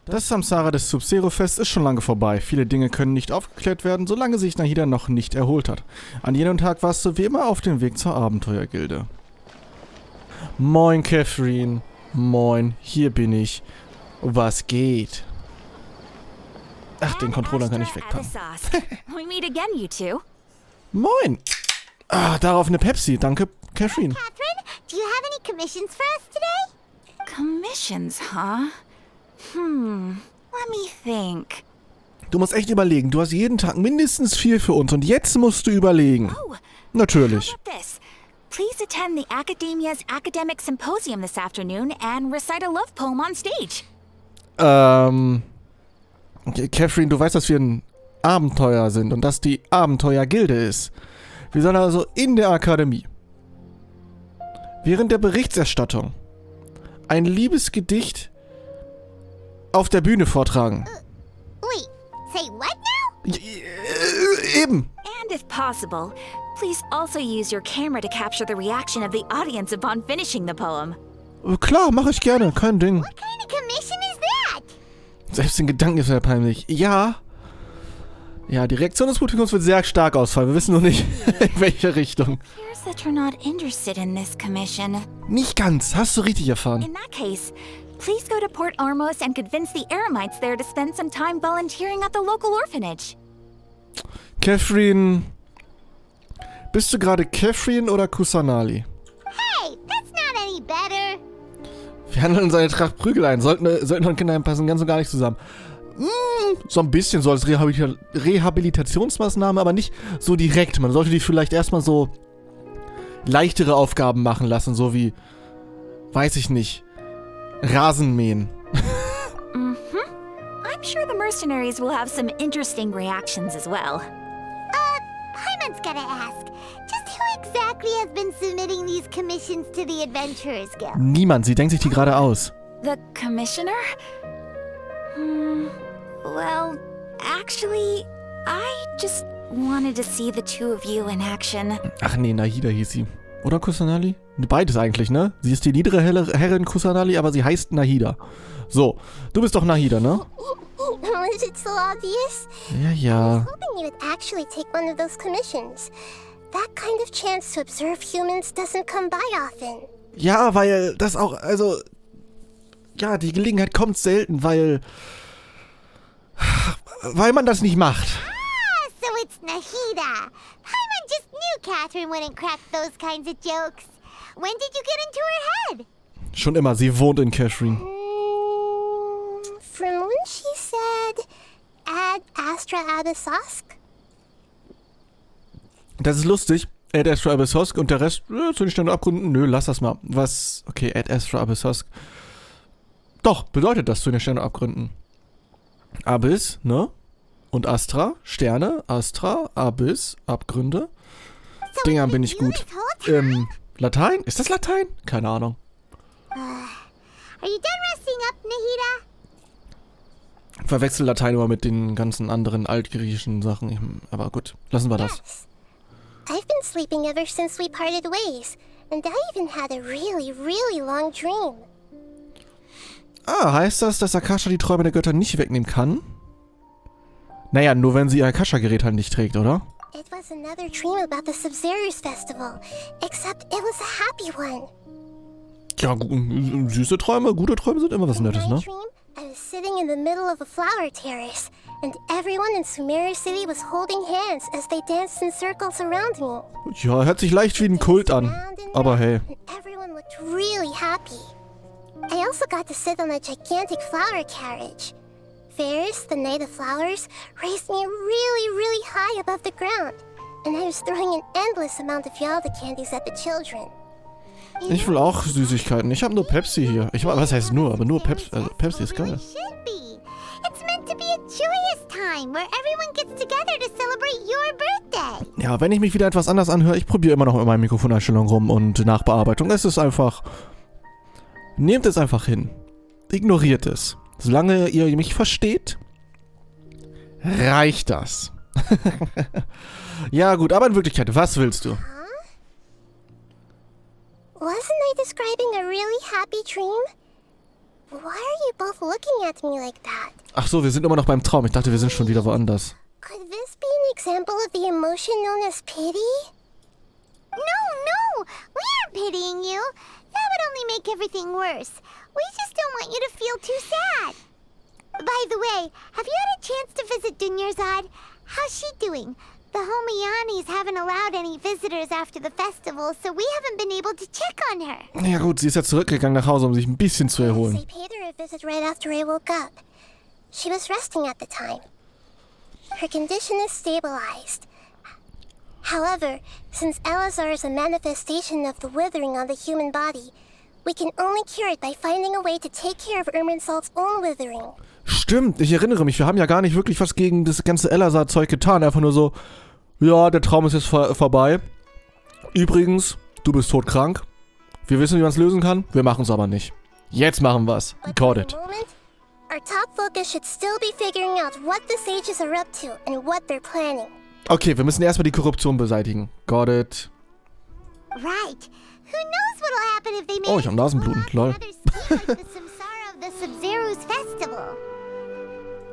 Das Samsara des Sumeru-Fests ist schon lange vorbei. Viele Dinge können nicht aufgeklärt werden, solange sich Nahida noch nicht erholt hat. An jenem Tag warst du wie immer auf dem Weg zur Abenteuergilde. Moin, Catherine. Moin, hier bin ich. Was geht? Ach, den Controller kann ich wegpacken. Moin. Ah, darauf eine Pepsi. Danke, Catherine. Catherine, do you have any commissions for us today? Commissions, huh? Let me think. Du musst echt überlegen. Du hast jeden Tag mindestens 4 für uns und jetzt musst du überlegen. Oh, natürlich. How about this? Please attend the Academia's Academic Symposium this afternoon and recite a love poem on stage. Catherine, du weißt, dass wir ein Abenteuer sind und dass die Abenteuergilde ist. Wir sollen also in der Akademie während der Berichterstattung ein Liebesgedicht auf der Bühne vortragen. Wait, say what now? Eben. And if possible, please also use your camera to capture the reaction of the audience upon finishing the poem. Klar, mache ich gerne. Kein Ding. What kind of commission is that? Selbst den Gedanken ist ja peinlich. Ja. Ja, die Reaktion des Publikums wird sehr stark ausfallen. Wir wissen noch nicht, in welche Richtung. Appears that you're not interested in this commission. Nicht ganz. Hast du richtig erfahren. In that case, please go to Port Ormos and convince the Eremites there to spend some time volunteering at the local orphanage. Catherine. Bist du gerade Catherine oder Kusanali? Hey, that's not any better. Wir handeln uns eine Tracht Prügel ein. Sollten Kinder passen ganz und gar nicht zusammen. So ein bisschen so als Rehabilitationsmaßnahme, aber nicht so direkt. Man sollte die vielleicht erstmal so leichtere Aufgaben machen lassen, so wie, weiß ich nicht, Rasenmähen. I'm sure the mercenaries will have some interesting reactions as well. Paimon's gotta ask. Just who exactly has been submitting these commissions to the Adventurers Guild? Niemand, sie denkt sich die gerade aus. The commissioner? Well, actually, I just wanted to see the two of you in action. Ach nee, Nahida hieß sie. Oder Kusanali? Beides eigentlich, ne? Sie ist die niedere Herrin Kusanali, aber sie heißt Nahida. So, du bist doch Nahida, ne? Is it so obvious? Ja. Hoping you would actually take one of those commissions. That kind of chance to observe humans doesn't come by often. Ja, weil das auch, also... Ja, die Gelegenheit kommt selten, weil man das nicht macht. Ah, so it's Nahida. Paimon just knew Catherine wouldn't crack those kinds of jokes. When did you get into her head? Schon immer, sie wohnt in Catherine. From when she said, Ad Astra Abyssosk? Das ist lustig. Ad Astra Abyssosk und der Rest, zu den Sternen abgründen. Nö, lass das mal. Was? Okay, Ad Astra Abyssosk. Doch, bedeutet das zu den Sternen abgründen. Abyss, ne? Und Astra, Sterne, Astra, Abyss, Abgründe. So Dingern we've bin been ich you gut. this whole time? Latein? Ist das Latein? Keine Ahnung. Are you done resting up, Nahida? Verwechsel Latein immer mit den ganzen anderen altgriechischen Sachen. Aber gut, lassen wir das. Yes. I've been sleeping ever since we parted ways, and I even had a really, really long dream. Ah, heißt das, dass Akasha die Träume der Götter nicht wegnehmen kann? Naja, nur wenn sie ihr Akasha-Gerät halt nicht trägt, oder? It was another dream about the Subzerus Festival, except it was a happy one. Ja, süße Träume, gute Träume sind immer was Nettes, In my ne? dream, I was sitting in the middle of a flower terrace, and everyone in Sumeru City was holding hands as they danced in circles around me. Ja, hört sich leicht wie ein Kult an. Aber hey. And everyone looked really happy. I also got to sit on a gigantic flower carriage. Ferris, the knight of flowers, raised me really, really high above the ground, and I was throwing an endless amount of Yalda candies at the children. Ich will auch Süßigkeiten. Ich habe nur Pepsi hier. Was heißt nur? Aber nur Pepsi. Also Pepsi ist geil. Should be. It's meant to be a joyous time where everyone gets together to celebrate your birthday. Ja, wenn ich mich wieder etwas anders anhöre, ich probiere immer noch mit meinen Mikrofoneinstellungen rum und Nachbearbeitung. Es ist einfach... Nehmt es einfach hin. Ignoriert es. Solange ihr mich versteht, reicht das. Ja gut, aber in Wirklichkeit, was willst du? Wasn't I describing a really happy dream? Why are you both looking at me like that? Ach so, wir sind immer noch beim Traum. Ich dachte, wir sind schon wieder woanders. Could this be an example of the emotion known as pity? No, we aren't pitying you. That would only make everything worse. We just don't want you to feel too sad. By the way, have you had a chance to visit Dunyarzad? How's she doing? The Homiyanis haven't allowed any visitors after the festival, so we haven't been able to check on her. Ja gut, sie ist ja zurückgegangen nach Hause, um sich ein bisschen zu erholen. I paid her a visit right after I woke up. She was resting at the time. Her condition is stabilized. However, since Elazar is a manifestation of the withering on the human body, we can only cure it by finding a way to take care of Irminsul's own withering. Stimmt, ich erinnere mich, wir haben ja gar nicht wirklich was gegen das ganze Elazar-Zeug getan. Einfach nur so, ja, der Traum ist jetzt vorbei. Übrigens, du bist todkrank. Wir wissen, wie man es lösen kann, wir machen es aber nicht. Jetzt machen wir es. Got it. Our top focus should still be figuring out what the sages are up to and what they're planning. Okay, wir müssen erstmal die Korruption beseitigen. Got it. Right. Who knows what'll happen if they Oh, ich hab Nasenbluten. Lol.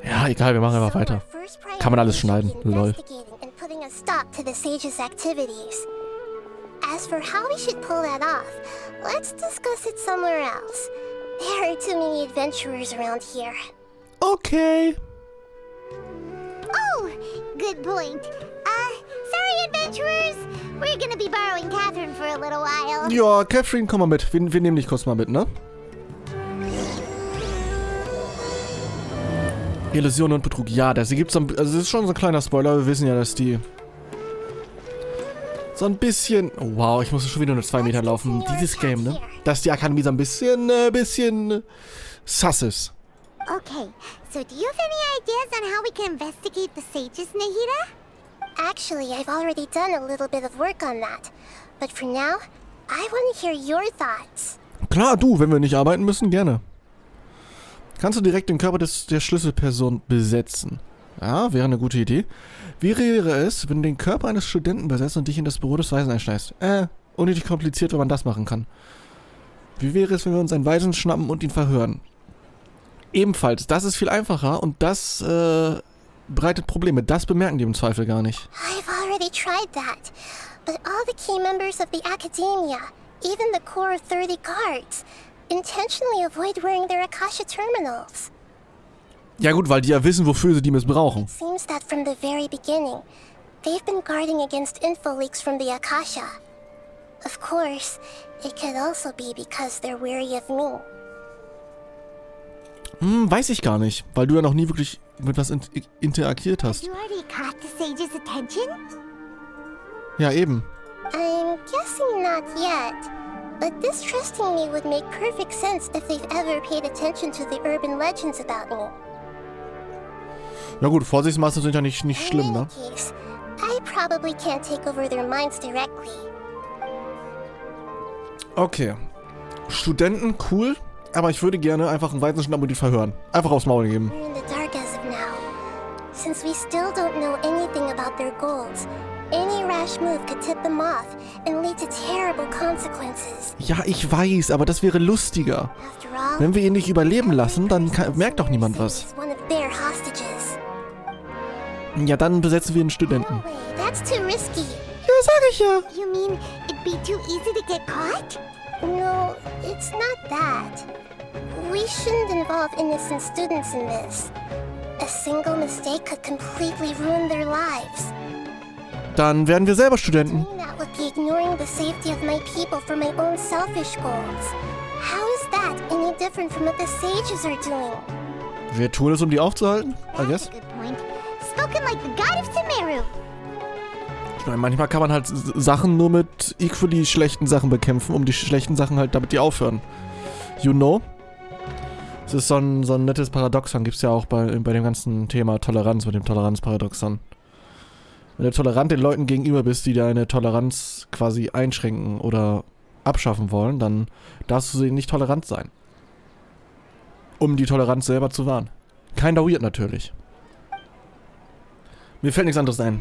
Ja, egal, wir machen einfach weiter. Kann man alles schneiden. Lol. As for how we should pull that off, let's discuss it somewhere else. There are too many adventurers around here. Okay. Oh, good point. Sorry, adventurers. We're gonna be borrowing Catherine for a little while. Ja, Catherine, komm mal mit. Wir nehmen dich kurz mal mit, ne? Illusionen und Betrug. Ja, das gibt's also das ist schon so ein kleiner Spoiler. Wir wissen ja, dass die so ein bisschen... Oh, wow, ich muss schon wieder nur 2 Meter laufen. Dieses Game, ne? Dass die Akademie so ein bisschen sus ist. Okay, so do you have any ideas on how we can investigate the sages, Nahida? Actually, I've already done a little bit of work on that. But for now, I want to hear your thoughts. Klar, du, wenn wir nicht arbeiten müssen, gerne. Kannst du direkt den Körper der Schlüsselperson besetzen? Ja, wäre eine gute Idee. Wie wäre es, wenn du den Körper eines Studenten besetzt und dich in das Büro des Weisen einschleißt? Unnötig kompliziert, wenn man das machen kann. Wie wäre es, wenn wir uns einen Weisen schnappen und ihn verhören? Ebenfalls, das ist viel einfacher und das bereitet Probleme. Das bemerken die im Zweifel gar nicht. I've already tried that. But all the key members of the Academia, even the core 30 guards, intentionally avoid wearing their Akasha terminals. Ja gut, weil die ja wissen, wofür sie die missbrauchen. It seems that from the very beginning, they've been guarding against info leaks from the Akasha. Of course, it could also be because they're wary of me. Weiß ich gar nicht, weil du ja noch nie wirklich mit was interagiert hast. You already caught the sage's attention? Ja, eben. I'm guessing not yet. But distrusting me would make perfect sense if they've ever paid attention to the urban legends about me. Ja gut, Vorsichtsmaßnahmen sind ja nicht schlimm, ne? In any case, I probably can't take over their minds directly. Okay. Studenten, cool. Aber ich würde gerne einfach einen Weisen schnappen und die verhören. Einfach aufs Maul geben. We're in the dark as of now. Since we still don't know anything about their goals, any rash move could tip them off and lead to terrible consequences. Ja, ich weiß, aber das wäre lustiger. After all, Wenn wir ihn nicht überleben lassen, dann merkt doch niemand was. is one of their hostages. Ja, dann besetzen wir einen No Studenten. way, that's too risky. Ja, sag ich ja. You mean it'd be too easy to get caught? No, it's not that. We shouldn't involve innocent students in this. A single mistake could completely ruin their lives. Dann werden wir selber Studenten. Doing that would be ignoring the safety of my people for my own selfish goals. How is that any different from what the sages are doing? Wir tun es, um die aufzuhalten, I guess. That's a good point. Spoken like the god of Sumeru. Ich meine, manchmal kann man halt Sachen nur mit equally schlechten Sachen bekämpfen, um die schlechten Sachen halt, damit die aufhören. You know? Das ist so ein nettes Paradoxon, gibt's ja auch bei dem ganzen Thema Toleranz, mit dem Toleranzparadoxon. Wenn du tolerant den Leuten gegenüber bist, die deine Toleranz quasi einschränken oder abschaffen wollen, dann darfst du sie nicht tolerant sein. Um die Toleranz selber zu wahren. Kein weird natürlich. Mir fällt nichts anderes ein.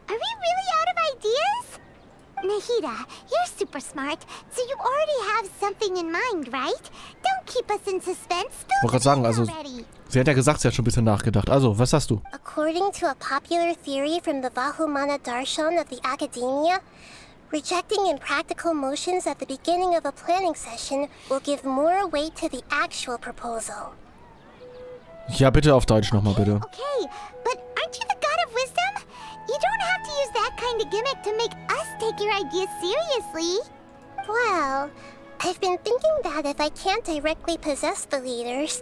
Are we really out of ideas? Nahida, you're super smart, so you already have something in mind, right? Don't keep us in suspense. Ich wollte gerade sagen, also, sie hat ja gesagt, sie hat schon ein bisschen nachgedacht. Also, was hast du? According to a popular theory from the Vahumana Darshan of the Academia, rejecting impractical motions at the beginning of a planning session will give more weight to the actual proposal. Ja, bitte auf Deutsch nochmal, bitte. Okay, but aren't you the god of wisdom? You don't have to use that kind of gimmick to make us take your ideas seriously. Well, I've been thinking that if I can't directly possess the leaders,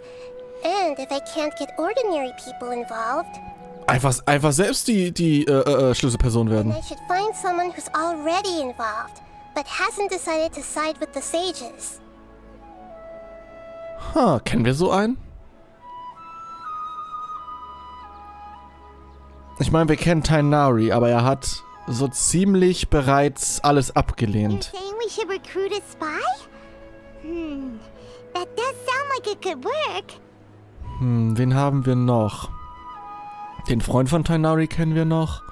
and if I can't get ordinary people involved, Einfach selbst die Schlüsselperson then werden. I should find someone who's already involved, but hasn't decided to side with the sages. Kennen wir so einen? Ich meine, wir kennen Tighnari, aber er hat so ziemlich bereits alles You're abgelehnt. saying we should recruit a spy? That does sound like it could work. Wen haben wir noch? Den Freund von Tighnari kennen wir noch.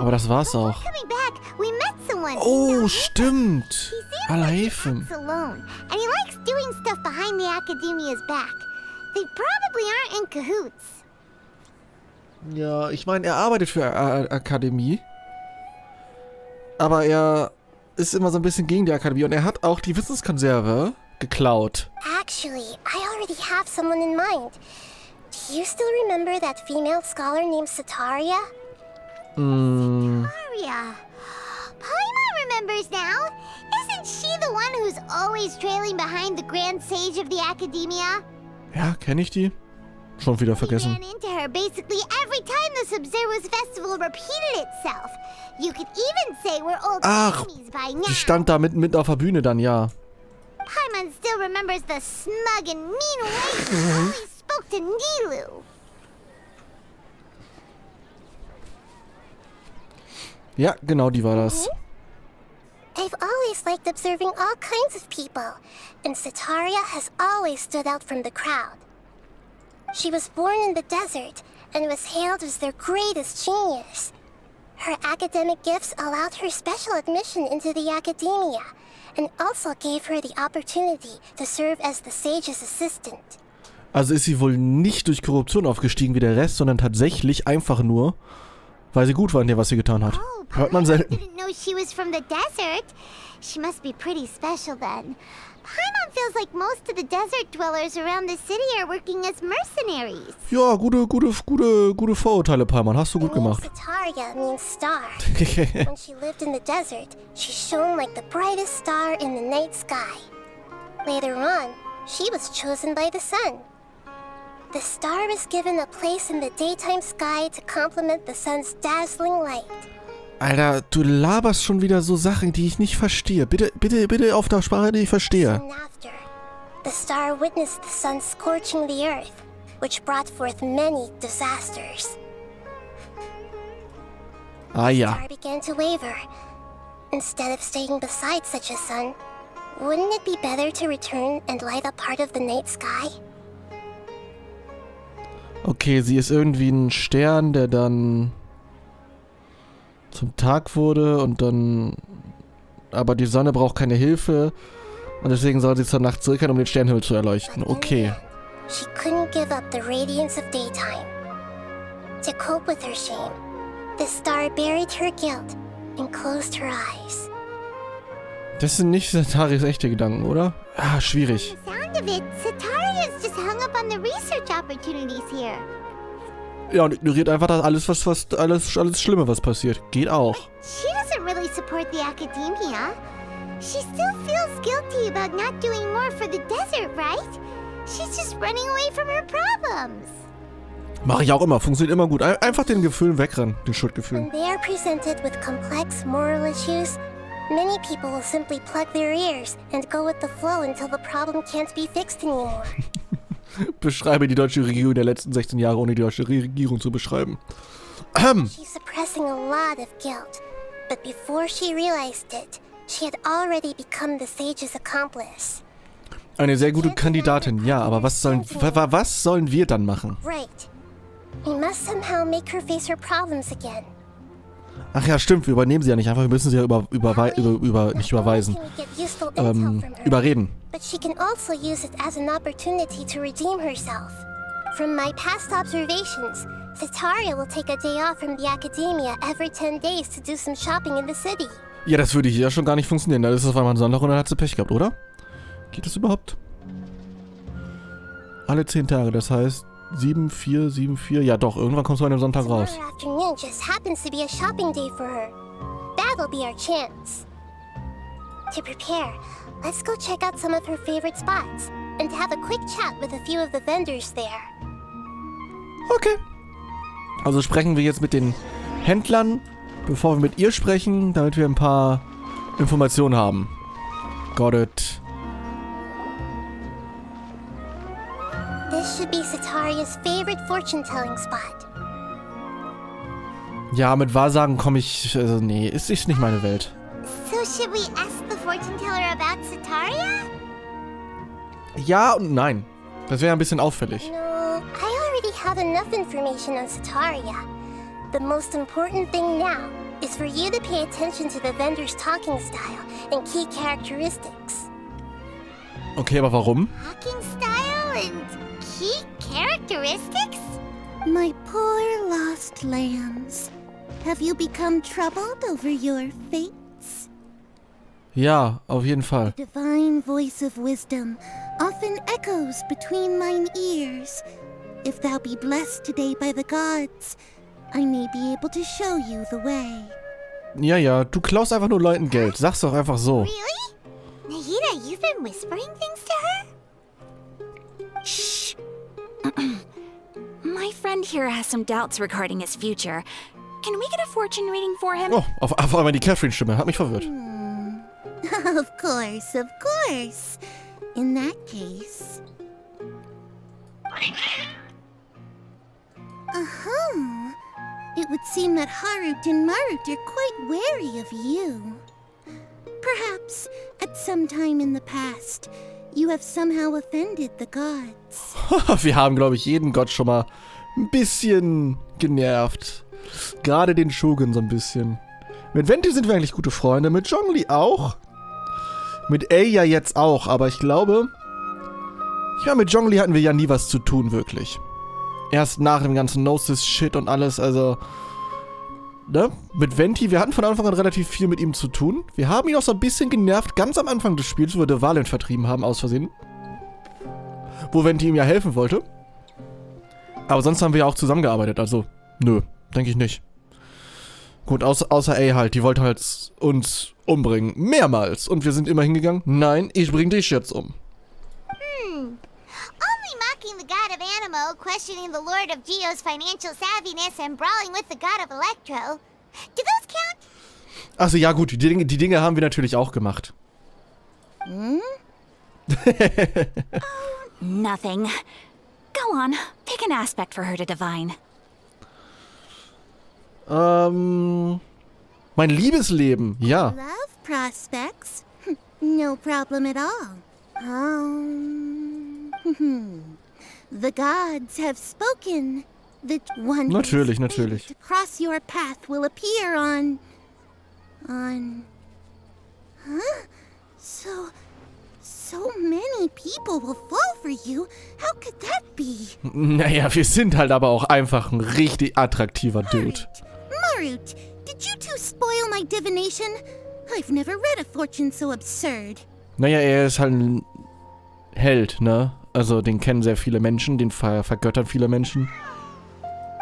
Aber das war's auch. Coming back, we met someone. Oh, stimmt. Alheitham. Alone, and he likes doing stuff behind the Academia's back. They probably aren't in cahoots. Ja, ich meine, er arbeitet für Akademie. Aber er ist immer so ein bisschen gegen die Akademie. Und er hat auch die Wissenskonserve geklaut. Actually, I already have someone in mind. Do you still remember that female scholar named Sataria? Sataria. Paimon remembers now. Isn't she the one who's always trailing behind the Grand Sage of the Academia? Ja, kenne ich die? Schon wieder We vergessen. ran into her basically every time the Sub-Zero's festival repeated itself. You could even say we're old Ach, enemies by now. die stand da mit auf der Bühne dann, ja. Paimon still remembers the smug and mean way she always spoke to Nilu. Ja, genau, die war das. I've always liked observing all kinds of people, and Sataria has always stood out from the crowd. She was born in the desert and was hailed as their greatest genius. Her academic gifts allowed her special admission into the Academia, and also gave her the opportunity to serve as the sage's assistant. Also ist sie wohl nicht durch Korruption aufgestiegen wie der Rest, sondern tatsächlich einfach nur, weil sie gut war in dem, was sie getan hat. Hört man selten. Didn't know she was from the desert. She must be pretty special then. Paimon feels like most of the desert dwellers around the city are working as mercenaries. Ja, gute Vorurteile, Paimon. Hast du gut The name gemacht. Sataria means star. When she lived in the desert, she shone like the brightest star in the night sky. Later on, she was chosen by the sun. The star was given a place in the daytime sky to complement the sun's dazzling light. Alter, du laberst schon wieder so Sachen, die ich nicht verstehe. Bitte auf der Sprache, die ich verstehe. Soon after, the star witnessed the sun scorching the earth, which brought forth many disasters. Ah The ja. star began to waver. Instead of staying beside such a sun, wouldn't it be better to return and light up part of the night sky? Okay, sie ist irgendwie ein Stern, der dann zum Tag wurde und dann... Aber die Sonne braucht keine Hilfe und deswegen soll sie zur Nacht zurückkehren, um den Sternenhimmel zu erleuchten. Okay. She couldn't give up the radiance of daytime. To cope with her shame, the star buried her guilt and closed her eyes. Das sind nicht Sataris echte Gedanken, oder? Ah, schwierig. The sound of it, Sataria's just hung up on the research opportunities here. Ja, und ignoriert einfach das alles Schlimme, was passiert. Geht auch. She doesn't really support the Academia. She still feels guilty about not doing more for the desert, right? She's just running away from her problems. Mache ich auch immer. Funktioniert immer gut. Einfach den Gefühlen wegrennen. Den Schuldgefühlen. When they are presented with complex moral issues, many people will simply plug their ears and go with the flow until the problem can't be fixed anymore. Beschreibe die deutsche Regierung der letzten 16 Jahre, ohne die deutsche Regierung zu beschreiben. She's suppressing a lot of guilt, but before she realized it, she had already become the sage's accomplice. Eine sehr gute Kandidatin, ja, aber was sollen wir dann machen? Right. We must somehow make her face her problems again. Ach ja, stimmt, wir übernehmen sie ja nicht einfach, wir müssen sie ja nicht überweisen. Überreden. But she can also use it as an opportunity to redeem herself. From my past observations, Sataria will take a day off from the academia every 10 days to do some shopping in the city. Ja, das würde hier ja schon gar nicht funktionieren. Da ist es auf einmal ein Sonntag und dann hat sie Pech gehabt, oder? Geht das überhaupt? Alle 10 Tage, das heißt 7, 4, 7, 4. Ja doch, irgendwann kommst du an dem Sonntag raus. Tomorrow afternoon just happens to be a shopping day for her. That'll be our chance. To prepare, let's go check out some of her favorite spots and have a quick chat with a few of the vendors there. Okay. Also sprechen wir jetzt mit den Händlern, bevor wir mit ihr sprechen, damit wir ein paar Informationen haben. Got it. This should be Sataria's favorite fortune-telling spot. Ja, mit Wahrsagen komme ich... Also nee, ist nicht meine Welt. So should we ask the fortune teller about Sataria? Ja und nein. Das wäre ein bisschen auffällig. No, I already have enough information on Sataria. The most important thing now is for you to pay attention to the vendor's talking style and key characteristics. Okay, aber warum? Talking style and key characteristics? My poor lost lambs. Have you become troubled over your fates? Ja, auf jeden Fall. The divine voice of wisdom often echoes between mine ears. If thou be blessed today by the gods, I may be able to show you the way. Ja, du klaust einfach nur Leuten Geld. Sag's doch einfach so. Really? Nahida, you've been whispering things to her? Shh. My friend here has some doubts regarding his future. Can we get a fortune reading for him? Oh, auf einmal die Catherine-Stimme. Hat mich verwirrt. Of course, of course. In that case... It would seem that Harut and Marut are quite wary of you. Perhaps, at some time in the past, you have somehow offended the gods. Wir haben, glaube ich, jeden Gott schon mal ein bisschen genervt. Gerade den Shogun so ein bisschen. Mit Venti sind wir eigentlich gute Freunde. Mit Zhongli auch. Mit Ei ja jetzt auch. Aber ich glaube... Ja, mit Zhongli hatten wir ja nie was zu tun, wirklich. Erst nach dem ganzen Gnosis-Shit und alles, also... Ne? Mit Venti, wir hatten von Anfang an relativ viel mit ihm zu tun. Wir haben ihn auch so ein bisschen genervt, ganz am Anfang des Spiels, wo wir Dvalin vertrieben haben, aus Versehen. Wo Venti ihm ja helfen wollte. Aber sonst haben wir ja auch zusammengearbeitet, also... Nö, denke ich nicht. Gut, außer Ei halt, die wollte halt uns umbringen. Mehrmals. Und wir sind immer hingegangen. Nein, ich bring dich jetzt um. Only mocking the god of Animo, questioning the lord of Geo's financial savviness, and brawling with the god of Electro. Do those count? Achso, ja gut, die Dinge haben wir natürlich auch gemacht. Nothing. Go on, pick an aspect for her to divine. Mein Liebesleben, ja. Love prospects? No problem at all. The gods have spoken. That one Natürlich. to cross your path will appear on... Huh? So many people will fall for you. How could that be? Naja, wir sind halt aber auch einfach ein richtig attraktiver Dude. Marut, did you two spoil my divination? I've never read a fortune so absurd. Naja, er ist halt ein Held, ne? Also, den kennen sehr viele Menschen, den vergöttern viele Menschen.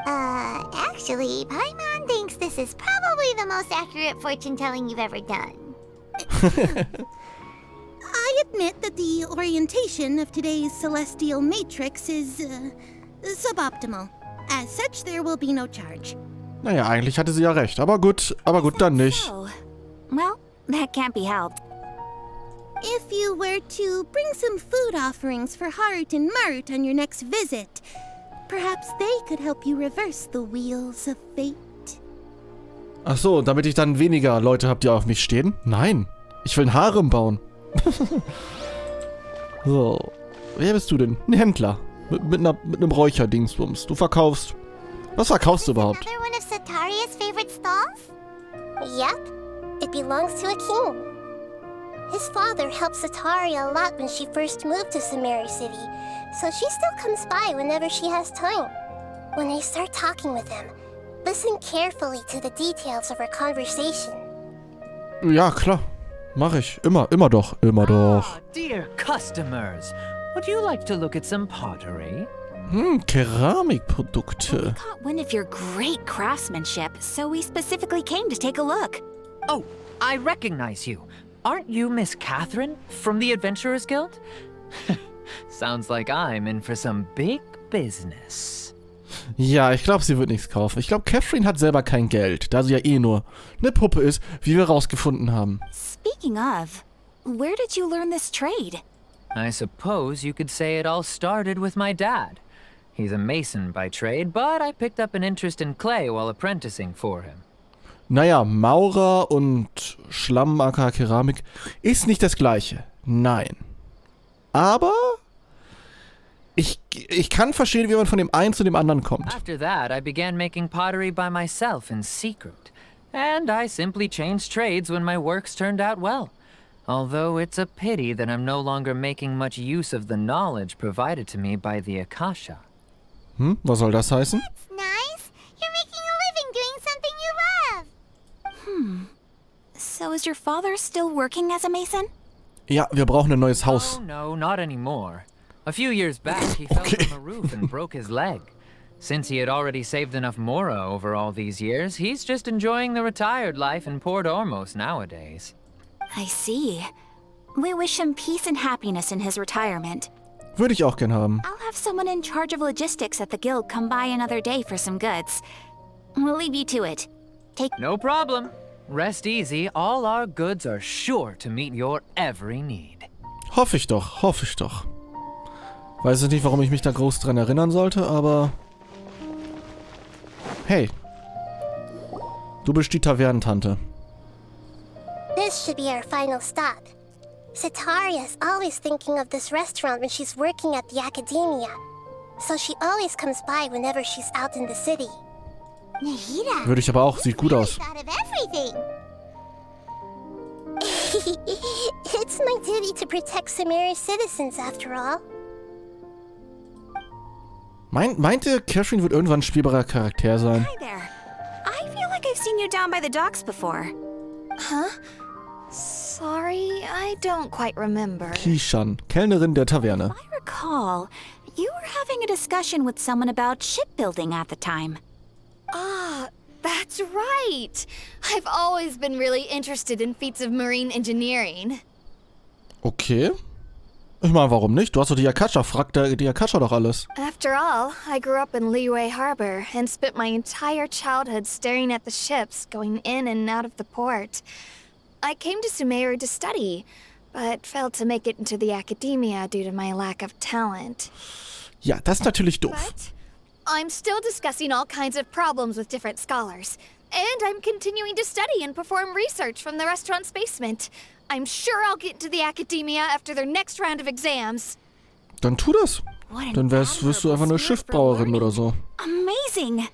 Actually, Paimon thinks this is probably the most accurate fortune-telling you've ever done. I admit that the orientation of today's celestial matrix is, suboptimal. As such, there will be no charge. Naja, eigentlich hatte sie ja recht. Aber gut, dann nicht. So, well, that can't be helped. If you were to bring some food offerings for Harut and Marut on your next visit, perhaps they could help you reverse the wheels of fate. Ach so, damit ich dann weniger Leute habe, die auf mich stehen? Nein, ich will ein Harem bauen. So, wer bist du denn? Ein Händler. Mit einem Räucherdingsbums. Du verkaufst... Was verkaufst du überhaupt? Another one of Sataria's favorite stalls? Yep, it belongs to a king. His father helped Sataria a lot when she first moved to Sumeru City, so she still comes by whenever she has time. When I start talking with him, listen carefully to the details of our conversation. Ja, klar. Mach ich. Immer doch. Ah, dear customers, would you like to look at some pottery? Keramikprodukte. We caught wind of your great craftsmanship, so we specifically came to take a look. Oh, I recognize you. Aren't you Miss Catherine from the Adventurers Guild? Sounds like I'm in for some big business. Ja, ich glaube, sie wird nichts kaufen. Ich glaube, Catherine hat selber kein Geld, da sie ja eh nur eine Puppe ist, wie wir rausgefunden haben. Speaking of, where did you learn this trade? I suppose you could say it all started with my dad. He's a mason by trade, but I picked up an interest in clay while apprenticing for him. Naja, Maurer und Schlamm, aka Keramik, ist nicht das Gleiche. Nein. Aber ich kann verstehen, wie man von dem einen zu dem anderen kommt. After that, I began making pottery by myself in secret. And I simply changed trades when my works turned out well. Although it's a pity that I'm no longer making much use of the knowledge provided to me by the Akasha. Was soll das heißen? It's nice. You're making a living doing something you love. So is your father still working as a mason? Ja, wir brauchen ein neues Haus. Oh no, not anymore. A few years back, he fell from a roof and broke his leg. Since he had already saved enough Mora over all these years, he's just enjoying the retired life in Port Ormos nowadays. I see. We wish him peace and happiness in his retirement. Würde ich auch gern haben. I'll have someone in charge of logistics at the guild come by another day for some goods. We'll leave you to it. No problem. Rest easy, all our goods are sure to meet your every need. Hoffe ich doch. Weiß jetzt nicht, warum ich mich da groß dran erinnern sollte, aber... Hey. Du bist die Tavernentante. This should be our final stop. Sataria is always thinking of this restaurant when she's working at the academia, so she always comes by whenever she's out in the city. Nahida. Würde ich aber auch. Sieht gut aus. Thought of everything. It's my duty to protect Sumeru's citizens, after all. Meinte Catherine wird irgendwann ein spielbarer Charakter sein? Hi there. I feel like I've seen you down by the docks before. Huh? Sorry, I don't quite remember. Kishan, Kellnerin der Taverne. If I recall, you were having a discussion with someone about shipbuilding at the time. Ah, that's right. I've always been really interested in feats of marine engineering. Okay. Ich meine, warum nicht? Du hast doch die Akasha. Frag die Akasha doch alles. After all, I grew up in Liyue Harbor and spent my entire childhood staring at the ships going in and out of the port. I came to Sumeru to study, but failed to make it into the academia due to my lack of talent. Ja, das ist natürlich doof. But I'm still discussing all kinds of problems with different scholars. And I'm continuing to study and perform research from the restaurant's basement. I'm sure I'll get into the academia after their next round of exams. Dann tu das. Dann wirst du einfach eine Schiffbauerin oder so. Amazing.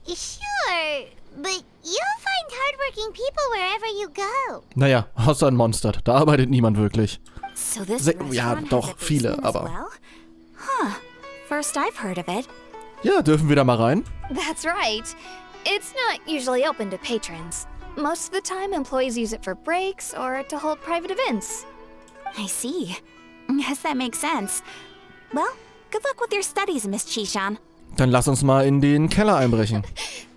Sure, but you'll find hardworking people wherever you go. Naja, außer in Mondstadt. Da arbeitet niemand wirklich. So this Ja, restaurant doch, has a viele, basement as aber... well? Huh. First I've heard of it. Ja, dürfen wir da mal rein? That's right. It's not usually open to patrons. Most of the time, employees use it for breaks or to hold private events. I see. Guess that makes sense. Well, good luck with your studies, Miss Chishan. Dann lass uns mal in den Keller einbrechen.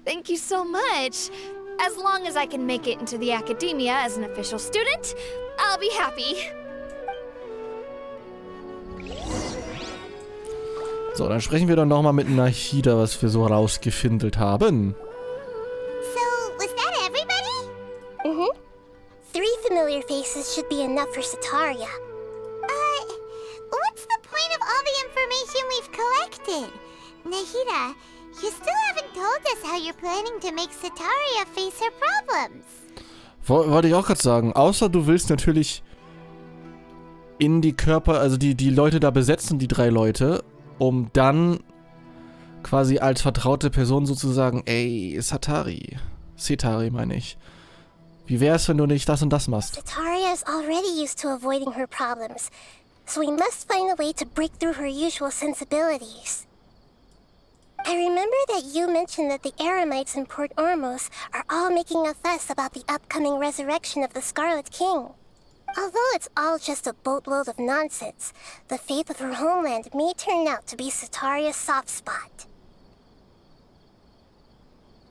Thank you so much. As long as I can make it into the academia as an official student, I'll be happy. So, dann sprechen wir doch nochmal mit Nahida, was wir so rausgefindelt haben. So, was that everybody? Mm-hmm. 3 familiar faces should be enough for Sataria. What's the point of all the information we've collected? Nahida, you still haven't told us how you're planning to make Sataria face her problems. Wollte ich auch gerade sagen. Außer du willst natürlich in die Körper, also die Leute da besetzen, die 3 Leute, um dann quasi als vertraute Person sozusagen, ey, Satari, Tighnari meine ich. Wie wär's, wenn du nicht das und das machst? Zetaria is already used to avoiding her problems, so we must find a way to break through her usual sensibilities. I remember that you mentioned that the Eremites in Port Ormos are all making a fuss about the upcoming resurrection of the Scarlet King. Although it's all just a boatload of nonsense, the faith of her homeland may turn out to be Cetaria's soft spot.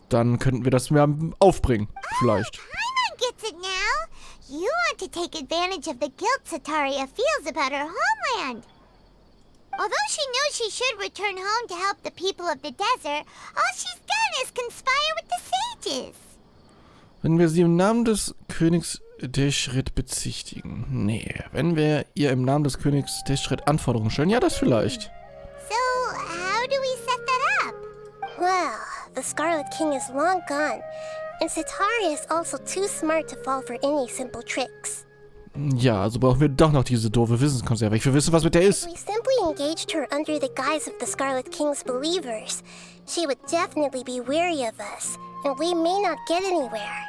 Dann könnten wir das mehr aufbringen, vielleicht. Paimon gets it now. You want to take advantage of the guilt Cetaria feels about her homeland. Although she knows she should return home to help the people of the desert, all she's done is conspire with the sages. Wenn wir sie im Namen des Königs Deschred bezichtigen. Nee, wenn wir ihr im Namen des Königs Deschred Anforderungen stellen, ja, das vielleicht. So, how do we set that up? Well, the Scarlet King is long gone, and Cetaria is also too smart to fall for any simple tricks. Ja, also brauchen wir doch noch diese doofe Wissenskonserve. Ich will wissen, was mit der ist. If we simply engaged her under the guise of the Scarlet King's believers, she would definitely be weary of us, and we may not get anywhere.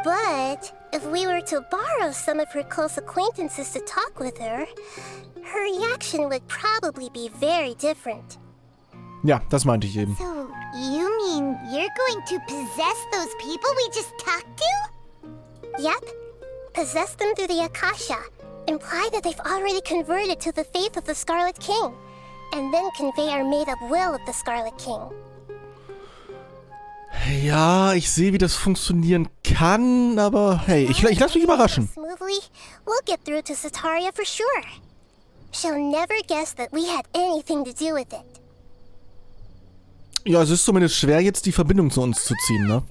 But if we were to borrow some of her close acquaintances to talk with her, her reaction would probably be very different. Ja, das meinte ich eben. So, you mean you're going to possess those people we just talked to? Yep. Possess them through the Akasha. Imply that they've already converted to the faith of the Scarlet King. And then convey our made-up will of the Scarlet King. Ja, ich sehe, wie das funktionieren kann, aber hey, ich lass mich überraschen. Smoothly, we'll get through to Cetaria for sure. She'll never guess that we had anything to do with it. Ja, es ist zumindest schwer, jetzt die Verbindung zu uns zu ziehen, ne?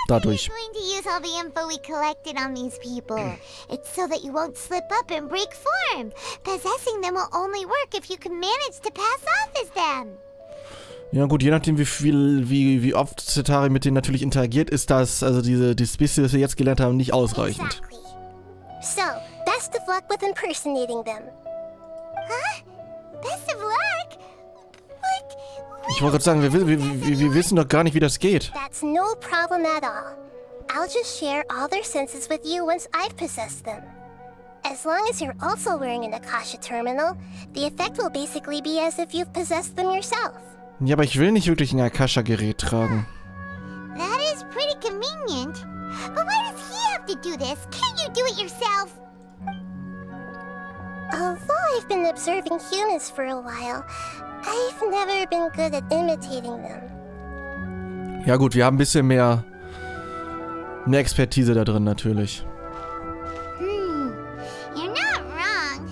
Dadurch. We're going to use all the info we collected on these people. It's so that you won't slip up and break form. Possessing them will only work if you can manage to pass off as them. Ja gut, je nachdem wie oft Tighnari mit denen natürlich interagiert, ist das, also die Spezies, die wir jetzt gelernt haben, nicht ausreichend. Exactly. So, best of luck with impersonating them. Huh? Best of luck? What? Ich wollte gerade sagen, wir wissen doch gar nicht, wie das geht. That's no problem at all. I'll just share all their senses with you once I've possessed them. As long as you're also wearing an Akasha terminal, the effect will basically be as if you've possessed them yourself. Ja, aber ich will nicht wirklich ein Akasha-Gerät tragen. That is pretty convenient. But why does he have to do this? Can't you do it yourself? Although I've been observing humans for a while, I've never been good at imitating them. Ja gut, wir haben ein bisschen mehr Expertise da drin natürlich. You're not wrong.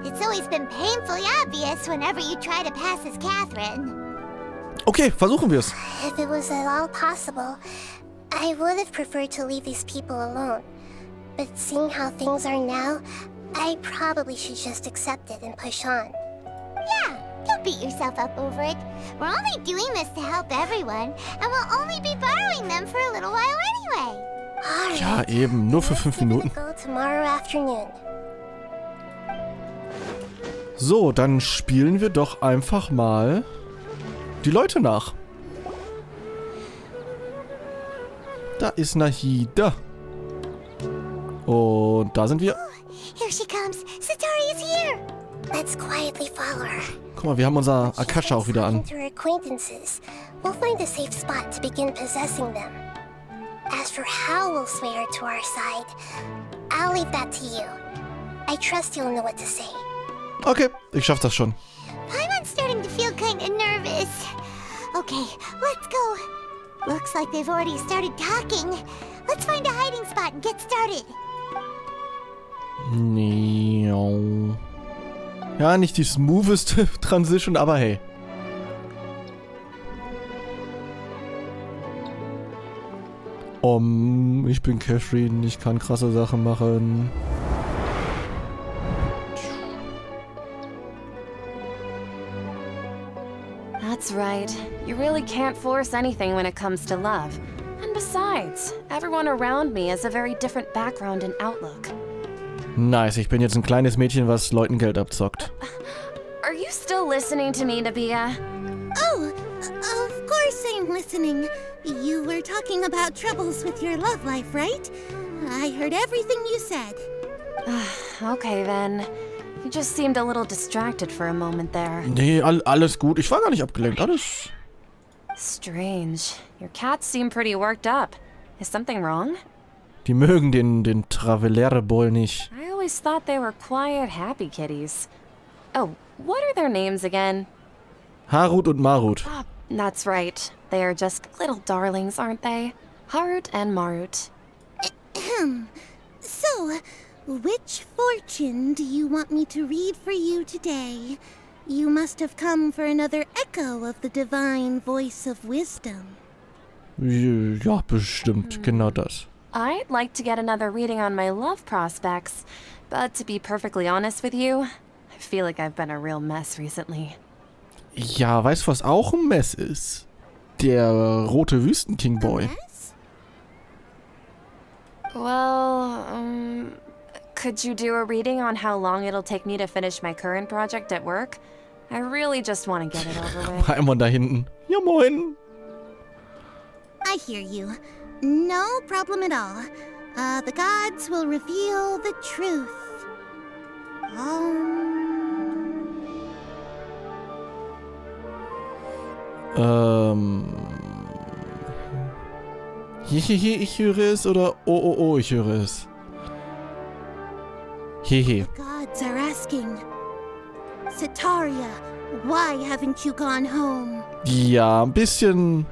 It's always been painfully obvious whenever you try to pass as Catherine. Okay, versuchen wir es. If it was at all possible, I would have preferred to leave these people alone. But seeing how things are now, I probably should just accept it and push on. Yeah, don't beat yourself up over it. We're only doing this to help everyone, and we'll only be borrowing them for a little while anyway. All Ja, right, eben, nur für let's 5 give it a Minuten. go tomorrow afternoon. So, dann spielen wir doch einfach mal die Leute nach. Da ist Nahida. Und da sind wir. Here she comes. Cetari is here. Let's quietly follow her. Guck mal, wir haben unser Akasha auch wieder an. To her acquaintances, we'll find a safe spot to begin possessing them. As for how we'll sway her to our side, I'll leave that to you. I trust you'll know what to say. Okay, ich schaff das schon. Paimon's starting to feel kind of nervous. Okay, let's go. Looks like they've already started talking. Let's find a hiding spot and get started. Ja, nicht die smootheste Transition, aber hey. Ich bin Catherine, ich kann krasse Sachen machen. That's right. You really can't force anything when it comes to love. And besides, everyone around me has a very different background and outlook. Nice, ich bin jetzt ein kleines Mädchen, was Leuten Geld abzockt. Are you still listening to me, Nabia? Oh, of course course I'm listening. You were talking about troubles with your love life, right? I heard everything you said. Okay then. You just seemed a little distracted for a moment there. Nee, alles gut. Ich war gar nicht abgelenkt. Alles. Strange. Your cats seem pretty worked up. Is something wrong? Die mögen den Travelere-Boy nicht. I always thought they were quiet, happy kitties. Oh, what are their names again? Harut und Marut. Ah, that's right. They are just little darlings, aren't they? Harut and Marut. So, which fortune do you want me to read for you today? You must have come for another echo of the divine voice of wisdom. Ja, bestimmt. Genau das. I'd like to get another reading on my love prospects, but to be perfectly honest with you, I feel like I've been a real mess recently. Ja, weißt du, was auch ein Mess ist? Der rote Wüsten-King-Boy. Well, could you do a reading on how long it'll take me to finish my current project at work? I really just want to get it over with. Einmal da hinten. Ja, moin. I hear you. No problem at all. The gods will reveal the truth. Hehehe, ich höre es oder oh, ich höre es. Hehe. The gods are asking. Setaria, why haven't you gone home? Ja, ein bisschen...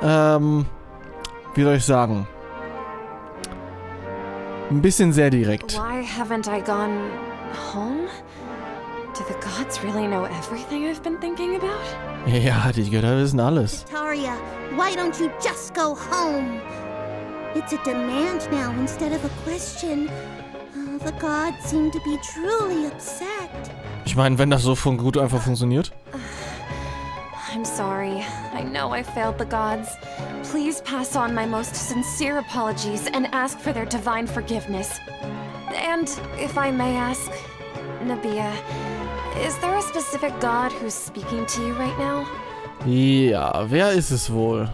wie soll ich sagen? Ein bisschen sehr direkt. Why haven't I gone home? Do the gods really know everything I've been thinking about? Ja, die Götter wissen alles. Setaria, why don't you just go home? It's a demand now instead of a question. The gods seem to be truly upset. Ich meine, wenn das so von gut einfach funktioniert. I'm sorry. I know I failed the gods. Please pass on my most sincere apologies and ask for their divine forgiveness. And if I may ask, Nabia, is there a specific god who's speaking to you right now? Ja, wer ist es wohl?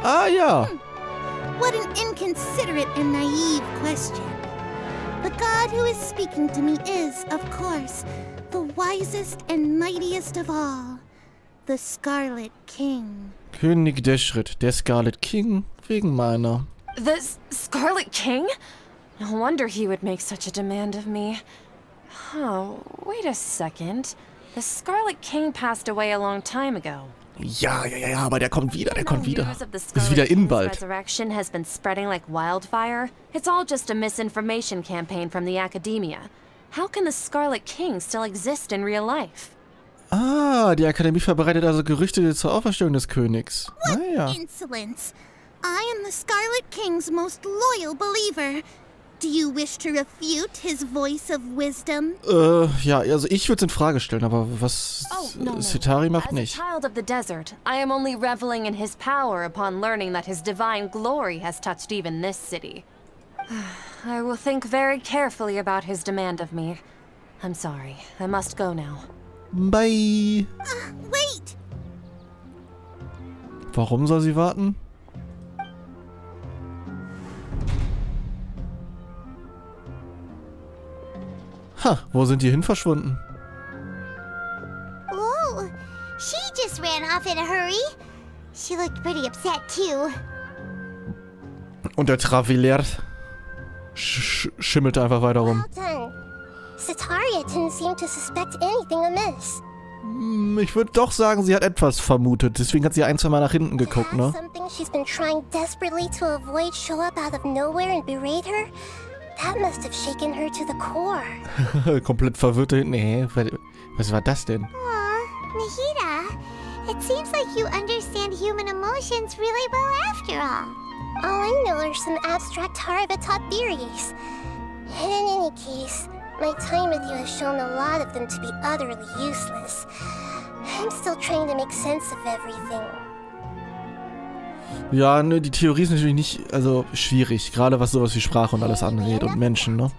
Ah ja. What an inconsiderate and naive question. The god who is speaking to me is, of course, the wisest and mightiest of all, the Scarlet King. König Deschrit, der Scarlet King, wegen meiner. The Scarlet King? No wonder he would make such a demand of me. Oh, wait a second. The Scarlet King passed away a long time ago. Ja, aber der kommt wieder, der kommt wieder. News of the Ist Scarlet wieder in King's bald. resurrection has been spreading like wildfire. It's all just a misinformation campaign from the academia. How can the Scarlet King still exist in real life? Ah, die Akademie verbreitet also Gerüchte zur Auferstehung des Königs. What Naja. insolence! I am the Scarlet King's most loyal believer. Do you wish to refute his voice of wisdom? Ja, also ich würde es in Frage stellen, aber was Setari macht nicht. As a child of the desert, I am only reveling in his power upon learning that his divine glory has touched even this city. I will think very carefully about his demand of me. I'm sorry, I must go now. Bye. Wait! Warum soll sie warten? Ha, wo sind die hin verschwunden? Oh, she just ran off in a hurry. She looked pretty upset too. Und der Traveler schimmelt einfach weiter rum. Well done. Setaria didn't seem to suspect anything amiss. Ich würde doch sagen, sie hat etwas vermutet. Deswegen hat sie ein, zwei Mal nach hinten geguckt, ne? Something she's been trying desperately to avoid show up out of nowhere and berate her? That must have shaken her to the core. Komplett verwirrt da hinten. Nee, was war das denn? Aw, Nahida, it seems like you understand human emotions really well after all. All I know are some abstract Harava-taught theories. In any case, my time with you has shown a lot of them to be utterly useless. I'm still trying to make sense of everything. Ja, ne, die Theorie ist natürlich nicht, also schwierig. Gerade was sowas wie Sprache und alles angeht und Menschen, ne?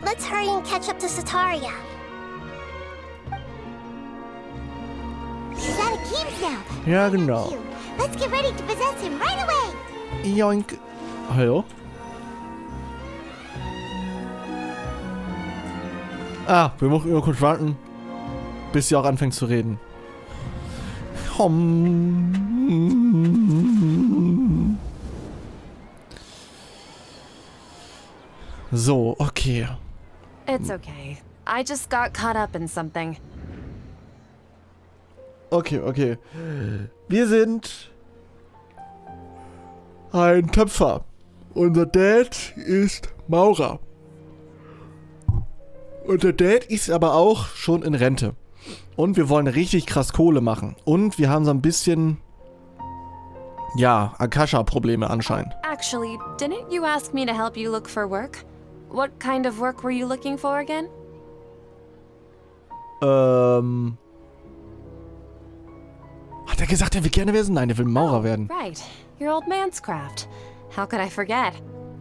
Let's hurry and catch up to Setaria. out of Keem's now. Ja, genau. Let's get ready to possess him right away. Joink. Hallo? Ah, wir müssen nur kurz warten, bis sie auch anfängt zu reden. So, okay. It's okay. I just got caught up in something. Okay. Wir sind ein Töpfer. Unser Dad ist Maurer. Unser Dad ist aber auch schon in Rente. Und wir wollen richtig krass Kohle machen. Und wir haben so ein bisschen, ja, Akasha-Probleme anscheinend. Actually, didn't you ask me to help you look for work? What kind of work were you looking for again? Hat er gesagt, er will gerne werden? Nein, er will Maurer werden. Right. Your old man's craft. How could I forget?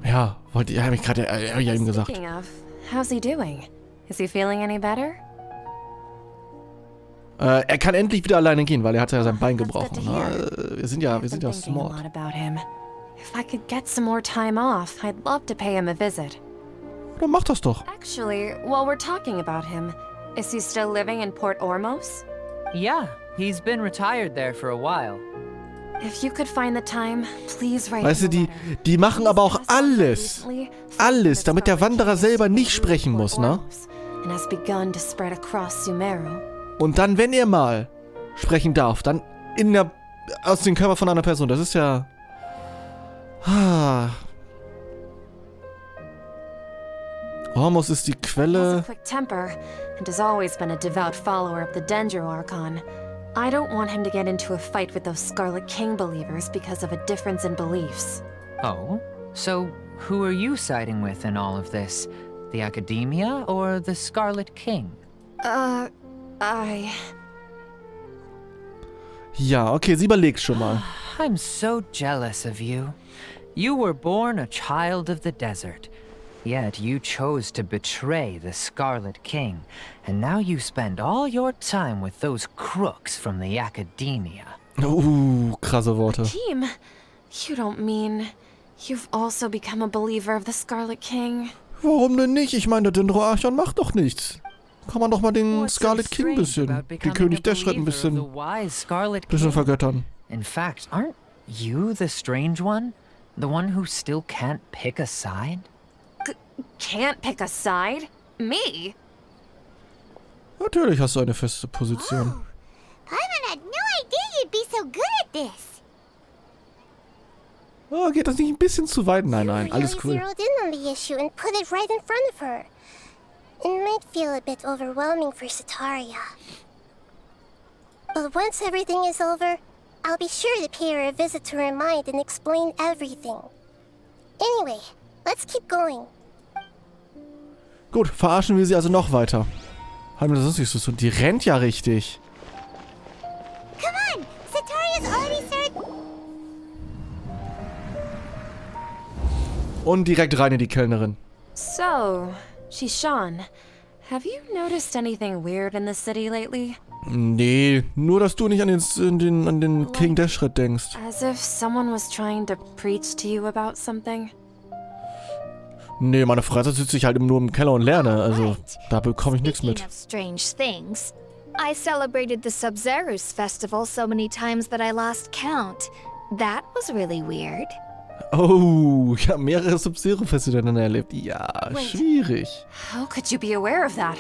Ja, habe ich gerade ja ihm gesagt. Speaking of, how's he doing? Is he feeling any better? Er kann endlich wieder alleine gehen, weil er hat ja sein Bein gebrochen. Wir sind ja smart. If I could get some more time off, I'd love to pay him a visit. Dann mach das doch. Actually, while we're talking about him, is he still living in Port Ormos? Yeah, he's been retired there for a while. If you could find the time, please write Weißt du, die machen aber auch alles, damit der Wanderer selber nicht sprechen muss, ne? And has begun to spread across Sumeru. Und dann, wenn er mal sprechen darf, dann aus dem Körper von einer Person. Das ist ja... Ormos ist die He has Quelle... a quick temper and has always been a devout follower of the Dendro Archon. I don't want him to get into a fight with those Scarlet King believers because of a difference in beliefs. Oh? So, who are you siding with in all of this? The Academia or the Scarlet King? Ja, okay, sie überlegt schon mal. I'm so jealous of you. You were born a child of the desert. Yet you chose to betray the Scarlet King, and now you spend all your time with those crooks from the Academia. Krasse Worte. Team, you don't mean you've also become a believer of the Scarlet King? Warum denn nicht? Ich meine, der Dendro Archon macht doch nichts. Kann man doch mal den Scarlet King ein bisschen, den König Deschred ein bisschen vergöttern. In fact, aren't you the strange one? The one who still can't pick a side? Can't pick a side? Me? Natürlich hast du eine feste Position. Paimon had no idea you'd be so good at this. Oh, geht das nicht ein bisschen zu weit? Nein, alles really cool. zeroed in on the issue and put it right in front of her. It might feel a bit overwhelming for Sataria. But once everything is over, I'll be sure to pay her a visit to her mind and explain everything. Anyway, let's keep going. Gut, verarschen wir sie also noch weiter. Haben wir das sonst nicht so? Die rennt ja richtig. Come on, Sataria's already started. Und direkt rein in die Kellnerin. So, Shishan, have you noticed anything weird in the city lately? Nee, nur dass du nicht an den King Deschred denkst. As if someone was trying to preach to you about something? Nee, meine Freizeit sitze ich halt nur im Keller und lerne, also da bekomme ich nichts mit. Speaking of strange things, I celebrated the Sub-Zerus festival so many times that I lost count. That was really weird. Oh, ich habe mehrere Sub-Zero-Feste dann erlebt. Ja, schwierig. How could you be aware of that?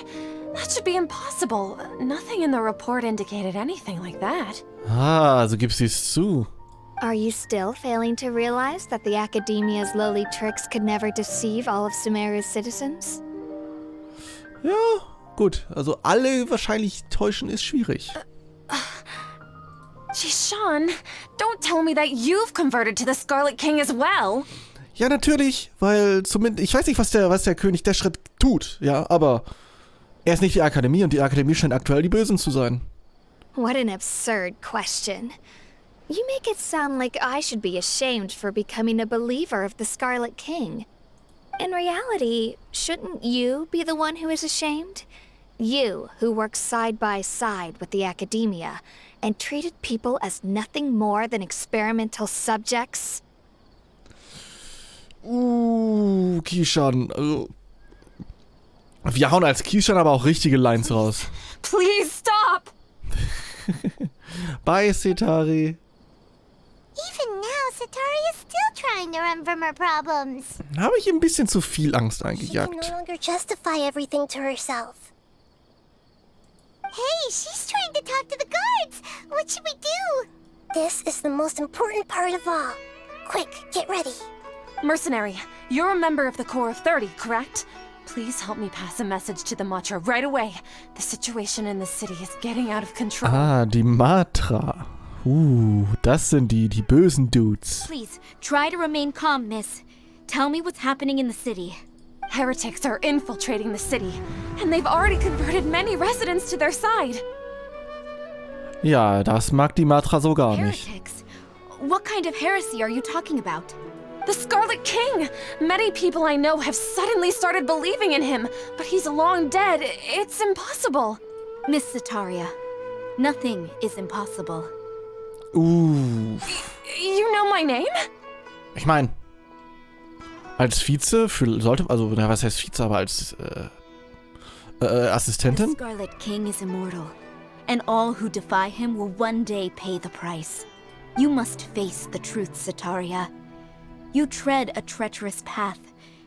That should be impossible. Nothing in the report indicated anything like that. Ah, also gibst du es zu. Are you still failing to realize that the Academia's lowly tricks could never deceive all of Sumeru's citizens? Ja, gut. Also alle wahrscheinlich täuschen ist schwierig. Shishan, don't tell me that you've converted to the Scarlet King as well. Ja, natürlich, weil zumindest... Ich weiß nicht, was der König Deschred tut, ja, aber... Er ist nicht die Akademie und die Akademie scheint aktuell die Bösen zu sein. What an absurd question. You make it sound like I should be ashamed for becoming a believer of the Scarlet King. In reality, shouldn't you be the one who is ashamed? You, who worked side by side with the academia and treated people as nothing more than experimental subjects. Kishan. Wir hauen als Kishan aber auch richtige Lines raus. Please stop! Bye, Cetari. Even now, Satari is still trying to run from her problems. Habe ich ein bisschen zu viel Angst She can eingejagt. no longer justify everything to herself. Hey, she's trying to talk to the guards. What should we do? This is the most important part of all. Quick, get ready. Mercenary, you're a member of the Corps of 30, correct? Please help me pass a message to the Matra right away. The situation in the city is getting out of control. Ah, die Matra. Das sind die bösen Dudes. Please, try to remain calm, miss. Tell me what's happening in the city. Heretics are infiltrating the city, and they've already converted many residents to their side. Ja, das mag die Matra so gar nicht. Heretics? What kind of heresy are you talking about? The Scarlet King! Many people I know have suddenly started believing in him, but he's long dead. It's impossible. Miss Sataria, nothing is impossible. You know my name? Ich meine, als Vize also, was heißt Vize, aber als The Assistentin? Scarlet King is immortal, and all who defy him will one day pay the price. You must face the truth, Sataria. You tread a treacherous path,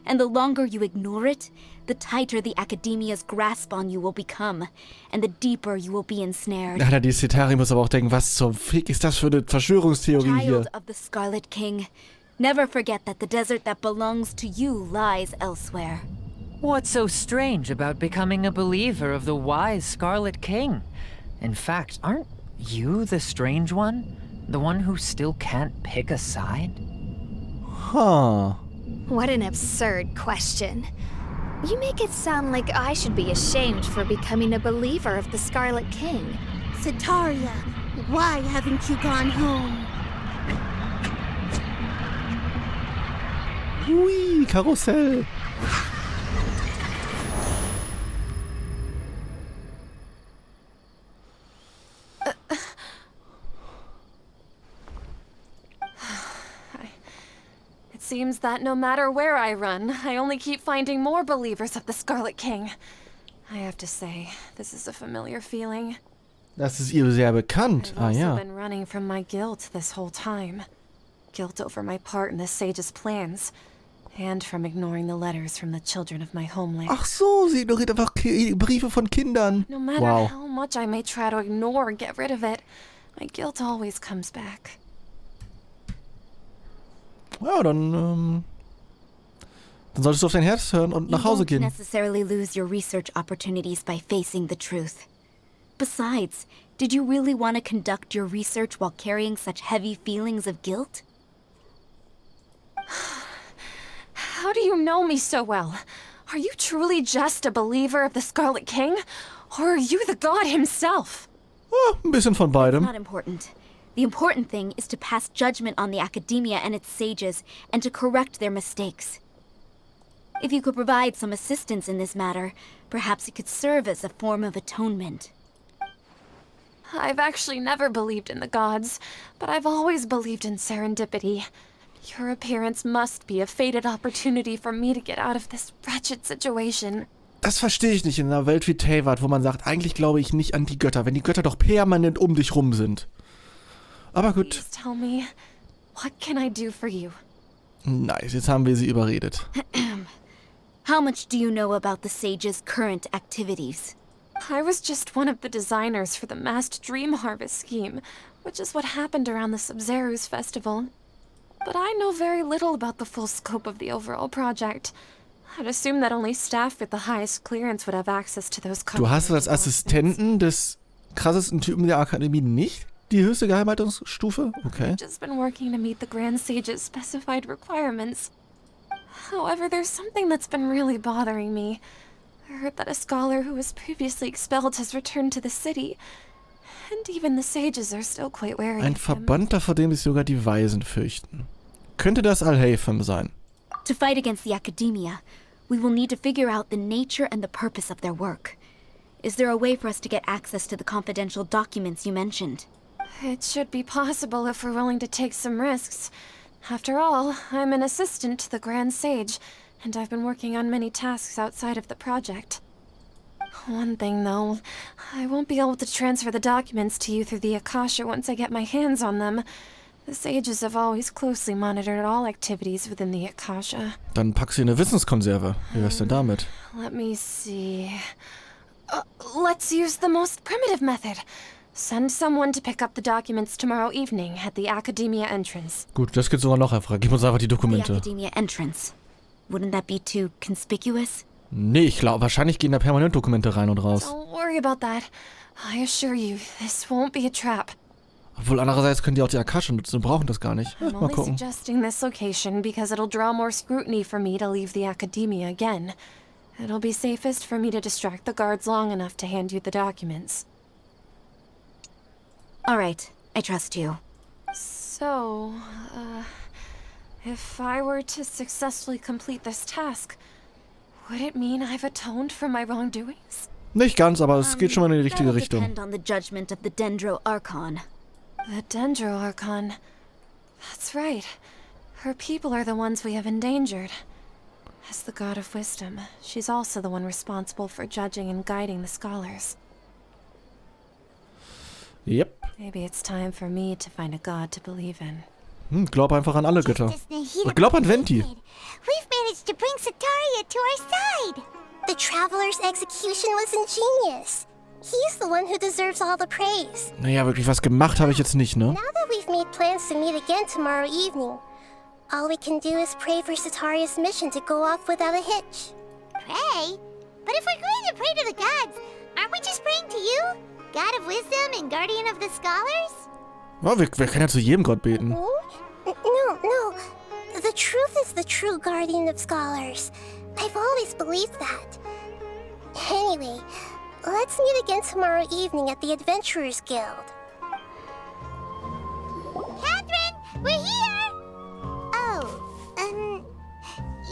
and the longer you ignore it, the tighter the Academia's grasp on you will become, and the deeper you will be ensnared. Alter, die Cetari muss aber auch denken, was zum Fick ist das für eine Verschwörungstheorie hier? Child of the Scarlet King, never forget that the desert that belongs to you lies elsewhere. What's so strange about becoming a believer of the wise Scarlet King? In fact, aren't you the strange one? The one who still can't pick a side? Huh. What an absurd question. You make it sound like I should be ashamed for becoming a believer of the Scarlet King. Sataria, why haven't you gone home? Hui, Karussell. It seems that no matter where I run, I only keep finding more believers of the Scarlet King. I have to say, this is a familiar feeling. Das ist ihr sehr bekannt. I've also Ja. been running from my guilt this whole time. Guilt over my part in the sage's plans. And from ignoring the letters from the children of my homeland. Ach so, sie ignoriert einfach Briefe von Kindern. No matter Wow. how much I may try to ignore or get rid of it, my guilt always comes back. Ja, dann solltest du auf dein Herz hören und nach You Hause won't gehen. necessarily lose your research opportunities by facing the truth. Besides, did you really want to conduct your research while carrying such heavy feelings of guilt? How do you know me so well? Are you truly just a believer of the Scarlet King? Or are you the god himself? Ein bisschen von beidem. Not important. The important thing is to pass judgment on the academia and its sages, and to correct their mistakes. If you could provide some assistance in this matter, perhaps it could serve as a form of atonement. I've actually never believed in the gods, but I've always believed in serendipity. Your appearance must be a fated opportunity for me to get out of this wretched situation. Das verstehe ich nicht in einer Welt wie Teyvat, wo man sagt, eigentlich glaube ich nicht an die Götter, wenn die Götter doch permanent um dich rum sind. Aber gut. Please tell me, what can I do for you? Nice, jetzt haben wir sie überredet. How much do you know about the sage's current activities? I was just one of the designers for the massed dream harvest scheme, which is what happened around the Sub-Zeru's festival. But I know very little about the full scope of the overall project. I'd assume that only staff with the highest clearance would have access to those. Du hast als Assistenten des krassesten Typen der Akademie nicht die höchste Geheimhaltungsstufe? Okay. I've just been working to meet the Grand Sage's specified requirements. However, there's something that's been really bothering me. I heard that a scholar who was previously expelled has returned to the city. And even the sages are still quite wary Ein of him. Verbannter, vor dem sich sogar die Weisen fürchten. Könnte das Alheitham sein? To fight against the academia, we will need to figure out the nature and the purpose of their work. Is there a way for us to get access to the confidential documents you mentioned? It should be possible if we're willing to take some risks. After all, I'm an assistant to the Grand Sage, and I've been working on many tasks outside of the project. One thing, though, I won't be able to transfer the documents to you through the Akasha once I get my hands on them. The Sages have always closely monitored all activities within the Akasha. Dann pack sie in eine Wissenskonserve. Wie wär's denn damit? Let me see... let's use the most primitive method. Send someone to pick up the documents tomorrow evening at the Academia entrance. Gut, das geht sogar noch einfacher. Gib uns einfach die The Dokumente. Academia entrance. Wouldn't that be too conspicuous? Nee, ich glaube, wahrscheinlich gehen da permanent Dokumente rein und raus. Don't worry about that. I assure you, this won't be a trap. Obwohl, andererseits können die auch die Akasha nutzen und brauchen das gar nicht. I'm Mal only gucken. suggesting this location because it'll draw more scrutiny for me to leave the Academia again. It'll be safest for me to distract the guards long enough to hand you the documents. Alright, I trust you. So, if I were to successfully complete this task, would it mean I've atoned for my wrongdoings? Nicht ganz, aber es geht schon mal in die richtige That'll Richtung. depend on the judgment of the Dendro Archon. The Dendro Archon. That's right. Her people are the ones we have endangered. As the god of wisdom, she's also the one responsible for judging and guiding the scholars. Yep. Maybe it's time for me to find a god to believe in. Glaub einfach an alle Götter. Und glaub an Venti. We've managed to bring Sataria to our side. The Traveler's execution was ingenious. He's the one who deserves all the praise. Naja, wirklich was gemacht habe ich jetzt nicht, ne? Now that we've made plans to meet again tomorrow evening, all we can do is pray for Sataria's mission to go off without a hitch. Pray? But if we're going to pray to the gods, aren't we just praying to you? God of wisdom and guardian of the scholars? Oh, wir können ja zu jedem Gott beten. No. The truth is the true guardian of scholars. I've always believed that. Anyway, let's meet again tomorrow evening at the Adventurers Guild. Catherine, we're here! Oh,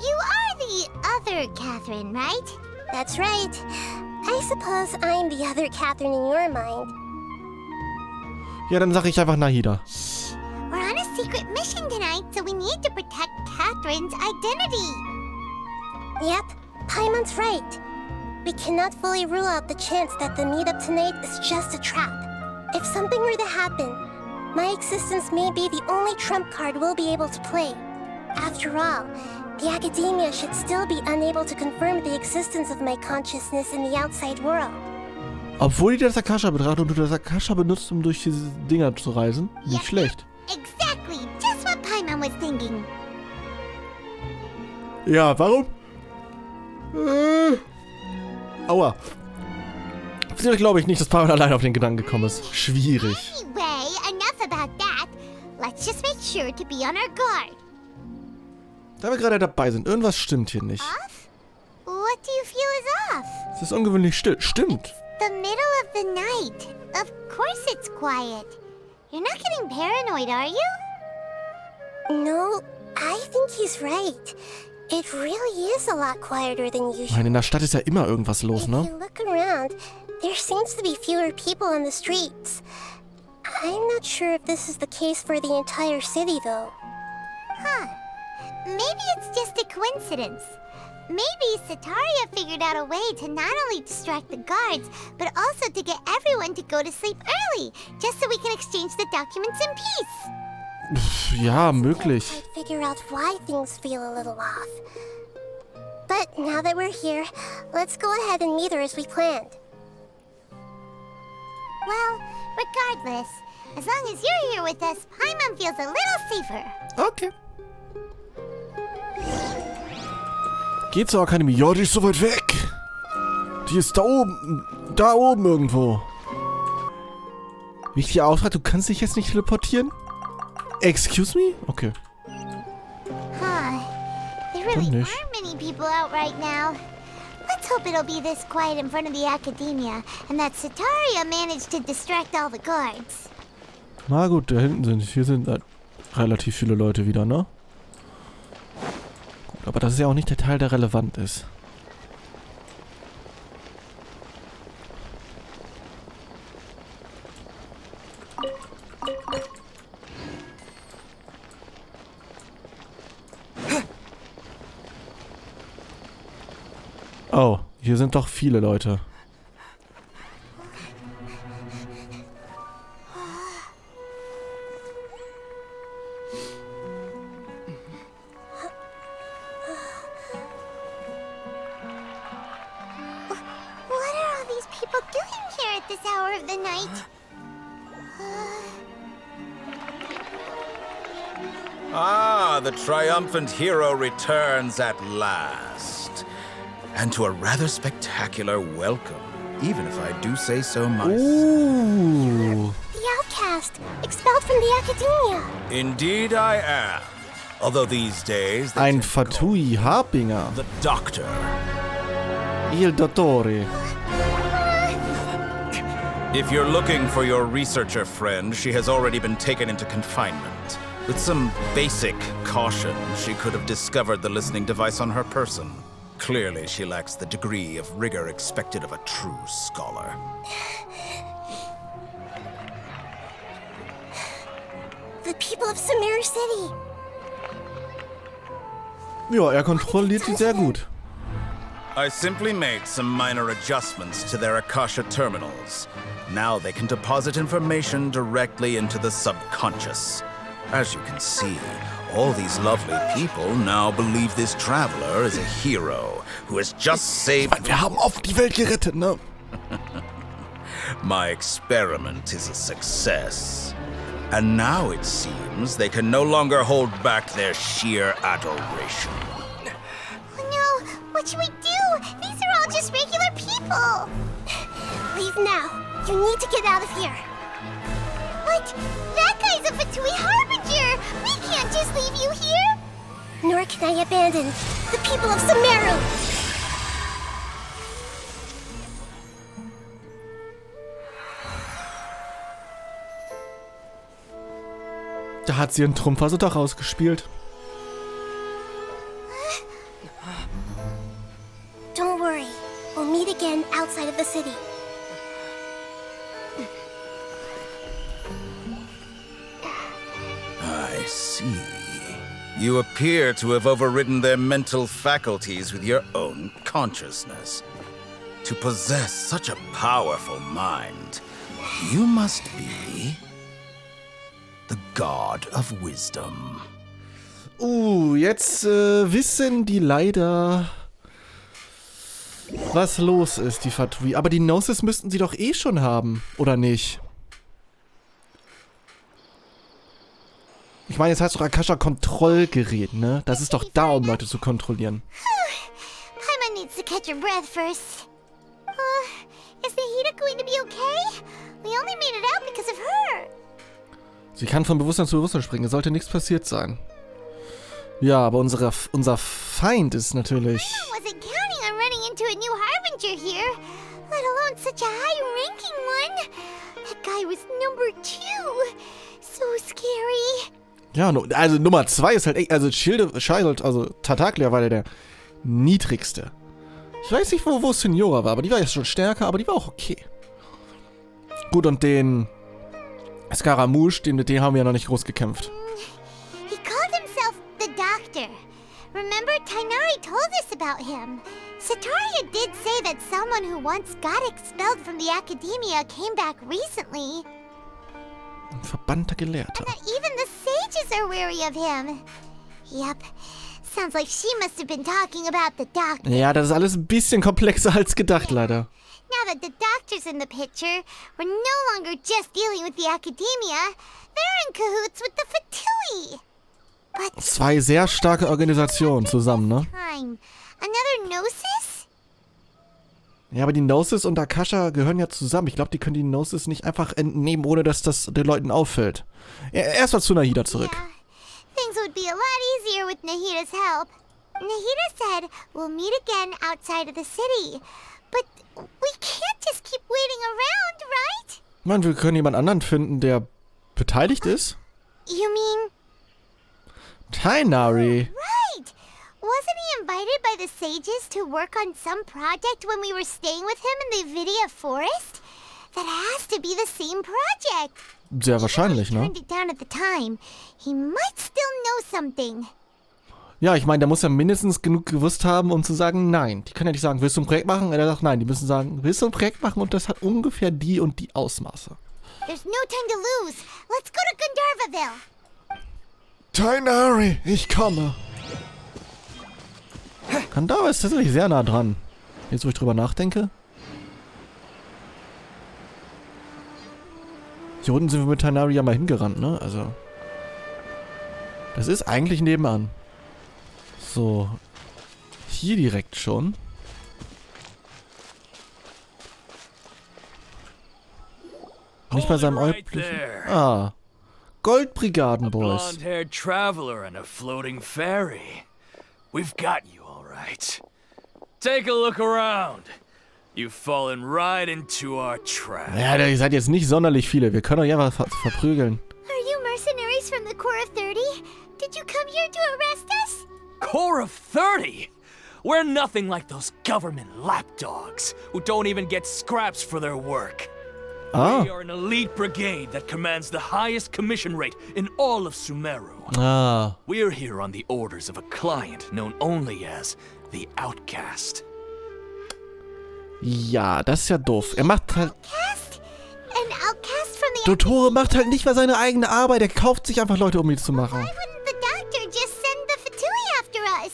you are the other Catherine, right? That's right. I suppose I'm the other Catherine in your mind. Ja, dann sage ich einfach Nahida. We're on a secret mission tonight, so we need to protect Catherine's identity. Yep, Paimon's right. We cannot fully rule out the chance that the meetup tonight is just a trap. If something were to happen, my existence may be the only trump card we'll be able to play. After all, the Academia should still be unable to confirm the existence of my consciousness in the outside world. Obwohl die das Akasha betrachtet und du das Akasha benutzt, um durch diese Dinger zu reisen. Nicht schlecht. Exactly, just what Paimon was thinking. Ja, warum? Aua. Vielleicht glaube ich nicht, dass Paimon allein auf den Gedanken gekommen ist. Schwierig. Anyway, enough about that. Let's just make sure to be on our guard. Da wir gerade dabei sind, irgendwas stimmt hier nicht. Off? What do you feel is off? Es ist ungewöhnlich still. Stimmt. The middle of the night. Of course it's quiet. You're not getting paranoid, are you? No, I think he's right. It really is a lot quieter than usual. Nein, in der Stadt ist ja immer irgendwas los, If ne? you look around, there seems to be fewer people on the streets. I'm not sure if this is the case for the entire city, though. Huh. Maybe it's just a coincidence. Maybe Sataria figured out a way to not only distract the guards, but also to get everyone to go to sleep early, just so we can exchange the documents in peace. Ja, möglich. I'd figure out why things feel a little off. But now that we're here, let's go ahead and meet her as we planned. Well, regardless, as long as you're here with us, Paimon feels a little safer. Okay. Geht zur Akademie. Ja, die ist so weit weg. Die ist da oben. Da oben irgendwo. Wichtiger Auftrag, du kannst dich jetzt nicht teleportieren? Excuse me? Okay. Huh. There really nicht. aren't many people out right now. Let's hope it'll be this quiet in front of the Academia, and that Sataria managed to distract all the guards. Na gut, da hinten sind. Hier sind relativ viele Leute wieder, ne? Gut, aber das ist ja auch nicht der Teil, der relevant ist. Hier sind doch viele Leute. What are all these people doing here at this hour of the night? Ah, the triumphant hero returns at last. And to a rather spectacular welcome, even if I do say so myself. Ooh. The outcast, expelled from the academia. Indeed I am. Although these days... they Ein tend to call Fatui Harbinger. the Doctor. Il Dottore. If you're looking for your researcher friend, she has already been taken into confinement. With some basic caution, she could have discovered the listening device on her person. Clearly, she lacks the degree of rigor expected of a true scholar. The people of Sumeru City. Ja, er kontrolliert sie sehr gut. I simply made some minor adjustments to their Akasha terminals. Now they can deposit information directly into the subconscious. As you can see, all these lovely people now believe this traveler is a hero who has just saved... Wir haben oft die Welt gerettet, ne? My experiment is a success. And now it seems they can no longer hold back their sheer adoration. No, what should we do? These are all just regular people. Leave now. You need to get out of here. But that guy's a Fatui Harbinger. We can't just leave you here. Nor can I abandon the people of Sumeru. Da hat sie ihren Trumpf also doch ausgespielt. Don't worry. We'll meet again outside of the city. I see. You appear to have overridden their mental faculties with your own consciousness. To possess such a powerful mind, you must be the God of Wisdom. Jetzt wissen die leider, was los ist, die Fatui. Aber die Gnosis müssten sie doch eh schon haben, oder nicht? Ich meine, jetzt heißt doch Akasha-Kontrollgerät, ne? Das ist doch da, um Leute zu kontrollieren. Paimon needs to catch her breath first. Is Nahida going to be okay? We only made it out because of her. Sie kann von Bewusstsein zu Bewusstsein springen. Es sollte nichts passiert sein. Ja, aber unser Feind ist natürlich... I wasn't counting on running into a new Harbinger here, let alone such a high-ranking one. That guy was number 2. So scary. Ja, also Nummer 2 ist halt echt... Also also Tartaglia war der niedrigste. Ich weiß nicht, wo Signora war, aber die war jetzt schon stärker, aber die war auch okay. Gut, und den Scaramouche, mit dem haben wir ja noch nicht groß gekämpft. He called himself the Doctor. Remember, Tighnari told us about him. Sataria did say that someone who once got expelled from the academia came back recently. Ein verbannter Gelehrter. And that even the sages are wary of him. Yep. Sounds like she must have been talking about the Doctor. Ja, das ist alles ein bisschen komplexer als gedacht, leider. Now that the Doctor's in the picture, we're no longer just dealing with the academia. They're in cahoots with the Fatui. But 2 sehr starke Organisationen zusammen, ne? time. Another Gnosis? Ja, aber die Gnosis und Akasha gehören ja zusammen. Ich glaube, die können die Gnosis nicht einfach entnehmen, ohne dass das den Leuten auffällt. Erstmal zu Nahida zurück. Yeah. Things would be a lot easier with Nahida's help. Nahida said we'll meet again outside of the city. But we can't just keep waiting around, right? Man, wir können jemand anderen finden, der beteiligt ist. You mean... Tighnari. Right! Wasn't he invited by the sages to work on some project when we were staying with him in the Vidia forest? That has to be the same project. Sehr wahrscheinlich, He ne? turned it down at the time. He might still know something. Ja, ich meine, der muss ja mindestens genug gewusst haben, um zu sagen, nein. Die können ja nicht sagen, willst du ein Projekt machen? Er sagt, nein. Die müssen sagen, willst du ein Projekt machen? Und das hat ungefähr die und die Ausmaße. There's no time to lose. Let's go to Gandharvaville. Tighnari, ich komme. Gandharva ist tatsächlich sehr nah dran. Jetzt, wo ich drüber nachdenke. Hier unten sind wir mit Tighnari ja mal hingerannt, ne? Also. Das ist eigentlich nebenan. So. Hier direkt schon. Nicht bei seinem üblichen. Ah. Goldbrigadenboys. Blonde-haired traveler and a floating ferry. We've got you all right. Take a look around. You've fallen right into our trap. Ja, ihr seid jetzt nicht sonderlich viele. Wir können euch einfach verprügeln. Are you mercenaries from the Corps of 30? Did you come here to arrest us? Corps of 30? We're nothing like those government lapdogs who don't even get scraps for their work. Ah. We are an elite brigade that commands the highest commission rate in all of Sumeru. Ah. We're here on the orders of a client known only as the Outcast. Ja, das ist ja doof. Er macht halt... Outcast? An outcast from the... Dottore macht halt nicht mal seine eigene Arbeit. Er kauft sich einfach Leute, um ihn zu machen. Why wouldn't the doctor just send the Fatui after us?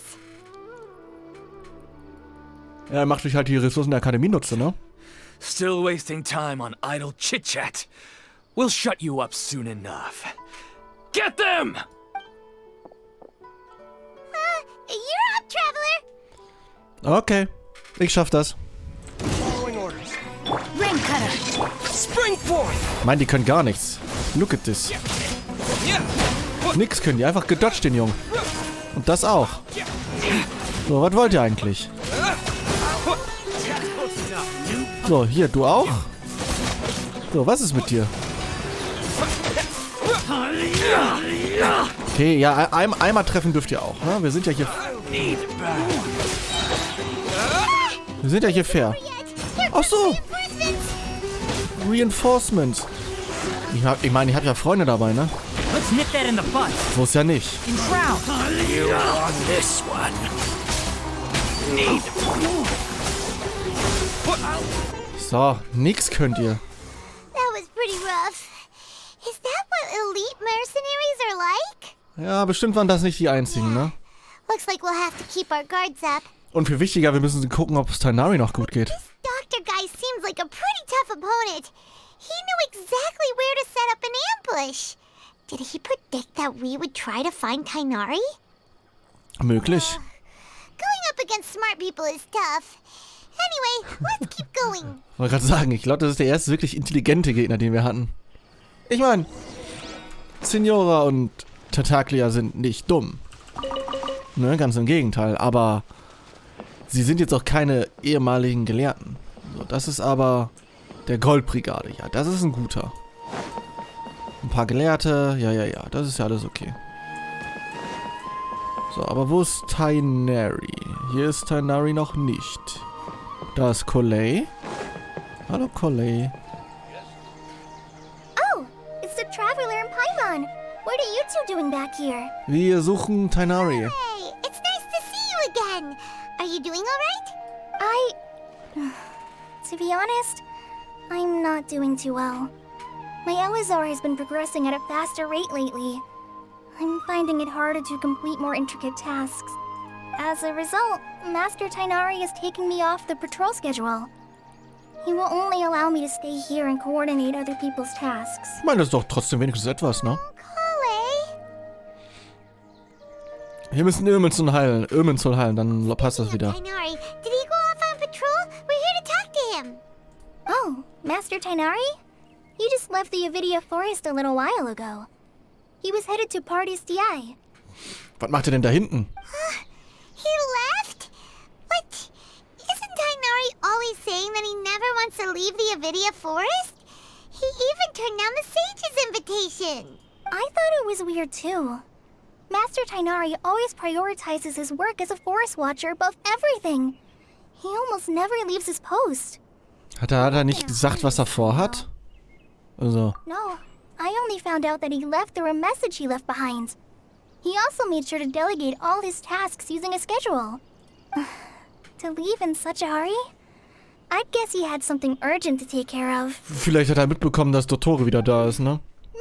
Ja, er macht durch halt die Ressourcen der Akademie nutze, ne? Still wasting time on idle chit-chat. We'll shut you up soon enough. Get them! You're up, traveler! Okay, ich schaff das. Spring forth! Ich meine, die können gar nichts. Look at this. Nix können die, einfach gedodged den Jungen. Und das auch. So, was wollt ihr eigentlich? So, hier, du auch? So, was ist mit dir? Okay, ja, einmal treffen dürft ihr auch, ne? Wir sind ja hier... Wir sind ja hier fair. Ach so. Reinforcements. Ich meine, ich habe ja Freunde dabei, ne? So ist ja nicht. So, nix könnt ihr. That was pretty rough. Is that what elite mercenaries are like? Ja, bestimmt waren das nicht die einzigen, ne? Looks like we'll have to keep our guards up. Und viel wichtiger, wir müssen gucken, ob es Tighnari noch gut geht. This doctor guy seems like a pretty tough opponent. He knew exactly where to set up an ambush. Did he predict that we would try to find Tighnari? Möglich. Going up against smart people is tough. Anyway, let's keep going. Ich wollte gerade sagen, ich glaube, das ist der erste wirklich intelligente Gegner, den wir hatten. Ich meine, Signora und Tartaglia sind nicht dumm. Ne, ganz im Gegenteil, aber sie sind jetzt auch keine ehemaligen Gelehrten. So, das ist aber der Goldbrigade, ja, das ist ein guter. Ein paar Gelehrte, ja, das ist ja alles okay. So, aber wo ist Tighnari? Hier ist Tighnari noch nicht. Da ist Collei. Hallo, Collei. Oh, it's the traveler in Paimon. What are you two doing back here? Wir suchen Tighnari. Hey, it's nice to see you again. Are you doing all right? To be honest, I'm not doing too well. My Elazar has been progressing at a faster rate lately. I'm finding it harder to complete more intricate tasks. As a result, Master Tighnari is taking me off the patrol schedule. He will only allow me to stay here and coordinate other people's tasks. Ich meine, das ist doch trotzdem wenigstens etwas, ne? Collei? Wir müssen Irminsul heilen, dann passt das wieder. Tighnari, did he go off on patrol? We're here to talk to him. Oh, Master Tighnari? He just left the Avidia forest a little while ago. He was headed to Party's DI. Was macht er denn da hinten? He left? What? Isn't Tighnari always saying that he never wants to leave the Avidia forest? He even turned down the sage's invitation. I thought it was weird too. Master Tighnari always prioritizes his work as a forest watcher above everything. He almost never leaves his post. Hat er nicht gesagt, was er vorhat? Also. No, I only found out that he left through a message he left behind. He also made sure to delegate all his tasks using a schedule. To leave in such a hurry? I'd guess he had something urgent to take care of. Vielleicht hat er mitbekommen, dass Dottore wieder da ist, ne?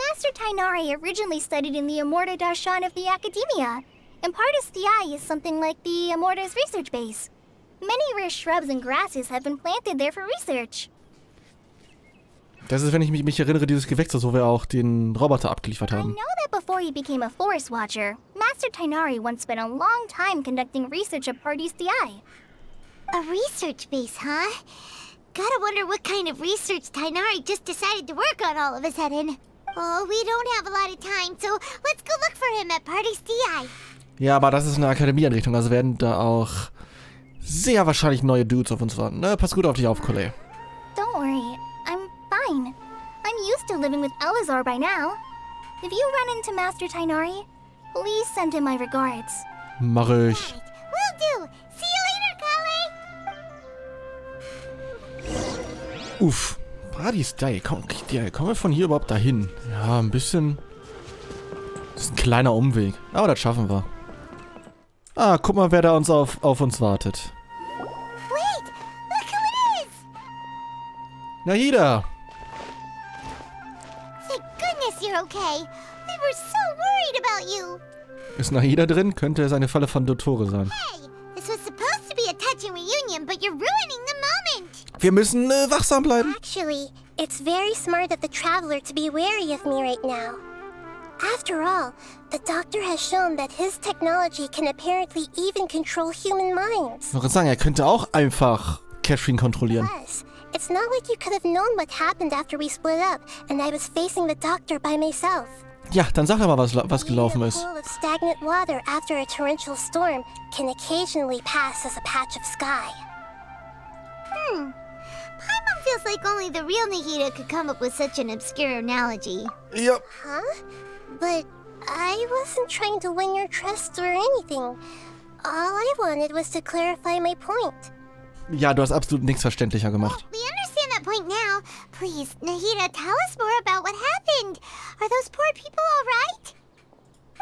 Master Tighnari originally studied in the Immortal Archon of the Academia, and part of Stiai is something like the Immortal's research base. Many rare shrubs and grasses have been planted there for research. Das ist, wenn ich mich erinnere, dieses Gewächs, wo wir auch den Roboter abgeliefert I haben. know that before he became a forest watcher, Master Tighnari once spent a long time conducting research at Party Stiai. A research base, huh? Gotta wonder what kind of research Tighnari just decided to work on all of a sudden. Oh, we don't have a lot of time, so let's go look for him at Party Stiai. Ja, aber das ist eine Akademieeinrichtung, also werden da auch sehr wahrscheinlich neue Dudes auf uns warten. Ne, pass gut auf dich auf, Kollege. Don't worry, I'm fine. I'm used to living with Elazar by now. If you run into Master Tighnari, please send him my regards. Mach ich. Will do. See you later, Kale. Uff. Party Stiai. Kommen wir von hier überhaupt dahin? Ja, ein bisschen. Das ist ein kleiner Umweg. Aber das schaffen wir. Ah, guck mal, wer da auf uns wartet. Wait, look who it is. Nahida. Thank goodness you're okay. We were so worried about you. Ist Nahida drin? Könnte es eine Falle von Dottore sein. Hey, this was supposed to be a touching reunion, but you're ruining the moment. Wir müssen wachsam bleiben. Actually, it's very smart of the traveler to be wary of me right now. After all, the doctor has shown that his technology can apparently even control human minds. Ich wollte sagen, er könnte auch einfach Catherine kontrollieren. Plus, it's not like you could have known what happened after we split up and I was facing the doctor by myself. Ja, dann sag doch mal, was gelaufen Even a ist. pool of stagnant water after a torrential storm can occasionally pass as a patch of sky. Paimon feels like only the real Nahida could come up with such an obscure analogy. Ja. Huh? But I wasn't trying to win your trust or anything. All I wanted was to clarify my point. Ja, du hast absolut nichts verständlicher gemacht. We understand that point now. Please, Nahida, tell us more about what happened. Are those poor people all right?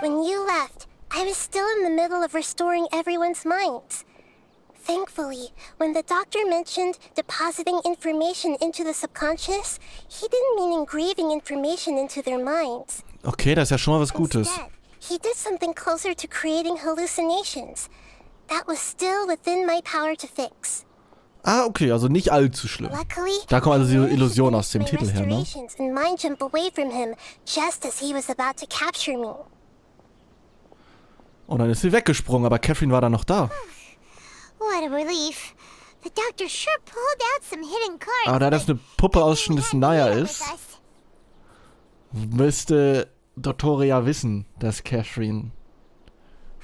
When you left, I was still in the middle of restoring everyone's minds. Thankfully, when the doctor mentioned depositing information into the subconscious, he didn't mean engraving information into their minds. Okay, das ist ja schon mal was Gutes. Instead, he did something closer to creating hallucinations. That was still within my power to fix. Ah, okay, also nicht allzu schlimm. Luckily, Da kommt also I die managed to Illusion aus dem finish my Titel her, ne? restorations and mind jump away from him just as he was about to capture me. Und dann ist sie weggesprungen, aber Catherine war da noch da. What a relief. The doctor sure pulled out some hidden cards. Aber da das eine Puppe aus des Neuer ist, müsste Dottore ja wissen, dass Catherine,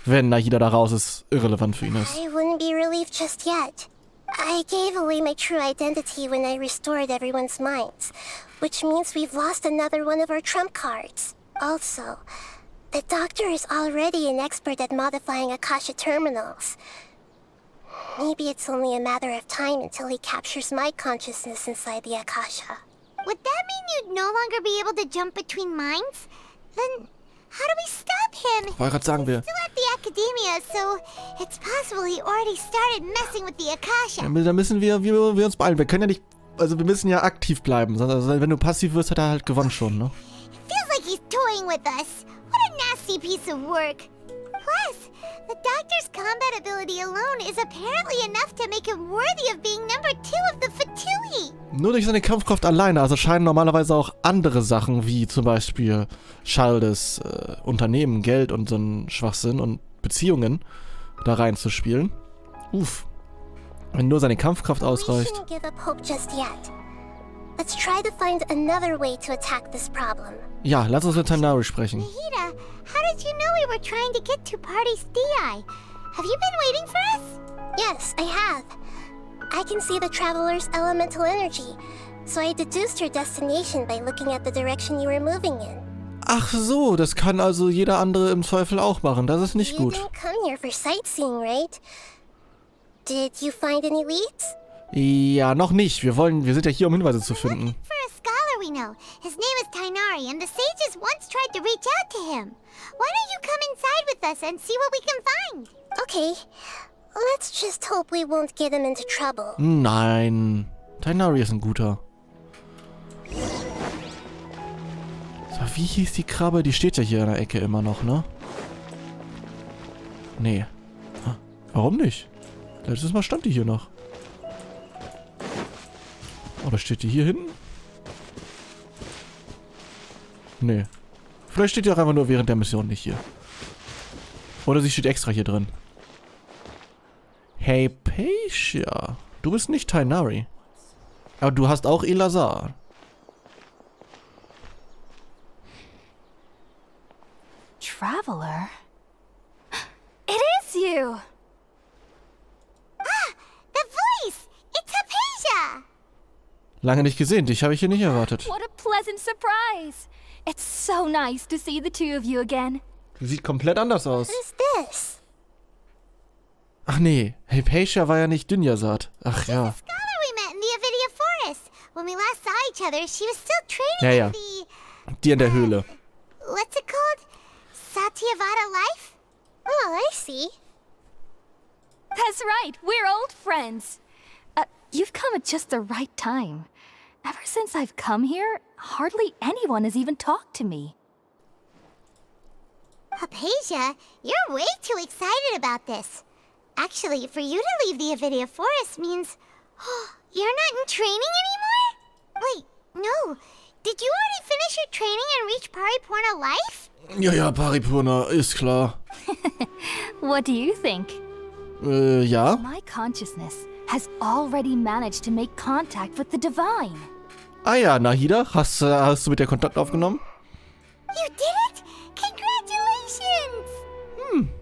wenn Nahida da raus ist, irrelevant für ihn ist. I wouldn't be relieved just yet. I gave away my true identity when I restored everyone's minds, which means we've lost another one of our trump cards. Also, the doctor is already an expert at modifying Akasha terminals. Maybe it's only a matter of time until he captures my consciousness inside the Akasha. Would that mean you'd no longer be able to jump between minds? Then how do we stop him? Ich wollte gerade sagen, wir Still at the Academia, so it's possible he already started messing with the Akasha. da müssen wir uns beeilen. Wir können ja nicht, also wir müssen ja aktiv bleiben. Also wenn du passiv wirst, hat er halt gewonnen schon, ne? Feels like he's toying with us. What a nasty piece of work. Plus, the doctor's combat ability alone is apparently enough to make him worthy of being number 2 of the Fatui. Nur durch seine Kampfkraft alleine, also scheinen normalerweise auch andere Sachen, wie zum Beispiel Schaldes Unternehmen, Geld und so ein Schwachsinn und Beziehungen da reinzuspielen. Uff. Wenn nur seine Kampfkraft We ausreicht. shouldn't give up hope just yet. Let's try to find another way to attack this problem. Ja, lass uns mit Tighnari sprechen. Nahida, how did you know we were trying to get to Party Stiai? Have you been waiting for us? Yes, I have. I can see the traveler's elemental energy, so I deduced her destination by looking at the direction you were moving in. Ach so, das kann also jeder andere im Zweifel auch machen. Das ist nicht You gut. didn't come here for sightseeing, right? Did you find any leads? Ja, noch nicht. Wir sind ja hier, um Hinweise zu finden. For a scholar we know. His name is Tighnari, and the sages once tried to reach out to him. Why don't you come inside with us and see what we can find? Okay. Let's just hope we won't get him into trouble. Nein. Tighnari ist ein guter. So, wie hieß die Krabbe? Die steht ja hier in der Ecke immer noch, ne? Nee. Warum nicht? Letztes Mal stand die hier noch. Oder steht die hier hinten? Nee. Vielleicht steht die auch einfach nur während der Mission nicht hier. Oder sie steht extra hier drin. Hey, Pacia. Du bist nicht Tighnari. Aber du hast auch Elazar. Traveler? It is you! Ah, the voice! It's Hypatia! Lange nicht gesehen, dich habe ich hier nicht erwartet. What a pleasant surprise! It's so nice to see the two of you again. Sieht komplett anders aus. Who's this? Ach nee, hey, Pacia war ja nicht Dynjasat. Ach ja. The scholar we met in the Avidia Forest. When we last saw each other, she was still training Ja, ja. in the... Die in der Höhle. What's it called? Satyavada life? Oh, I see. That's right, we're old friends. You've come at just the right time. Ever since I've come here, hardly anyone has even talked to me. Hypatia, you're way too excited about this. Actually, for you to leave the Avidia Forest means... you're not in training anymore? Wait, no. Did you already finish your training and reach Paripurna life? Ja, ja, Paripurna, ist klar. What do you think? Ja? My consciousness has already managed to make contact with the divine. Ah ja, Nahida, hast du mit der Kontakt aufgenommen? You did it? Congratulations!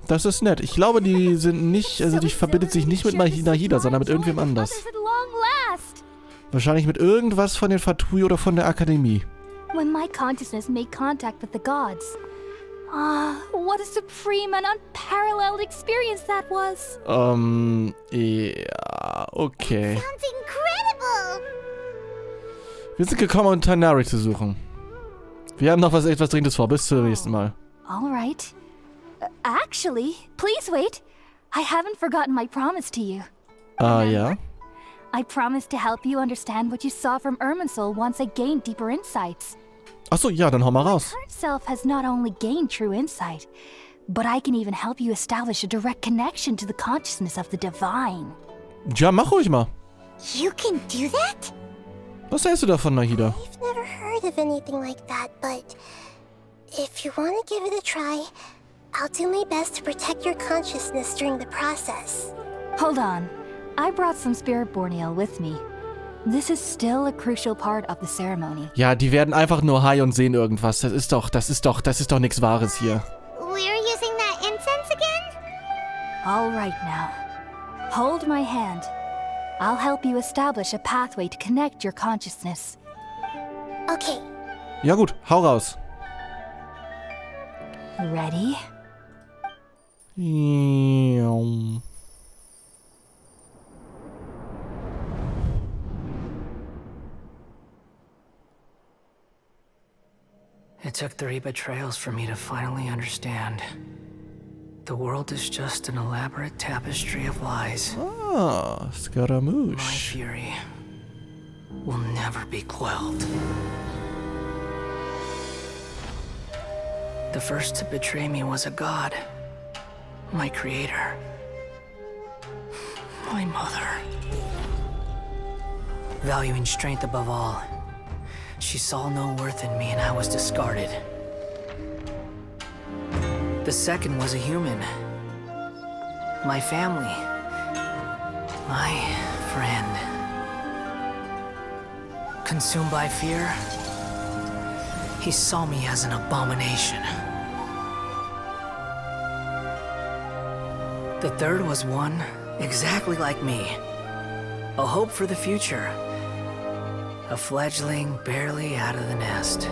Das ist nett. Ich glaube, die sind nicht, also die verbindet sich nicht mit Nahida, sondern mit irgendwem anders. Wahrscheinlich mit irgendwas von den Fatui oder von der Akademie. When my consciousness made contact with the gods. What a supreme and unparalleled experience that was. Ja, okay. Sounds incredible! Wir sind gekommen, um Tighnari zu suchen. Wir haben noch etwas Dringendes vor. Bis zum nächsten Mal. All right. Actually, please wait. I haven't forgotten my promise to you. Ja? I promised to help you understand what you saw from Irminsul once I gained deeper insights. Achso, ja, dann hau mal raus. My current self has not only gained true insight, but I can even help you establish a direct connection to the consciousness of the divine. Ja, mach ruhig mal. You can do that? Was hältst du davon, Nahida? I've never heard of anything like that, but if you want to give it a try, I'll do my best to protect your consciousness during the process. Hold on. I brought some spirit borneal with me. This is still a crucial part of the ceremony. Ja, die werden einfach nur high und sehen irgendwas. Das ist doch nichts Wahres hier. We're using that incense again? All right now. Hold my hand. I'll help you establish a pathway to connect your consciousness. Okay. Ja gut, hau raus. Ready? Ja. It took 3 betrayals for me to finally understand. The world is just an elaborate tapestry of lies. Ah, Scaramouche. My fury will never be quelled. The first to betray me was a god. My creator. My mother. Valuing strength above all, she saw no worth in me and I was discarded. The second was a human. My family. My friend. Consumed by fear, he saw me as an abomination. The third was one exactly like me. A hope for the future. A fledgling barely out of the nest.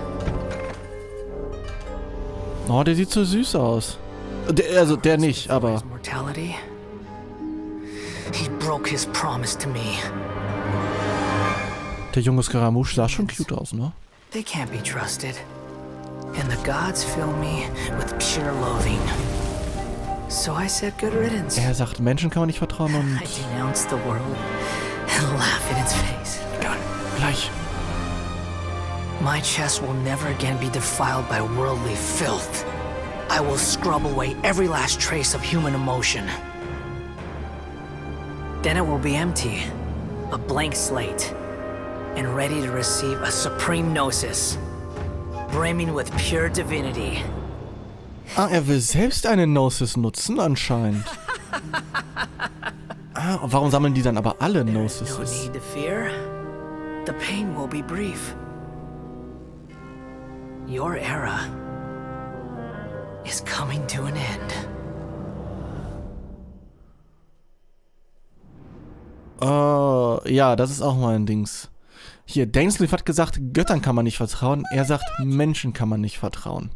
Oh, der sieht so süß aus. Der nicht, aber... Mortality. He broke his promise to me. Der junge Scaramouche sah schon cute aus, ne? They can't be trusted. And the gods fill me with pure loathing. So I said good riddance. Er sagt, Menschen kann man nicht vertrauen und... I denounced the world and laugh in its face. Egal, gleich. My chest will never again be defiled by worldly filth. I will scrub away every last trace of human emotion. Then it will be empty, a blank slate, and ready to receive a supreme gnosis, brimming with pure divinity. Ah, er will selbst eine Gnosis nutzen, anscheinend. Ah, und warum sammeln die dann aber alle Gnoses? No need to fear. The pain will be brief. Your era is coming to an end. Oh, ja, das ist auch mal ein Dings. Hier, Dainsleif hat gesagt, Göttern kann man nicht vertrauen. Er sagt, Menschen kann man nicht vertrauen.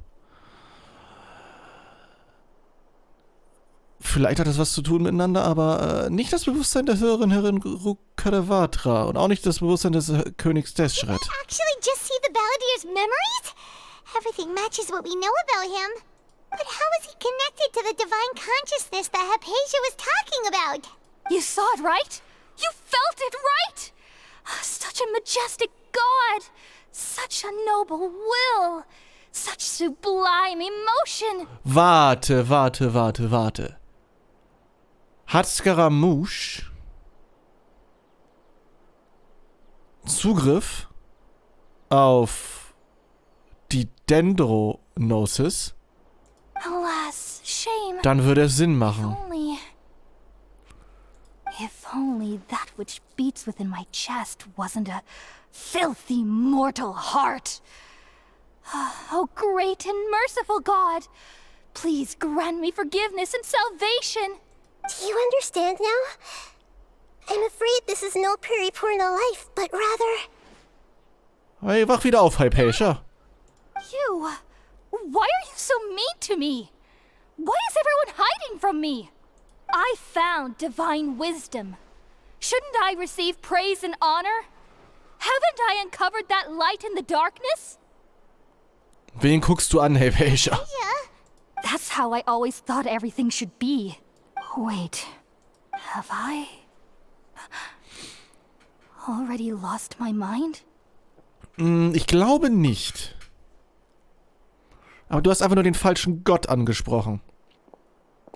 Vielleicht hat das was zu tun miteinander, aber nicht das Bewusstsein der höheren Herrin Rukadavatra und auch nicht das Bewusstsein des Königs Deschred. Did you actually just see the Balladier's memories? Everything matches what we know about him. But how is he connected to the divine consciousness that Hypatia was talking about? You saw it, right? You felt it, right? Such a majestic god. Such a noble will. Such sublime emotion. Warte. Hat Scaramouche Zugriff auf die Dendro-Gnosis? Alas, shame. Dann würde es Sinn machen. If only that which beats within my chest wasn't a filthy mortal heart. Oh, great and merciful God, please grant me forgiveness and salvation. Do you understand now? I'm afraid this is no Puripurna life, but rather... Hey, wach wieder auf, Hypatia. You, why are you so mean to me? Why is everyone hiding from me? I found divine wisdom. Shouldn't I receive praise and honor? Haven't I uncovered that light in the darkness? Wen guckst du an, Hypatia? Yeah. That's how I always thought everything should be. Wait, have I already lost my mind? Ich glaube nicht. Aber du hast einfach nur den falschen Gott angesprochen.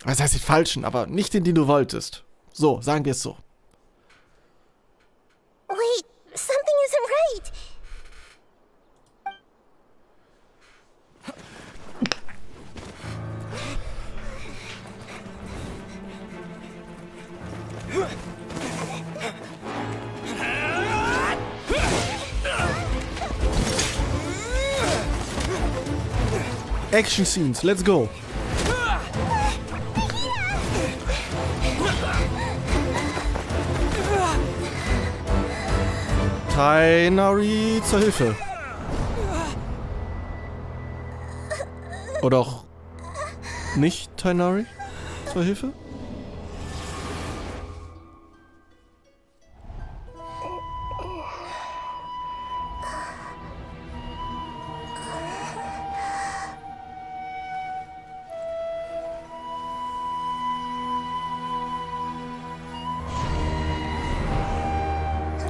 Das heißt den falschen, aber nicht den du wolltest. So, sagen wir es so. Wait, something isn't right. Action Scenes, let's go. Tighnari zur Hilfe. Oder auch nicht Tighnari zur Hilfe?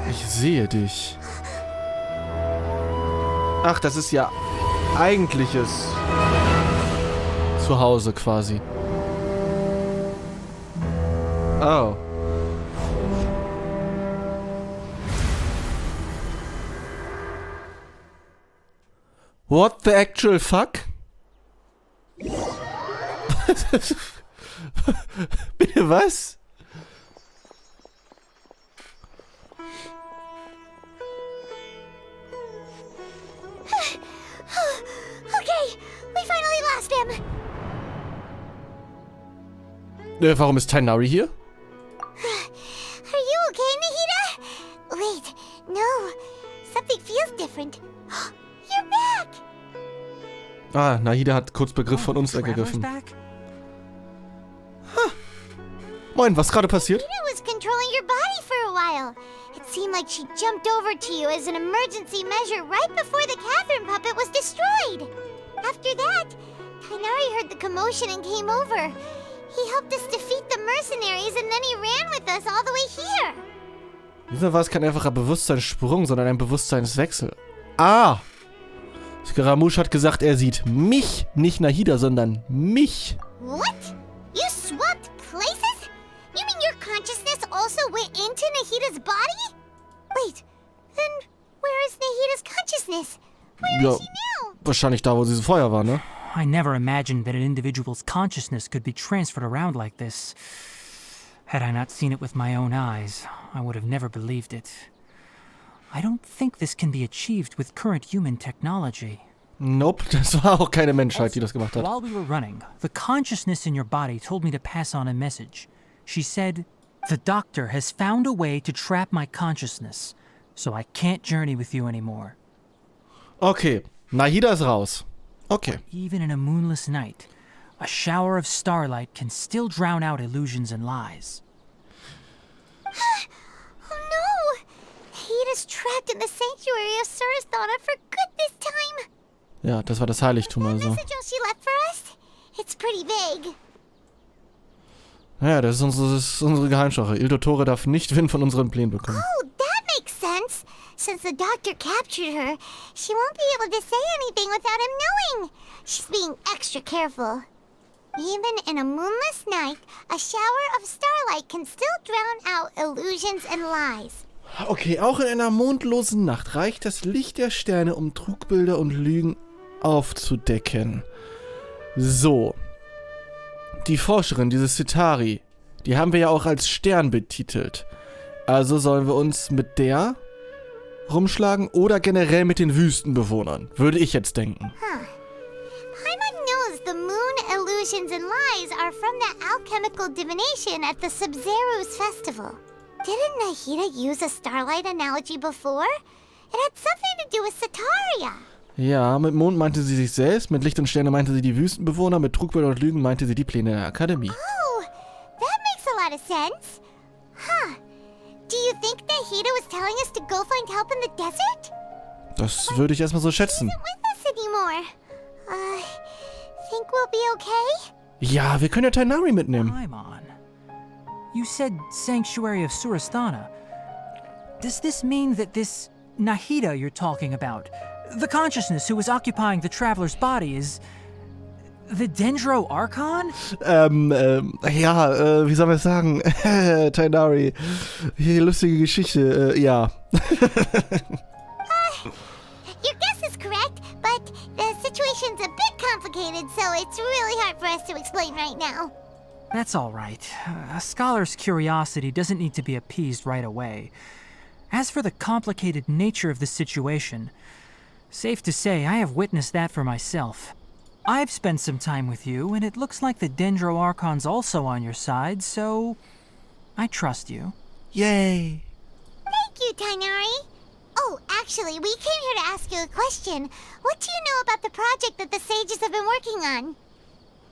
Ich sehe dich. Ach, das ist ja eigentliches Zuhause quasi. Oh. What the actual fuck? Bitte was? Okay, we finally lost him. Warum ist Tighnari hier? Are you okay, Nahida? Wait, no. Something feels different. You're back. Ah, Nahida hat kurz Begriff von uns ergriffen. Moin, was gerade passiert? Nahida was controlling your body for a while. It seemed like she jumped over to you as an emergency measure right before the Catherine puppet was destroyed. After that, Tighnari heard the commotion and came over. He helped us defeat the mercenaries and then he ran with us all the way here. Diesmal war es kein einfacher Bewusstseinssprung, sondern ein Bewusstseinswechsel. Ah! Scaramouche hat gesagt, er sieht mich, nicht Nahida, sondern mich. What? You swapped places? You mean your consciousness also went into Nahida's body? Wait, then where is Nahida's consciousness? Where is she now? Wahrscheinlich da, wo sie vorher war, ne? I never imagined that an individual's consciousness could be transferred around like this. Had I not seen it with my own eyes, I would have never believed it. I don't think this can be achieved with current human technology. Nope, das war auch keine Menschheit, die das gemacht hat. While we were running, the consciousness in your body told me to pass on a message. She said, "The doctor has found a way to trap my consciousness, so I can't journey with you anymore." Okay, Nahida ist raus. Okay. Even in a moonless night, a shower of starlight can still drown out illusions and lies. Oh no! Nahida's trapped in the sanctuary of Sumeru for good this time. Ja, das war das Heiligtum also. The message she left for us? It's pretty vague. Ja, das ist unsere Geheimsache. Dottore darf nicht Wind von unseren Plänen bekommen. Oh, that makes sense. Since the doctor captured her, she won't be able to say anything without him knowing. She's being extra careful. Even in a moonless night, a shower of starlight can still drown out illusions and lies. Okay, auch in einer mondlosen Nacht reicht das Licht der Sterne, um Trugbilder und Lügen aufzudecken. So. Die Forscherin, diese Tighnari, die haben wir ja auch als Stern betitelt. Also sollen wir uns mit der rumschlagen oder generell mit den Wüstenbewohnern, würde ich jetzt denken. Paimon knows the moon illusions and lies are from the alchemical divination at the Sumeru's festival. Didn't Nahida use a starlight analogy before? It had something to do with Sataria. Ja, mit Mond meinte sie sich selbst, mit Licht und Sterne meinte sie die Wüstenbewohner, mit Trugbilder und Lügen meinte sie die Pläne der Akademie. Oh, that makes a lot of sense. Huh. Do you think Nahida was telling us to go find help in the desert? Das würde ich erstmal so schätzen. She isn't with us anymore. Think we'll be okay? Ja, wir können ja Tighnari mitnehmen. You said Sanctuary of Sumeru. Does this mean that this Nahida you're talking about, the consciousness who was occupying the traveler's body, is the Dendro Archon? Ja, wie soll man es sagen? Tighnari. Hier, lustige Geschichte, ja. Your guess is correct, but the situation's a bit complicated, so it's really hard for us to explain right now. That's all right. A scholar's curiosity doesn't need to be appeased right away. As for the complicated nature of the situation, safe to say I have witnessed that for myself. I've spent some time with you, and it looks like the Dendro Archon's also on your side, so I trust you. Yay! Thank you, Tighnari. Oh, actually, we came here to ask you a question. What do you know about the project that the sages have been working on?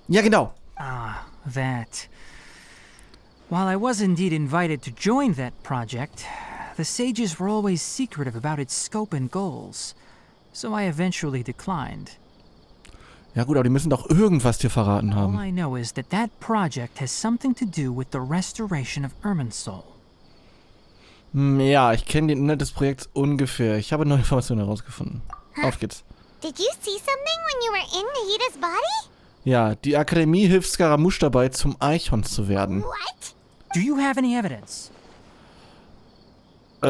Ja, genau. Ah, that. While I was indeed invited to join that project, the sages were always secretive about its scope and goals, so I eventually declined. Ja gut, aber die müssen doch irgendwas dir verraten haben. All I know is that that project has something to do with the restoration of Irminsul. Ja, ich kenne den Inhalt des Projekts ungefähr. Ich habe neue Informationen herausgefunden. Auf geht's. Did you see something when you were in Nahida's body? Ja, die Akademie hilft Scaramouche dabei, zum Archon zu werden. What? Do you have any evidence?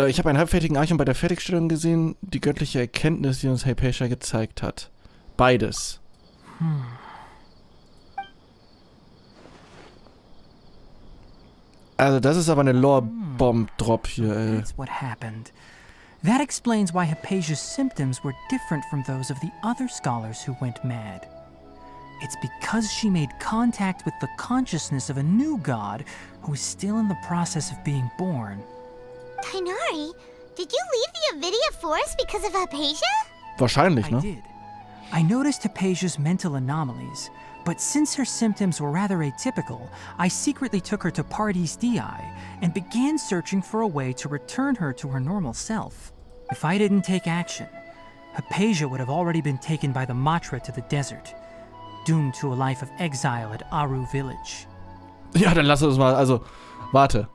Ich habe einen halbfertigen Archon bei der Fertigstellung gesehen, die göttliche Erkenntnis, die uns Hypatia gezeigt hat. Beides. Also das ist aber eine Lore-Bomb-Drop hier, ey. That's what happened. That explains why Hypatia's symptoms were different from those of the other scholars who went mad. It's because she made contact with the consciousness of a new god who is still in the process of being born. Tighnari, did you leave the Avidia Forest because of Hypatia? Wahrscheinlich, ne? I did. I noticed Hypatia's mental anomalies, But since her symptoms were rather atypical, I secretly took her to Party's DI and began searching for a way to return her to her normal self. If I didn't take action, Hypatia would have already been taken by the Matra to the desert, doomed to a life of exile at Aru Village. Ja, dann lass uns mal, also, warte.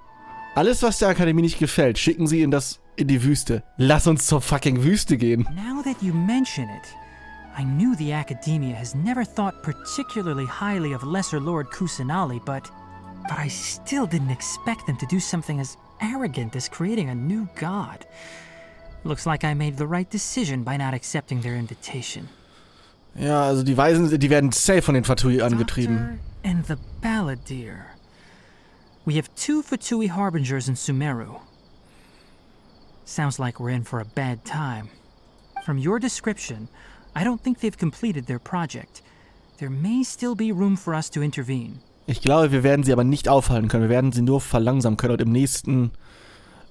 Alles, was der Akademie nicht gefällt, schicken sie in die Wüste. Lass uns zur fucking Wüste gehen. Now that you mention it, I knew the Academia has never thought particularly highly of Lesser Lord Kusanali, but I still didn't expect them to do something as arrogant as creating a new god. Looks like I made the right decision by not accepting their invitation. Ja, also die Weisen, die werden safe von den Fatui angetrieben. And the Balladeer. We have 2 Fatui harbingers in Sumeru. Sounds like we're in for a bad time. From your description, I don't think they've completed their project. There may still be room for us to intervene. Ich glaube, wir werden sie aber nicht aufhalten können. Wir werden sie nur verlangsamen können und im nächsten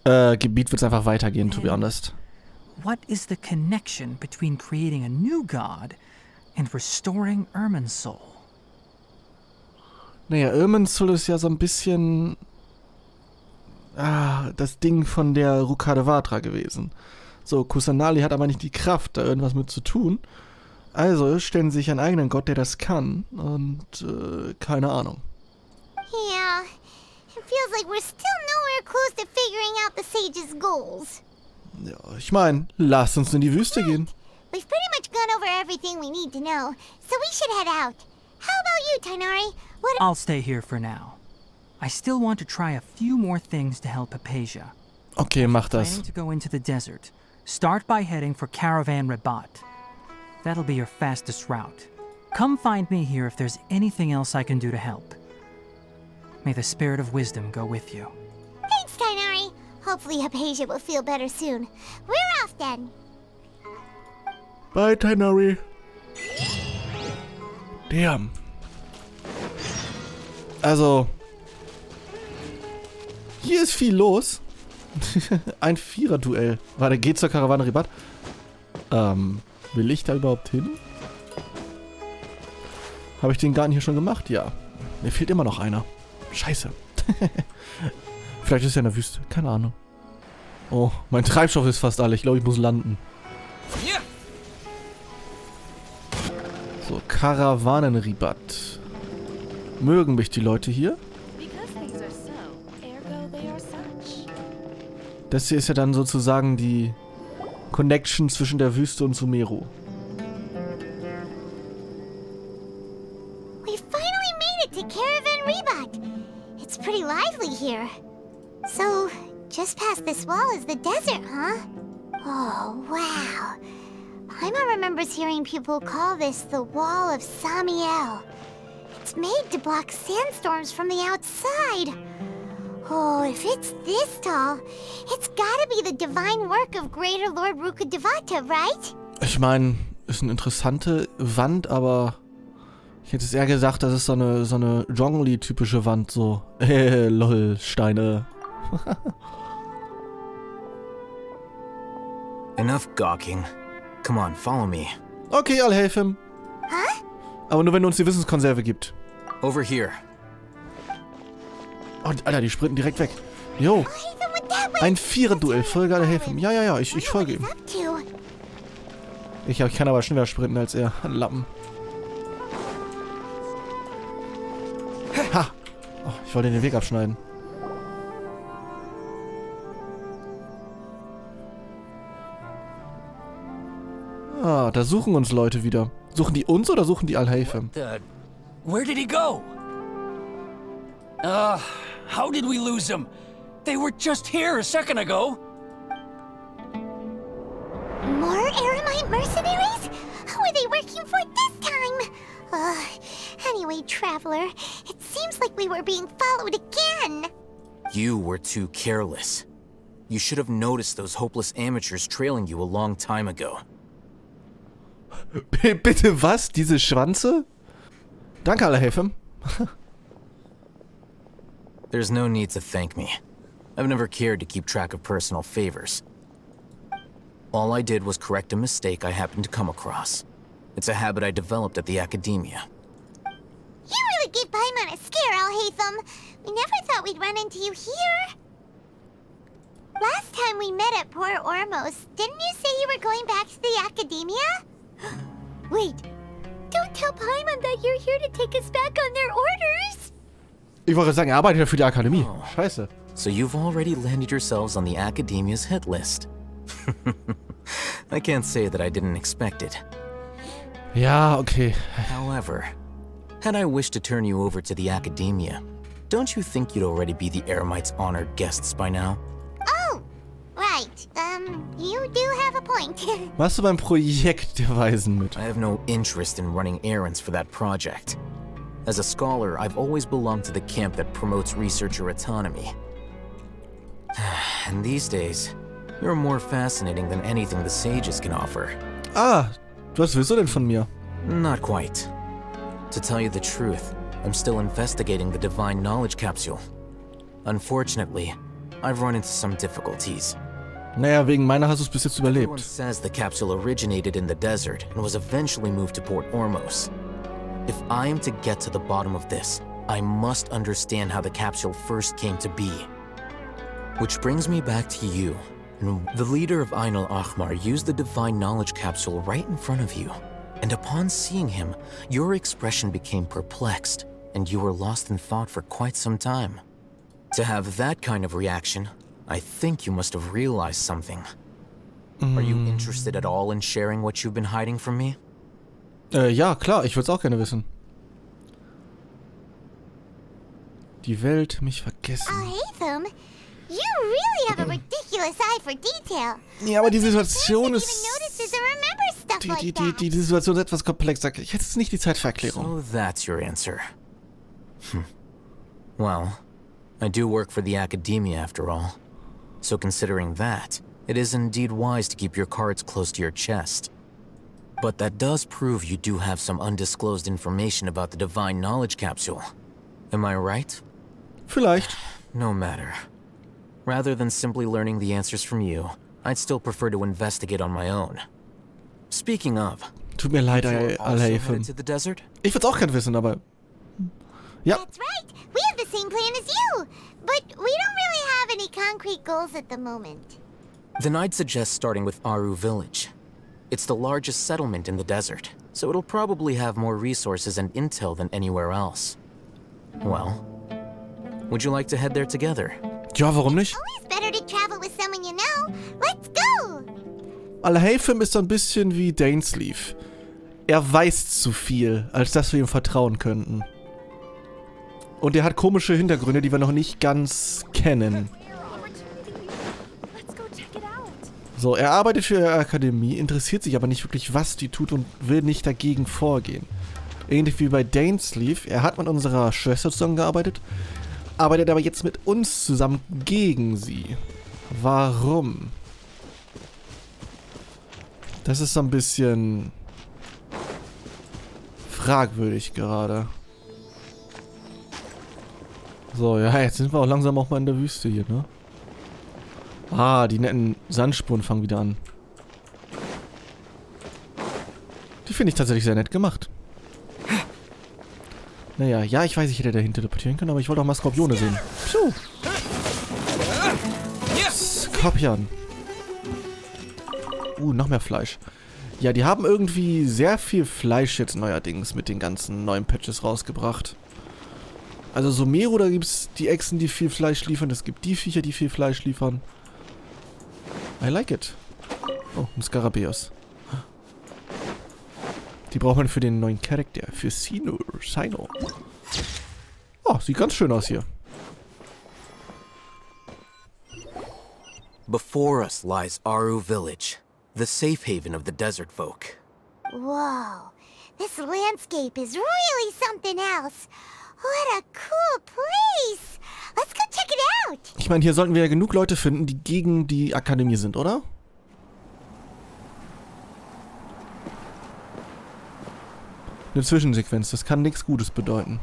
Gebiet wird es einfach weitergehen, to be honest. What is the connection between creating a new god and restoring Irminsul? Naja, Irminsul ist ja so ein bisschen das Ding von der Rukkhadevatra gewesen. So, Kusanali hat aber nicht die Kraft, da irgendwas mit zu tun. Also stellen sie sich einen eigenen Gott, der das kann. Und, keine Ahnung. Yeah, it feels like we're still nowhere close to figuring out the sage's goals. Ja, ich meine, lasst uns in die Wüste gehen. We've pretty much gone over everything we need to know, so we should head out. How about you, Tighnari? I'll stay here for now. I still want to try a few more things to help Hypatia. Okay, mach das. Planning to go into the desert. Start by heading for Caravan Rabat. That'll be your fastest route. Come find me here if there's anything else I can do to help. May the spirit of wisdom go with you. Thanks, Tighnari. Hopefully Hypatia will feel better soon. We're off then. Bye, Tighnari. Damn. Also, hier ist viel los. Ein Vierer-Duell. Warte, geht zur Karawane Rabat. Will ich da überhaupt hin? Habe ich den Garten hier schon gemacht? Ja. Mir fehlt immer noch einer. Scheiße. Vielleicht ist er in der Wüste. Keine Ahnung. Oh, mein Treibstoff ist fast alle. Ich glaube, ich muss landen. So, Karawanen-Rabat. Mögen mich die Leute hier? Das hier ist ja dann sozusagen die Connection zwischen der Wüste und Sumeru. We finally made it to Caravan Rabat. It's pretty lively here. So, just past this wall is the desert, huh? Oh, wow. Paimon remembers hearing people call this the Wall of Samiel. It's made to block sandstorms from the outside. Oh, if it's this tall, it's gotta be the divine work of Greater Lord Rukkhadevata, right? Ich meine, ist eine interessante Wand, aber ich hätte es eher gesagt, das ist so eine Zhongli-typische Wand, so. Lol, Steine. Enough gawking. Come on, follow me. Okay, Alheitham. Huh? Aber nur wenn du uns die Wissenskonserve gibt. Over here. Oh, Alter, die sprinten direkt weg. Jo. Ein Vierer-Duell. Folge Alheitham. Ja, ich folge ihm. Ich kann aber schneller sprinten als er. Ein Lappen. Ha! Oh, ich wollte den Weg abschneiden. Ah, da suchen uns Leute wieder. Suchen die uns oder suchen die Alheitham? Where did he go? How did we lose him? They were just here a second ago. More Aramite mercenaries? Who are they working for this time? Anyway, Traveler, it seems like we were being followed again. You were too careless. You should have noticed those hopeless amateurs trailing you a long time ago. Bitte was? Diese Schwanze? Danke, Alheitham. There's no need to thank me. I've never cared to keep track of personal favors. All I did was correct a mistake I happened to come across. It's a habit I developed at the Academia. scare Alheitham. We never thought we'd run into you here. Last time we met at Port Ormos, didn't you say you were going back to the academia? Wait, don't tell Paimon that you're here to take us back on their orders. Ich wollte sagen, er arbeitet ja für die Akademie. Scheiße. So you've already landed yourselves on the Academia's hit list. I can't say that I didn't expect it. Ja, okay. However, had I wished to turn you over to the Academia, don't you think you'd already be the Eremites' honored guests by now? Oh, right. You do have a point. Machst du beim Projekt der Weisen mit? I have no interest in running errands for that project. As a scholar, I've always belonged to the camp that promotes researcher autonomy. And these days, you're more fascinating than anything the sages can offer. Ah, was willst du denn von mir? Not quite. To tell you the truth, I'm still investigating the divine knowledge capsule. Unfortunately, I've run into some difficulties. Naja, wegen meiner hast du es bis jetzt Everyone überlebt. says the capsule originated in the desert and was eventually moved to Port Ormos. If I am to get to the bottom of this, I must understand how the capsule first came to be. Which brings me back to you. The leader of Ein Archon used the divine knowledge capsule right in front of you. And upon seeing him, your expression became perplexed, and you were lost in thought for quite some time. To have that kind of reaction, I think you must have realized something. Are you interested at all in sharing what you've been hiding from me? Ja, klar, ich würde es auch gerne wissen. Die Welt mich vergessen. Alheitham, you really have a ridiculous eye for detail. Ja, aber die Situation ist... Die Situation ist etwas komplexer. Ich hätte jetzt nicht die Zeit für Erklärung. So that's your answer. Well, I do work for the Academia after all. So considering that, it is indeed wise to keep your cards close to your chest. But that does prove you do have some undisclosed information about the divine knowledge capsule. Am I right? Vielleicht. No matter. Rather than simply learning the answers from you, I'd still prefer to investigate on my own. Speaking of, Tut mir leid, Alheitham. to the desert? Ich würde es auch gerne wissen, aber... Ja. That's right. We have the same plan as you. But we don't really have any concrete goals at the moment. Then I'd suggest starting with Aru Village. It's the largest settlement in the desert, so it'll probably have more resources and intel than anywhere else. Well, would you like to head there together? Ja, warum nicht? Always better to travel with someone you know. Let's go! Alheitham ist so ein bisschen wie Dainsleif. Er weiß zu viel, als dass wir ihm vertrauen könnten. Und er hat komische Hintergründe, die wir noch nicht ganz kennen. So, er arbeitet für die Akademie, interessiert sich aber nicht wirklich, was die tut und will nicht dagegen vorgehen. Ähnlich wie bei Dainsleif, er hat mit unserer Schwester zusammengearbeitet, arbeitet aber jetzt mit uns zusammen gegen sie. Warum? Das ist so ein bisschen fragwürdig gerade. So, ja, jetzt sind wir auch langsam auch mal in der Wüste hier, ne? Ah, die netten Sandspuren fangen wieder an. Die finde ich tatsächlich sehr nett gemacht. Naja, ja, ich weiß, ich hätte dahin teleportieren können, aber ich wollte auch mal Skorpione sehen. Puh. Skorpion. Noch mehr Fleisch. Ja, die haben irgendwie sehr viel Fleisch jetzt neuerdings mit den ganzen neuen Patches rausgebracht. Also Sumeru, da gibt es die Echsen, die viel Fleisch liefern. Es gibt die Viecher, die viel Fleisch liefern. I like it. Oh, ein Skarabäus. Die braucht man für den neuen Charakter. Für Cyno. Oh, sieht ganz schön aus hier. Before us lies Aru Village, the safe haven of the desert folk. Whoa, this landscape is really something else. What a cool place! Let's go check it out! Ich meine, hier sollten wir ja genug Leute finden, die gegen die Akademie sind, oder? Eine Zwischensequenz, das kann nichts Gutes bedeuten.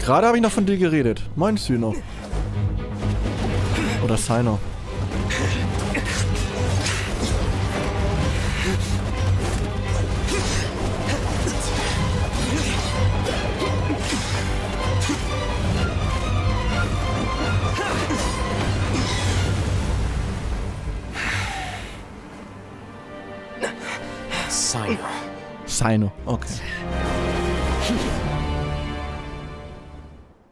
Gerade habe ich noch von dir geredet. Moin, Cyno. Oder Cyno. Cyno, okay.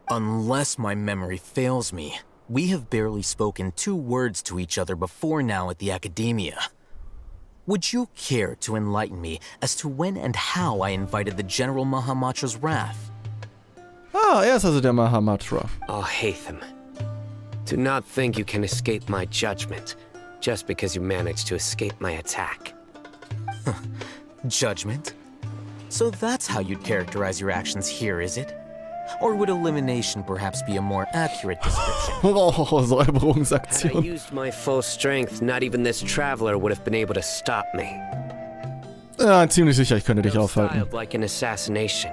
Unless my memory fails me, we have barely spoken 2 words to each other before now at the Academia. Would you care to enlighten me as to when and how I invited the General Mahamatra's wrath? Ah, ist also der Mahamatra. Alheitham. Do not think you can escape my judgment just because you managed to escape my attack. Judgment? So that's how you'd characterize your actions here, is it? Or would elimination perhaps be a more accurate description? Oh, Had I Säuberungsaktion. used my full strength, not even this traveler would have been able to stop me. Ja, ziemlich sicher, ich könnte dich aufhalten. Styled like an assassination,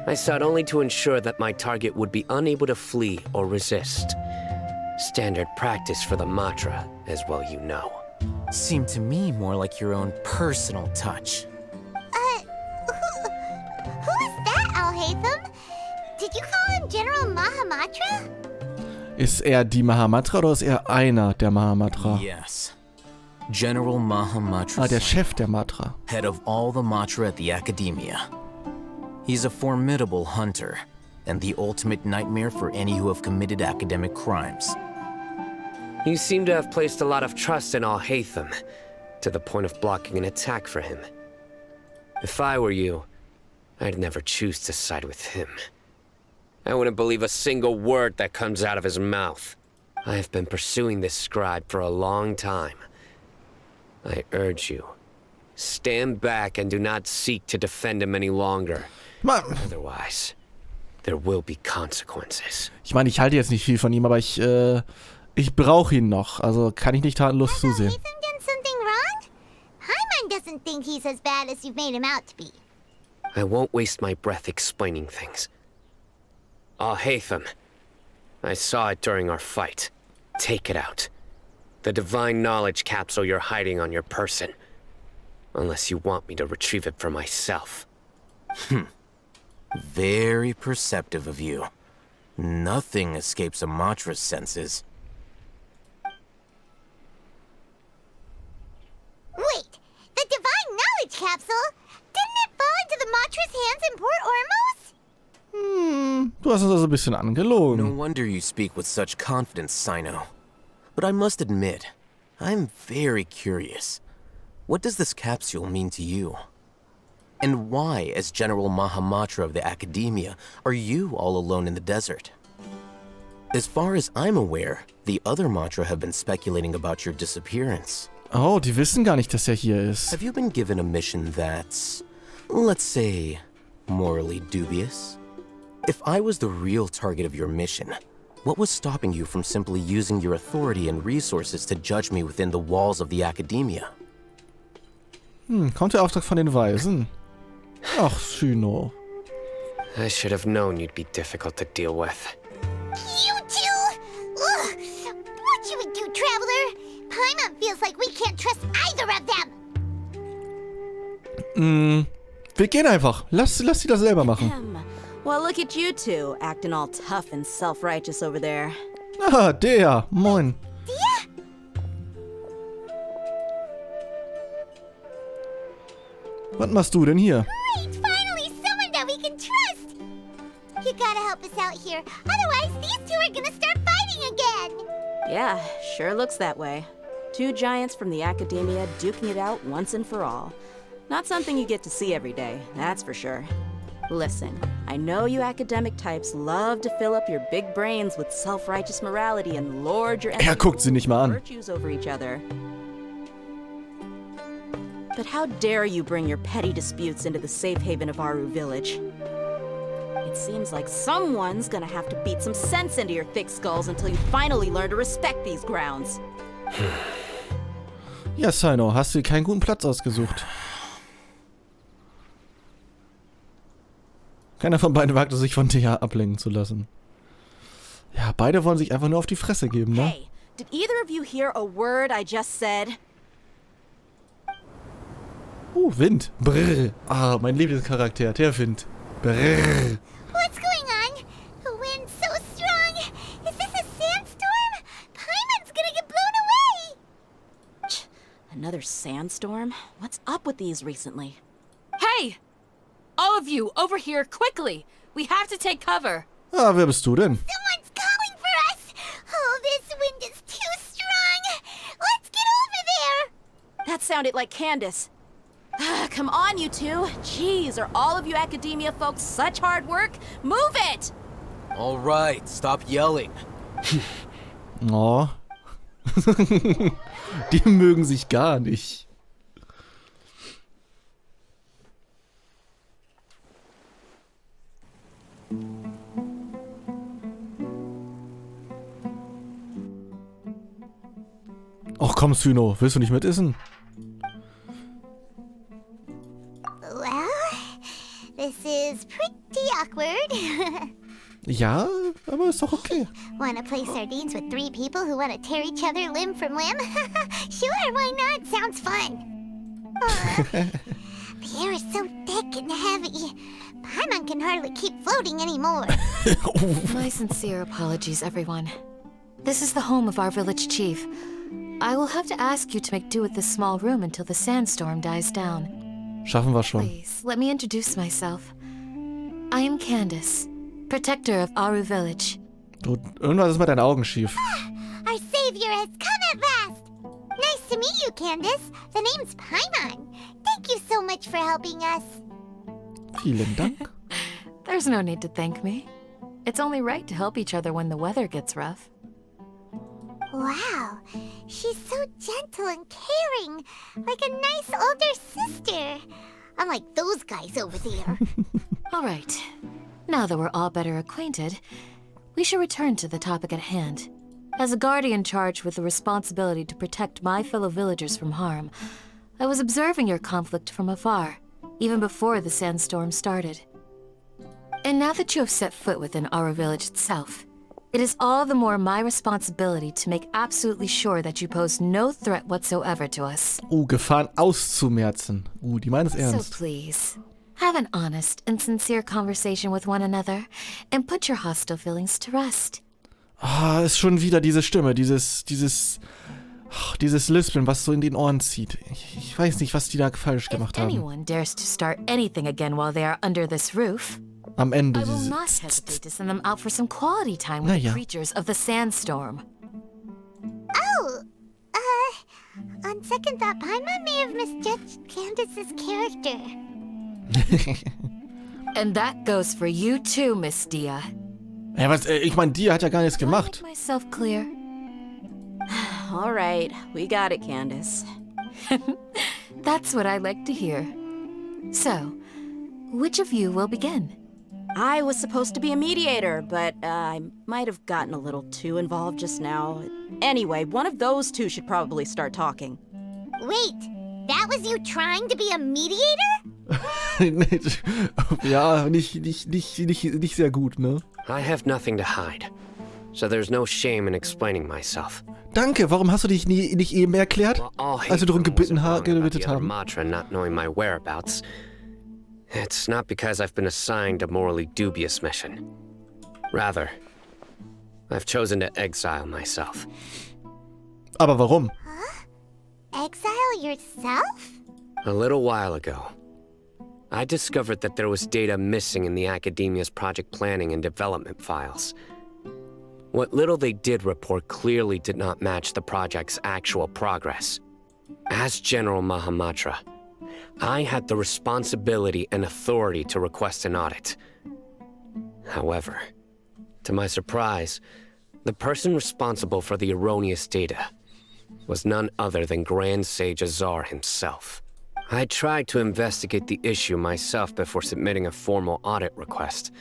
I sought only to ensure that my target would be unable to flee or resist. Standard practice for the Matra, as well you know. Seemed to me more like your own personal touch. Who is that, Alheitham? Did you call him General Mahamatra? Ist er die Mahamatra oder ist er einer der Mahamatra? Yes. General Mahamatra. Ah, der Chef der Matra. Head of all the Matra at the Academia. He's a formidable hunter, and the ultimate nightmare for any who have committed academic crimes. You seem to have placed a lot of trust in Alheitham, to the point of blocking an attack for him. If I were you, I'd never choose to side with him. I wouldn't believe a single word that comes out of his mouth. I have been pursuing this scribe for a long time. I urge you, stand back and do not seek to defend him any longer. Otherwise, there will be consequences. Ich meine, ich halte jetzt nicht viel von ihm, aber ich brauche ihn noch. Also kann ich nicht tatenlos zusehen. Has Alheitham done something wrong? Paimon doesn't think he's as bad as you've made him out to be. I won't waste my breath explaining things. Alheitham, I saw it during our fight. Take it out. The divine knowledge capsule you're hiding on your person. Unless you want me to retrieve it for myself. Very perceptive of you. Nothing escapes a Matra's senses. Wait, the divine knowledge capsule? Didn't it fall into the Matra's hands in Port Ormos? Du hast uns also ein bisschen angelogen. No wonder you speak with such confidence, Cyno. But I must admit, I'm very curious. What does this capsule mean to you? And why, as General Mahamatra of the Academia, are you all alone in the desert? As far as I'm aware, the other Matra have been speculating about your disappearance. Oh, die wissen gar nicht, dass er hier ist. Have you been given a mission that's, let's say, morally dubious? If I was the real target of your mission, what was stopping you from simply using your authority and resources to judge me within the walls of the Academia? Kommt der Auftrag von den Weisen? Ach, Cyno. I should have known you'd be difficult to deal with. You two! Ugh! What you would do, Traveler? Paimon feels like we can't trust either of them! Wir gehen einfach. Lass sie das selber machen. Well, look at you two, acting all tough and self-righteous over there. Ah, der. Moin. Was machst du denn hier? Great! Finally, someone that we can trust! You gotta help us out here, otherwise these two are gonna start fighting again! Yeah, sure looks that way. 2 giants from the Academia duking it out once and for all. Not something you get to see every day, that's for sure. Listen, I know you academic types love to fill up your big brains with self-righteous morality and lord your guckt sie nicht mal an. virtues over each other. But how dare you bring your petty disputes into the safe haven of Aru Village? It seems like someone's gonna have to beat some sense into your thick skulls until you finally learn to respect these grounds. Ja, Cyno, hast du dir keinen guten Platz ausgesucht. Keiner von beiden wagte sich von Thea ablenken zu lassen. Ja, beide wollen sich einfach nur auf die Fresse geben, ne? Hey, did either of you hear a word I just said? Wind. Brrr. Ah, mein Lieblingscharakter, der Wind. Brrr. What's going on? The wind's so strong. Is this a sandstorm? Paimon's gonna get blown away. Another sandstorm? What's up with these recently? Hey! All of you, over here, quickly! We have to take cover. Ah, wer bist du denn? Someone's calling for us. Oh, this wind is too strong. Let's get over there. That sounded like Candace. Come on, you two. Jeez, are all of you academia folks such hard work? Move it! All right, stop yelling. Oh. Die mögen sich gar nicht. Ach komm, Cyno, willst du nicht mit essen? Well, this is pretty awkward. Ja, aber ist doch okay. Wanna play sardines with 3 people who wanna tear each other limb from limb? Sure, why not? Sounds fun. The air is so thick and heavy. Paimon can hardly keep floating anymore. My sincere apologies, everyone. This is the home of our village chief. I will have to ask you to make do with this small room until the sandstorm dies down. Schaffen wir schon. Please, let me introduce myself. I am Candace, protector of Aru village. Du, irgendwas ist mit deinen Augen schief. Our savior has come at last. Nice to meet you, Candace. The name's Paimon. Thank you so much for helping us. Vielen Dank. There's no need to thank me. It's only right to help each other when the weather gets rough. Wow, she's so gentle and caring, like a nice older sister. Unlike those guys over there. All right, now that we're all better acquainted, we should return to the topic at hand. As a guardian charged with the responsibility to protect my fellow villagers from harm, I was observing your conflict from afar, even before the sandstorm started. And now that you have set foot within our village itself, it is all the more my responsibility to make absolutely sure that you pose no threat whatsoever to us. Gefahren auszumerzen. Die meinen es ernst. So please, have an honest and sincere conversation with one another and put your hostile feelings to rest. Ah, ist schon wieder diese Stimme, dieses Lispeln, was so in den Ohren zieht. Ich weiß nicht, was die da falsch gemacht haben. If anyone dares to start anything again while they are under this roof, am Ende I will not hesitate to send them out for some quality time with the creatures of the sandstorm. Oh, on second thought, Paimon may have misjudged Candace's character. And that goes for you too, Miss Dia. Ja, was, ich meine, Dia hat ja gar nichts gemacht. Make myself clear. All right, we got it, Candace. That's what I like to hear. So, which of you will begin? I was supposed to be a mediator, but I might have gotten a little too involved just now. Anyway, one of those two should probably start talking. Wait, that was you trying to be a mediator? Ja, nicht sehr gut, ne? I have nothing to hide, so there's no shame in explaining myself. Danke, warum hast du dich nicht eben erklärt, als wir darum gebeten haben? Matra not knowing my whereabouts. It's not because I've been assigned a morally dubious mission. Rather, I've chosen to exile myself. Aber warum? Huh? Exile yourself? A little while ago, I discovered that there was data missing in the Academia's project planning and development files. What little they did report clearly did not match the project's actual progress. As General Mahamatra, I had the responsibility and authority to request an audit. However, to my surprise, the person responsible for the erroneous data was none other than Grand Sage Azar himself. I tried to investigate the issue myself before submitting a formal audit request,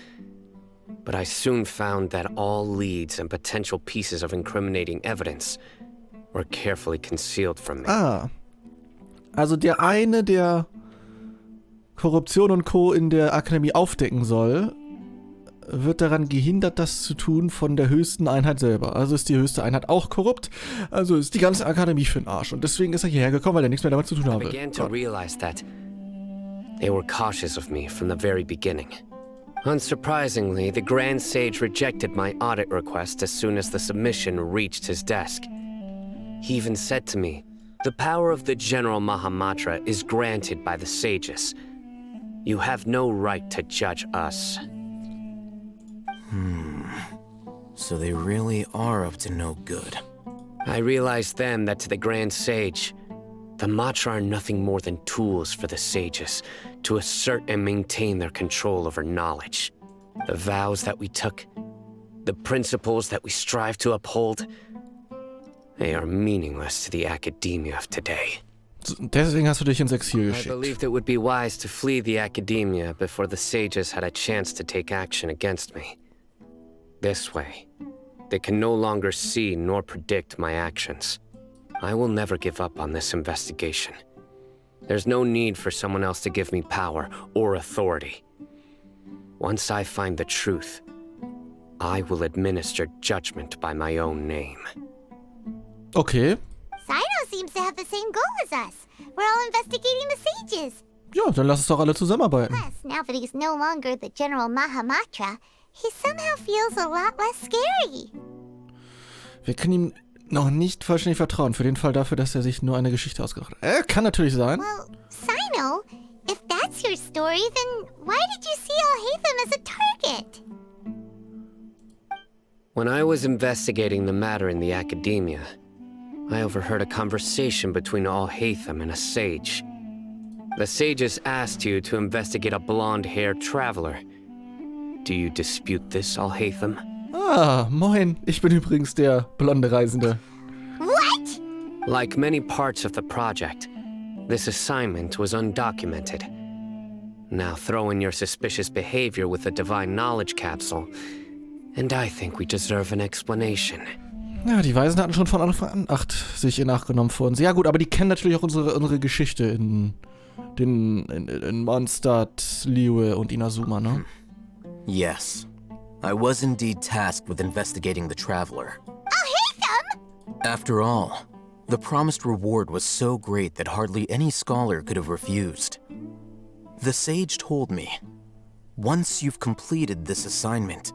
but I soon found that all leads and potential pieces of incriminating evidence were carefully concealed from me. Ah. Also der eine, der Korruption und Co. in der Akademie aufdecken soll, wird daran gehindert, das zu tun von der höchsten Einheit selber. Also ist die höchste Einheit auch korrupt, also ist die ganze Akademie für den Arsch. Und deswegen ist er hierher gekommen, weil er nichts mehr damit zu tun haben will. I began to realize that they were cautious of me from the very beginning. Unsurprisingly, the Grand Sage rejected my audit request as soon as the submission reached his desk. He even said to me, "The power of the General Mahamatra is granted by the sages. You have no right to judge us." So they really are up to no good. I realized then that to the Grand Sage, the Matra are nothing more than tools for the sages to assert and maintain their control over knowledge. The vows that we took, the principles that we strive to uphold, they are meaningless to the academia of today. Deswegen hast du dich ins Exil I geschickt. believed it would be wise to flee the academia before the sages had a chance to take action against me. This way, they can no longer see nor predict my actions. I will never give up on this investigation. There's no need for someone else to give me power or authority. Once I find the truth, I will administer judgment by my own name. Okay. Cyno seems to have the same goal as us. We're all investigating the sages. Ja, dann lass uns doch alle zusammenarbeiten. Plus, now that he's no longer the General Mahamatra, he somehow feels a lot less scary. Wir können ihm noch nicht vollständig vertrauen, für den Fall dafür, dass er sich nur eine Geschichte ausgedacht hat. Kann natürlich sein. Well, Cyno, if that's your story, then why did you see Alheitham as a target? When I was investigating the matter in the academia, I overheard a conversation between Alheitham and a sage. The sages asked you to investigate a blonde-haired traveler. Do you dispute this, Alheitham? Ah, moin. Ich bin übrigens der blonde Reisende. What? Like many parts of the project, this assignment was undocumented. Now throw in your suspicious behavior with the divine knowledge capsule, and I think we deserve an explanation. Ja, die Weisen hatten schon von Anfang an sich in Acht genommen vor uns. Ja gut, aber die kennen natürlich auch unsere Geschichte in Mondstadt, Liyue und Inazuma, ne? Yes. I was indeed tasked with investigating the traveler. Alheitham! After all, the promised reward was so great that hardly any scholar could have refused. The sage told me, once you've completed this assignment,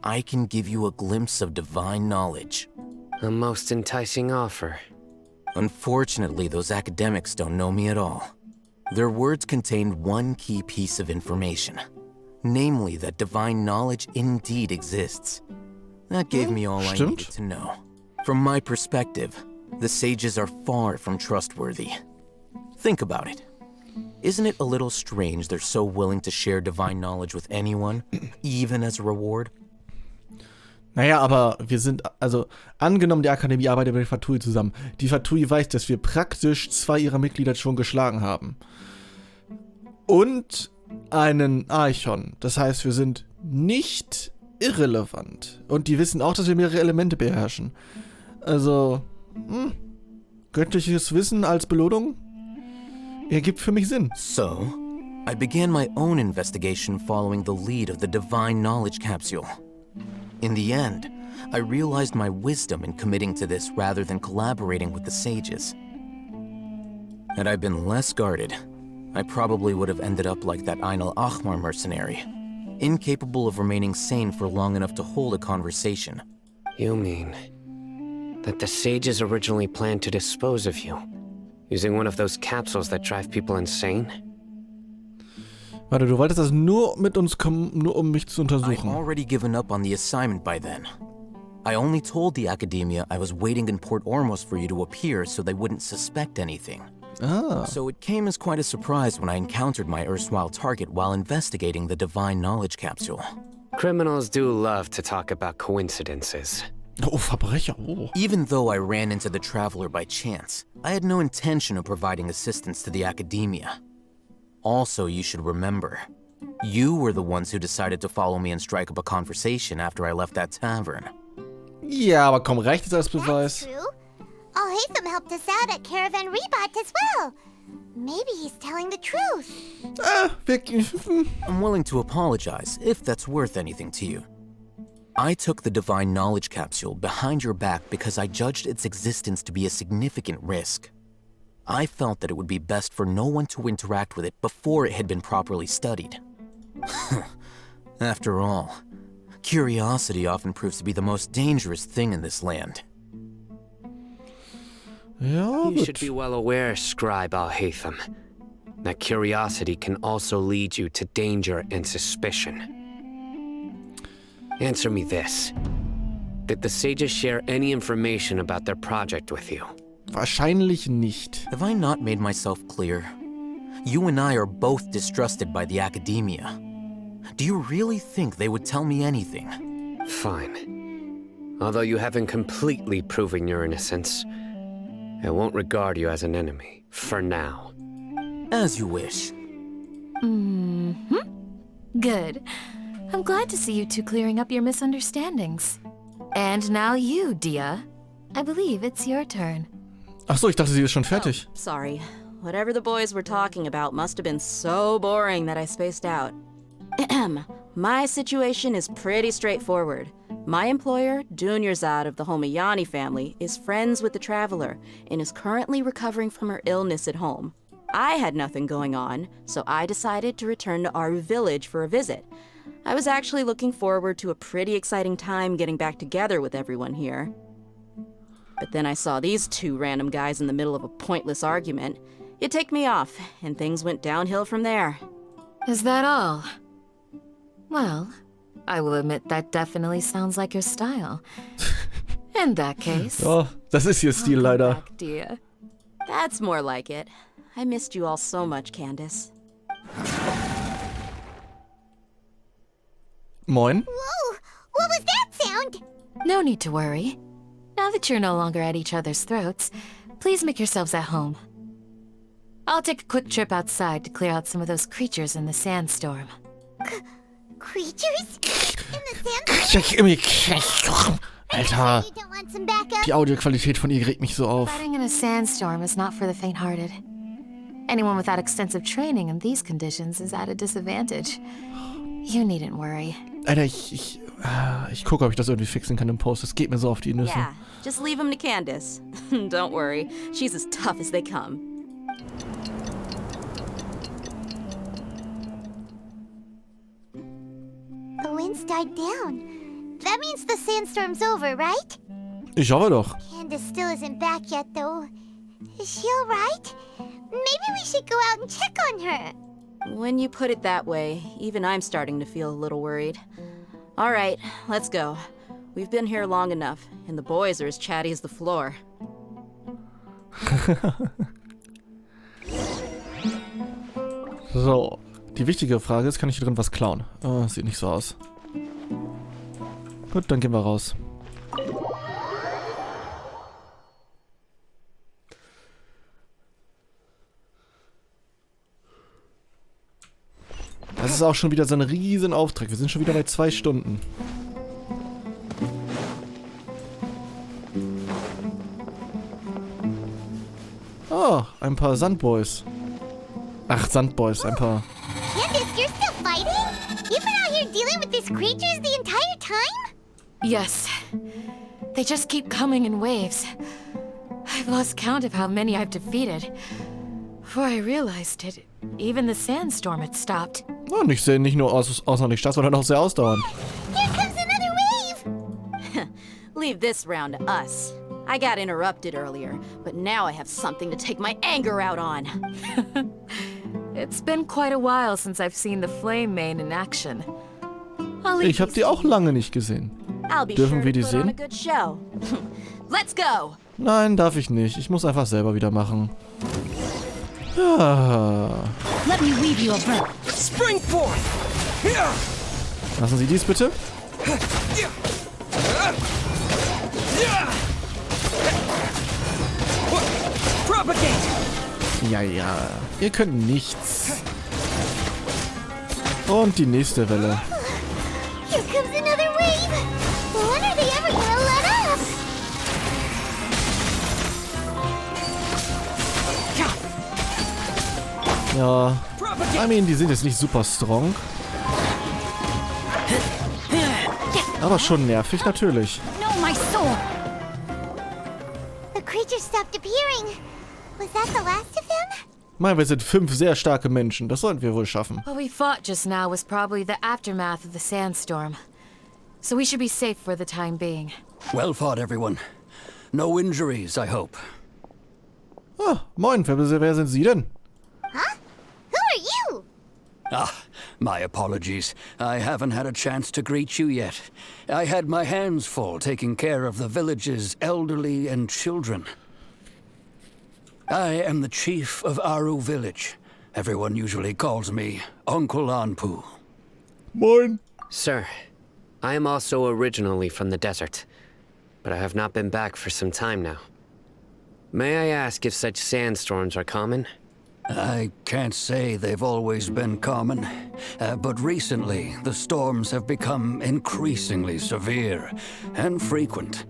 I can give you a glimpse of divine knowledge. A most enticing offer. Unfortunately, those academics don't know me at all. Their words contained one key piece of information. Namely, that divine knowledge indeed exists. That gave me all I needed to know. From my perspective, the sages are far from trustworthy. Think about it. Isn't it a little strange they're so willing to share divine knowledge with anyone, even as a reward? Naja, aber wir sind, also angenommen, die Akademie arbeitet mit Fatui zusammen. Die Fatui weiß, dass wir praktisch 2 ihrer Mitglieder schon geschlagen haben. Und einen Archon. Das heißt, wir sind nicht irrelevant. Und die wissen auch, dass wir mehrere Elemente beherrschen. Also, göttliches Wissen als Belohnung ergibt für mich Sinn. So, I began my own investigation following the lead of the divine knowledge capsule. In the end, I realized my wisdom in committing to this rather than collaborating with the sages. Had I been less guarded, I probably would have ended up like that Ein Archon mercenary, incapable of remaining sane for long enough to hold a conversation. You mean that the sages originally planned to dispose of you, using one of those capsules that drive people insane? Warte, du wolltest das nur mit uns kommen, nur um mich zu untersuchen. I'd already given up on the assignment by then. I only told the academia I was waiting in Port Ormos for you to appear so they wouldn't suspect anything. So it came as quite a surprise when I encountered my erstwhile target while investigating the divine knowledge capsule. Criminals do love to talk about coincidences. Oh, Verbrecher. Oh. Even though I ran into the traveler by chance, I had no intention of providing assistance to the academia. Also, you should remember, you were the ones who decided to follow me and strike up a conversation after I left that tavern. Ja, aber komm, reicht es als Beweis? That's true. Alheitham helped us out at Caravan Rebat as well. Maybe he's telling the truth. I'm willing to apologize, if that's worth anything to you. I took the Divine Knowledge Capsule behind your back because I judged its existence to be a significant risk. I felt that it would be best for no one to interact with it before it had been properly studied. After all, curiosity often proves to be the most dangerous thing in this land. You should be well aware, Scribe Alheitham, that curiosity can also lead you to danger and suspicion. Answer me this. Did the sages share any information about their project with you? Wahrscheinlich nicht. Have I not made myself clear? You and I are both distrusted by the academia. Do you really think they would tell me anything? Fine. Although you haven't completely proven your innocence, I won't regard you as an enemy, for now. As you wish. Good. I'm glad to see you two clearing up your misunderstandings. And now you, Dia. I believe it's your turn. Ach so, ich dachte, sie ist schon fertig. Oh, sorry. Whatever the boys were talking about must have been so boring that I spaced out. My situation is pretty straightforward. My employer, Dunyarzad of the Homayani family, is friends with the Traveler and is currently recovering from her illness at home. I had nothing going on, so I decided to return to Aru village for a visit. I was actually looking forward to a pretty exciting time getting back together with everyone here. But then I saw these two random guys in the middle of a pointless argument. It ticked me off, and things went downhill from there. Is that all? Well, I will admit that definitely sounds like your style. In that case... Oh, das ist ihr Stil leider. Back, dear. That's more like it. I missed you all so much, Candace. Moin. Whoa! What was that sound? No need to worry. Now that you're no longer at each other's throats, please make yourselves at home. I'll take a quick trip outside to clear out some of those creatures in the sandstorm. Creatures? In the sandstorm? Alter, You don't want some backup? die Audioqualität von ihr regt mich so auf. Fighting in a sandstorm is not for the faint-hearted. Anyone without extensive training in these conditions is at a disadvantage. You needn't worry. Alter, ich gucke, ob ich das irgendwie fixen kann im Post. Das geht mir so auf die Nüsse. Yeah, just leave him to Candace. Don't worry, she's as tough as they come. The wind's died down. That means the sandstorm's over, right? Ich hoffe doch. Candace still isn't back yet, though. Is she alright? Maybe we should go out and check on her. When you put it that way, even I'm starting to feel a little worried. All right, let's go. We've been here long enough, and the boys are as chatty as the floor. So, die wichtige Frage ist, kann ich hier drin was klauen? Sieht nicht so aus. Gut, dann gehen wir raus. Das ist auch schon wieder so ein riesen Auftrag. Wir sind schon wieder bei 2 Stunden. Oh, ein paar Sandboys. Ach, Sandboys, ein paar. Candace, you're still fighting? You've been out here dealing with these creatures the entire time? Yes. They just keep coming in waves. I've lost count of how many I've defeated. Before I realized it, even the sandstorm had stopped. Oh, nicht nur außerordentlich stark, sondern auch sehr ausdauernd. Here comes another wave! Leave this round to us. I got interrupted earlier, but now I have something to take my anger out on. It's been quite a while since I've seen the Flame Mane in action. Ich habe die auch lange nicht gesehen. Dürfen wir die sehen? Let's go. Nein, darf ich nicht. Ich muss einfach selber wieder machen. Ah. Let me weave you a web. Spring forth! Lassen Sie dies bitte. Ja, ihr könnt nichts. Und die nächste Welle. Here comes another wave! When are they ever gonna let up? Ja, I mean, die sind jetzt nicht super strong. Aber schon nervig natürlich. No, my soul! The creature stopped appearing. Was that the last of them? Mein, wir sind 5 sehr starke Menschen. Das sollten wir wohl schaffen. What we fought just now was probably the aftermath of the sandstorm. So we should be safe for the time being. Well fought, everyone. No injuries, I hope. Ah, moin, wer sind Sie denn? Huh? Who are you? Ah, my apologies. I haven't had a chance to greet you yet. I had my hands full taking care of the village's elderly and children. I am the chief of Aru village. Everyone usually calls me Uncle Anpu. Moin. Sir, I am also originally from the desert, but I have not been back for some time now. May I ask if such sandstorms are common? I can't say they've always been common, but recently the storms have become increasingly severe and frequent.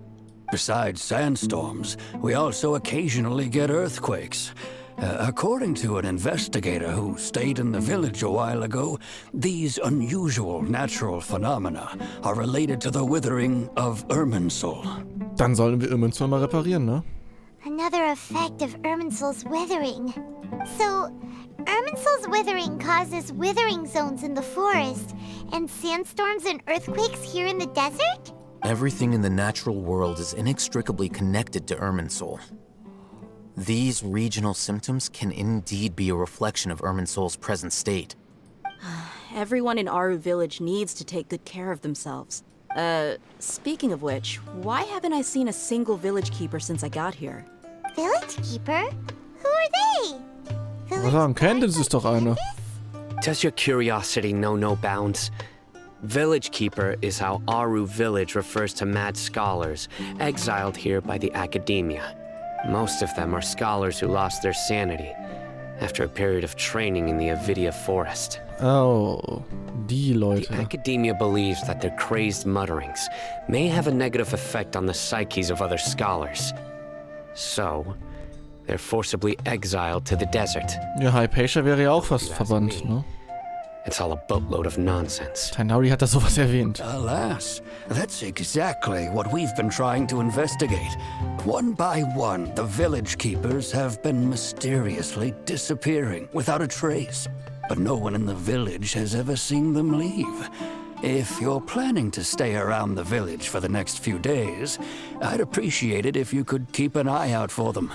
Besides sandstorms, we also occasionally get earthquakes. According to an investigator who stayed in the village a while ago, these unusual natural phenomena are related to the withering of Irminsul. Dann sollen wir Irminsul mal reparieren, ne? Another effect of Irminsul's withering. So, Irminsul's withering causes withering zones in the forest, and sandstorms and earthquakes here in the desert? Everything in the natural world is inextricably connected to Irminsul. These regional symptoms can indeed be a reflection of Irminsul's present state. Everyone in Aru village needs to take good care of themselves. Speaking of which, why haven't I seen a single village keeper since I got here? Village keeper? Who are they? Was sagen, Candace ist doch eine. Does your curiosity know no bounds? Village Keeper is how Aru village refers to mad scholars, exiled here by the academia. Most of them are scholars who lost their sanity after a period of training in the Avidia forest. Oh, die Leute. The academia believes that their crazed mutterings may have a negative effect on the psyches of other scholars. So, they're forcibly exiled to the desert. Ja, Hypatia wäre ja auch fast verbannt, ne? It's all a boatload of nonsense. Tighnari hat da sowas erwähnt. Alas, that's exactly what we've been trying to investigate. One by one, the village keepers have been mysteriously disappearing without a trace. But no one in the village has ever seen them leave. If you're planning to stay around the village for the next few days, I'd appreciate it if you could keep an eye out for them.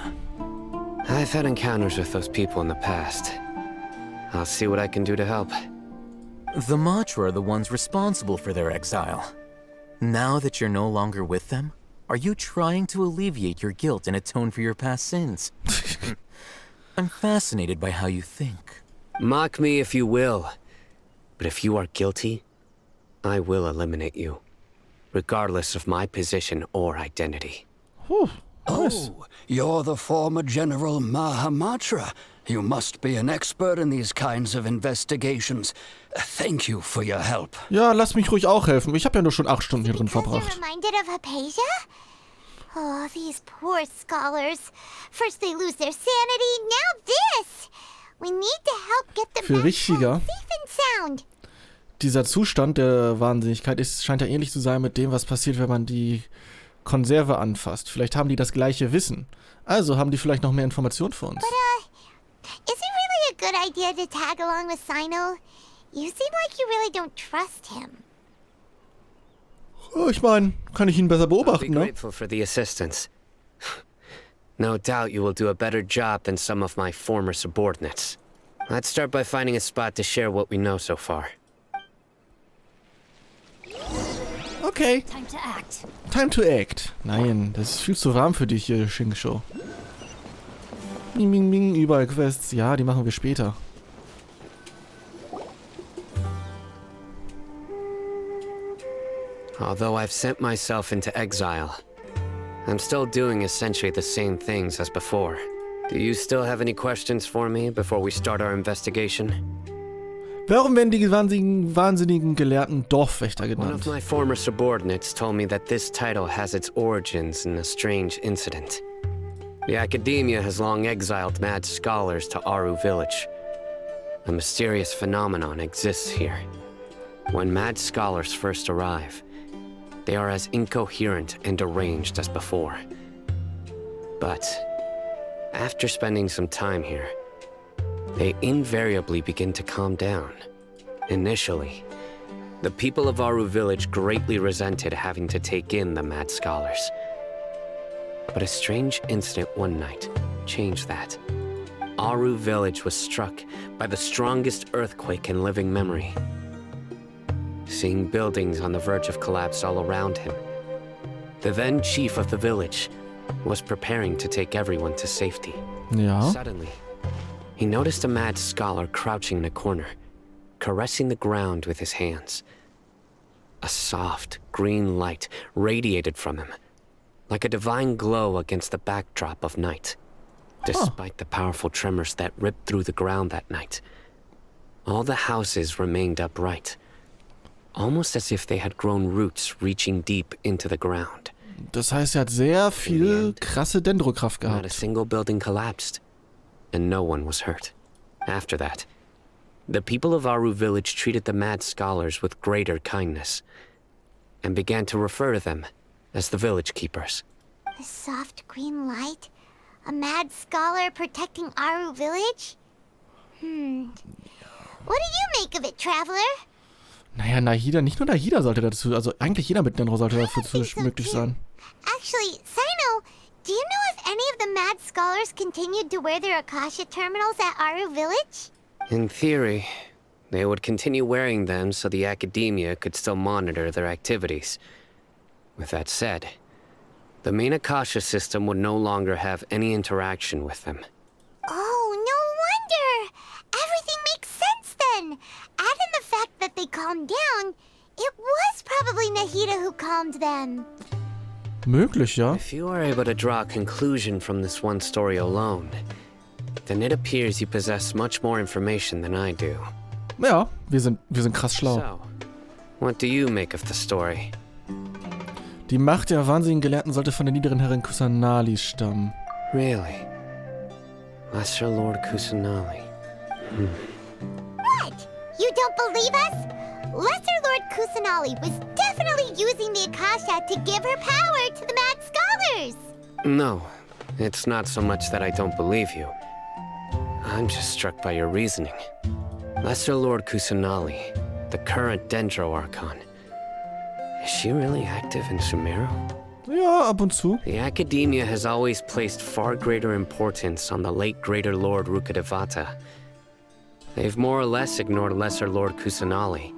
I've had encounters with those people in the past. I'll see what I can do to help. The Matra are the ones responsible for their exile. Now that you're no longer with them, are you trying to alleviate your guilt and atone for your past sins? I'm fascinated by how you think. Mock me if you will, but if you are guilty, I will eliminate you, regardless of my position or identity. Whew. Oh, you're the former General Mahamatra. You must be an expert in these kinds of investigations. Thank you for your help. Ja, lass mich ruhig auch helfen. Ich habe ja nur schon 8 Stunden hier drin You're verbracht. reminded of Hypatia? Oh, these poor scholars. First they lose their sanity, now this! We need to help get them Viel back wichtiger. home safe and sound. Dieser Zustand der Wahnsinnigkeit scheint ja ähnlich zu sein mit dem, was passiert, wenn man die Konserve anfasst. Vielleicht haben die das gleiche Wissen. Also haben die vielleicht noch mehr Informationen für uns. Is it really a good idea to tag along with Cyno? You seem like you really don't trust him. Oh, ich meine, kann ich ihn besser I'll be beobachten, ne? grateful for the assistance. No doubt you will do a better job than some of my former subordinates. Let's start by finding a spot to share what we know so far. Okay. Time to act. Time to act. Nein, das ist viel zu warm für dich hier, Shingsho. Ming, ming, ming, überall Quests. Ja, die machen wir später. Although I've sent myself into exile, I'm still doing essentially the same things as before. Do you still have any questions for me before we start our investigation? Warum werden die wahnsinnigen Gelehrten Dorfwächter One genannt? of my former subordinates told me that this title has its origins in a strange incident. The academia has long exiled mad scholars to Aru village. A mysterious phenomenon exists here. When mad scholars first arrive, they are as incoherent and deranged as before. But after spending some time here, they invariably begin to calm down. Initially, the people of Aru village greatly resented having to take in the mad scholars. But a strange incident one night changed that. Aru village was struck by the strongest earthquake in living memory. Seeing buildings on the verge of collapse all around him, the then chief of the village was preparing to take everyone to safety. Ja. Suddenly, he noticed a mad scholar crouching in a corner, caressing the ground with his hands. A soft, green light radiated from him, like a divine glow against the backdrop of night. Despite the powerful tremors that ripped through the ground that night, all the houses remained upright, almost as if they had grown roots reaching deep into the ground. Das heißt, er hat sehr viel krasse Dendrokraft Not a gehabt. single building collapsed, and no one was hurt. After that, the people of Aru village treated the mad scholars with greater kindness, and began to refer to them as the village keepers. A soft green light? A mad scholar protecting Aru village? What do you make of it, Traveler? Naja, Nahida, nicht nur Nahida sollte dazu, also eigentlich jeder mit Dendro sollte dafür möglich sein. Actually, Cyno, do you know if any of the mad scholars continued to wear their Akasha terminals at Aru village? In theory, they would continue wearing them so the academia could still monitor their activities. With that said, the main Akasha system would no longer have any interaction with them. Oh, no wonder! Everything makes sense then! Add in the fact that they calmed down, it was probably Nahida who calmed them. Möglich, ja. If you are able to draw a conclusion from this one story alone, then it appears you possess much more information than I do. Ja, wir sind krass schlau. So, what do you make of the story? Die Macht der wahnsinnigen Gelehrten sollte von der niederen Herrin Kusanali stammen. Really? Lesser Lord Kusanali. What? You don't believe us? Lesser Lord Kusanali was definitely using the Akasha to give her power to the mad scholars! No, it's not so much that I don't believe you. I'm just struck by your reasoning. Lesser Lord Kusanali, the current Dendro Archon. Is she really active in Sumeru? Ja, ab und zu. The academia has always placed far greater importance on the late Greater Lord Rukkhadevata. They've more or less ignored Lesser Lord Kusanali,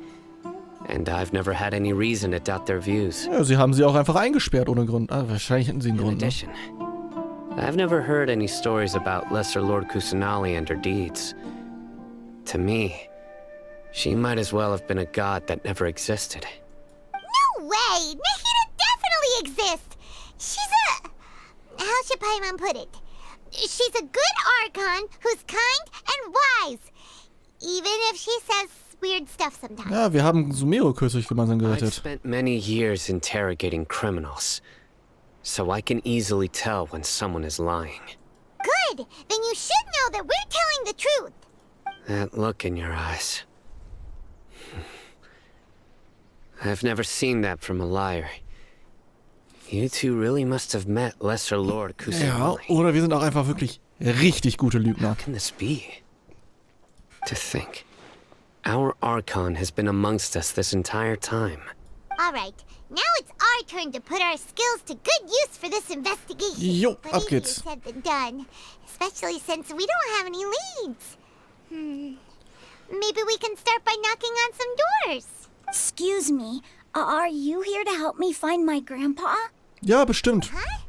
and I've never had any reason to doubt their views. Ja, sie haben sie auch einfach eingesperrt ohne Grund. Wahrscheinlich hätten sie einen Grund. In addition, I've never heard any stories about Lesser Lord Kusanali and her deeds. To me, she might as well have been a god that never existed. No way! Nahida definitely exists! She's a... how should Paimon put it? She's a good Archon who's kind and wise. Even if she says weird stuff sometimes. Ja, wir haben Sumeru kürzlich gemeinsam I've gerettet. spent many years interrogating criminals, so I can easily tell when someone is lying. Good! Then you should know that we're telling the truth. That look in your eyes. I've never seen that from a liar. You two really must have met Lesser Lord Kusanali. Ja, oder wir sind auch einfach wirklich richtig gute Lügner. How can this be? To think, our Archon has been amongst us this entire time. Alright, now it's our turn to put our skills to good use for this investigation. Jo, but ab easier geht's. said than done, especially since we don't have any leads. Maybe we can start by knocking on some doors. Excuse me, are you here to help me find my grandpa? Ja, bestimmt. Huh?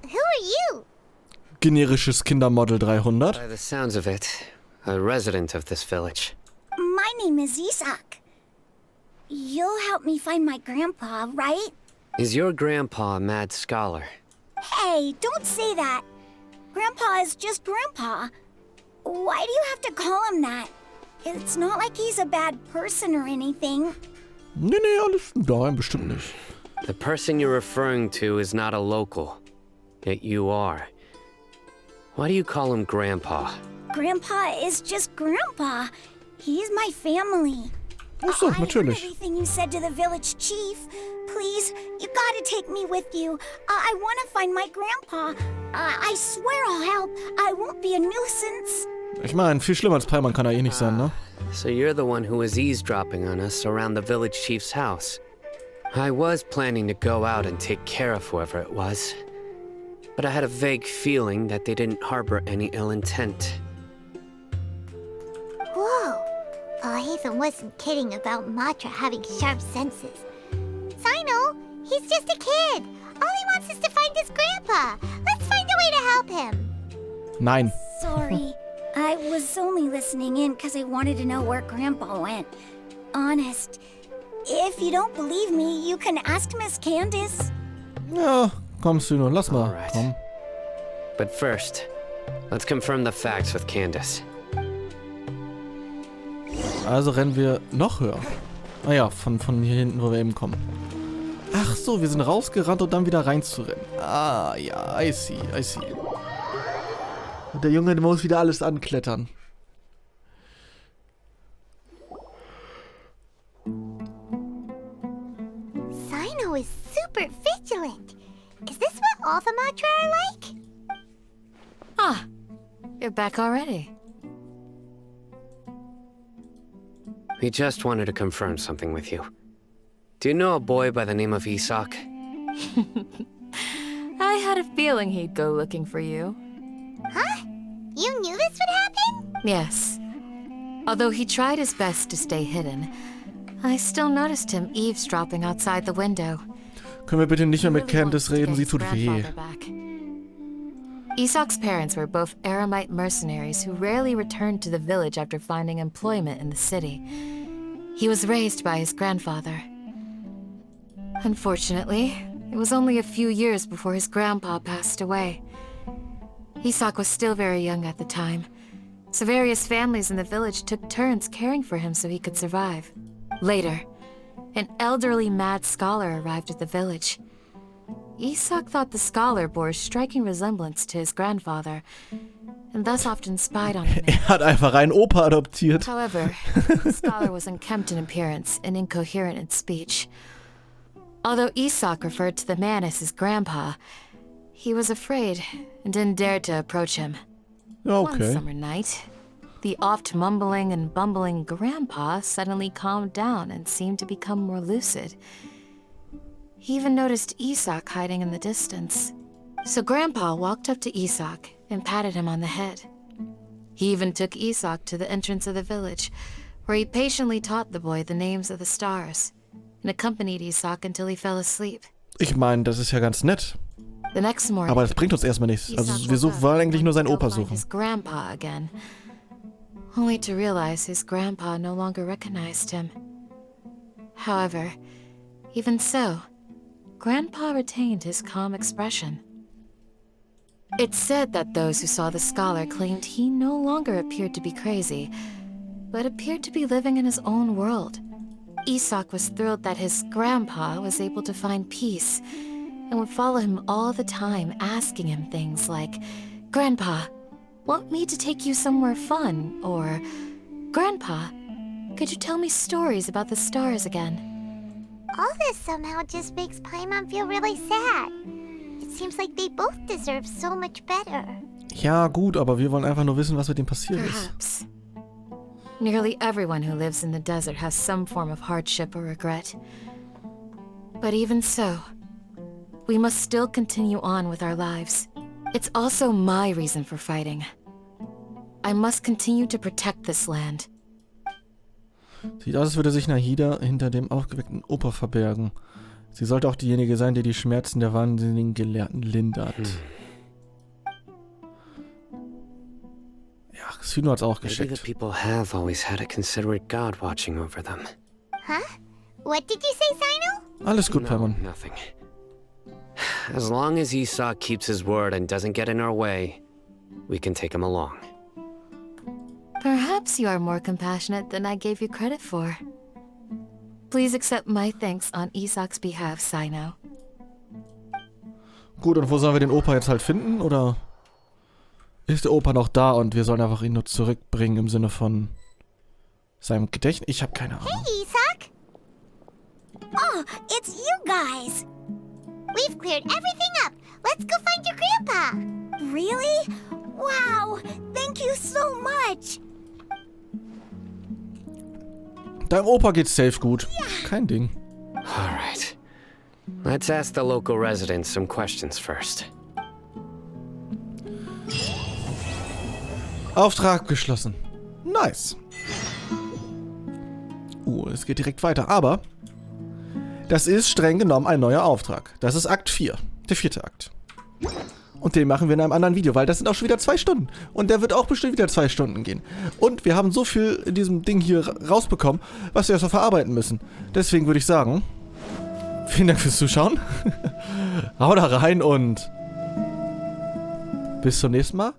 Who are you? Generisches Kindermodel 300. By the sounds of it, a resident of this village. My name is Isak. You'll help me find my grandpa, right? Is your grandpa a mad scholar? Hey, don't say that. Grandpa is just Grandpa. Why do you have to call him that? It's not like he's a bad person or anything. Nee, alles. Nein, bestimmt nicht. The person you're referring to is not a local, yet you are. Why do you call him Grandpa? Grandpa is just Grandpa. He's my family. Ach so, I heard natürlich. everything you said to the village chief. Please, you gotta take me with you. I want to find my grandpa. I swear I'll help. I won't be a nuisance. Ich meine, viel schlimmer als Paimon kann er eh nicht sein, ne? So you're the one who was eavesdropping on us around the village chief's house. I was planning to go out and take care of whoever it was, but I had a vague feeling that they didn't harbor any ill intent. Whoa. Alheitham wasn't kidding about Matra having sharp senses. Cyno, he's just a kid. All he wants is to find his grandpa. Let's find a way to help him. Nein. Sorry. I was only listening in because I wanted to know where Grandpa went. Honest. If you don't believe me, you can ask Miss Candace. Ja, komm, Cyno, lass mal. Alright. Komm. But first, let's confirm the facts with Candace. Also rennen wir noch höher. Ah ja, von hier hinten, wo wir eben kommen. Ach so, wir sind rausgerannt, um dann wieder reinzurennen. Ah ja, I see. Und der Junge muss wieder alles anklettern. Cyno is super vigilant. Is this what all the Matra are like? Ah, you're back already. We just wanted to confirm something with you. Do you know a boy by the name of Isak? I had a feeling he'd go looking for you. Huh? You knew this would happen? Yes. Although he tried his best to stay hidden, I still noticed him eavesdropping outside the window. Können wir bitte nicht mehr mit Candace reden? Sie tut weh. Isak's parents were both Aramite mercenaries who rarely returned to the village after finding employment in the city. He was raised by his grandfather. Unfortunately, it was only a few years before his grandpa passed away. Isak was still very young at the time, so various families in the village took turns caring for him so he could survive. Later, an elderly mad scholar arrived at the village. Isak thought the scholar bore a striking resemblance to his grandfather, and thus often spied on him. Hat einfach einen Opa adoptiert. However, the scholar was unkempt in appearance and incoherent in speech. Although Isak referred to the man as his grandpa, he was afraid and didn't dare to approach him. Okay. One summer night, the oft mumbling and bumbling grandpa suddenly calmed down and seemed to become more lucid. He even noticed Isak hiding in the distance. So Grandpa walked up to Isak and patted him on the head. He even took Isak to the entrance of the village, where he patiently taught the boy the names of the stars, and accompanied Isak until he fell asleep. Ich meine, das ist ja ganz nett. The next morning, aber das bringt uns erstmal nichts. Also wir wollen eigentlich nur seinen Opa suchen. His grandpa again, only to realize his grandpa no longer recognized him. However, even so, Grandpa retained his calm expression. It's said that those who saw the scholar claimed he no longer appeared to be crazy, but appeared to be living in his own world. Isak was thrilled that his grandpa was able to find peace, and would follow him all the time, asking him things like, "Grandpa, want me to take you somewhere fun?" Or, "Grandpa, could you tell me stories about the stars again?" All this somehow just makes Paimon feel really sad. It seems like they both deserve so much better. Ja, gut, aber wir wollen einfach nur wissen, was mit ihm passiert ist. Perhaps. Nearly everyone who lives in the desert has some form of hardship or regret. But even so, we must still continue on with our lives. It's also my reason for fighting. I must continue to protect this land. Sieht aus, als würde sich Nahida hinter dem aufgeweckten Opa verbergen. Sie sollte auch diejenige sein, die die Schmerzen der wahnsinnigen Gelehrten lindert. Ja, Cyno hat's auch geschickt. Maybe the people have always had a considerate God watching over them. Huh? What did you say, Cyno? Alles gut, Paimon. Nothing. As long as Isak keeps his word and doesn't get in our way, we can take him along. Perhaps you are more compassionate than I gave you credit for. Please accept my thanks on Isak's behalf, Cyno. Gut, und wo sollen wir den Opa jetzt halt finden, oder? ist der Opa noch da und wir sollen einfach ihn nur zurückbringen im Sinne von seinem Gedächtnis. Ich habe keine Ahnung. Hey, Isak! Oh, it's you guys! We've cleared everything up. Let's go find your grandpa. Really? Wow, thank you so much! Deinem Opa geht's safe gut. Kein Ding. Alright. Let's ask the local residents some questions first. Auftrag geschlossen. Nice. Es geht direkt weiter. Aber das ist streng genommen ein neuer Auftrag. Das ist Akt 4. Der 4. Akt. Und den machen wir in einem anderen Video, weil das sind auch schon wieder 2 Stunden. Und der wird auch bestimmt wieder 2 Stunden gehen. Und wir haben so viel in diesem Ding hier rausbekommen, was wir erst noch verarbeiten müssen. Deswegen würde ich sagen, vielen Dank fürs Zuschauen. Hau da rein und bis zum nächsten Mal.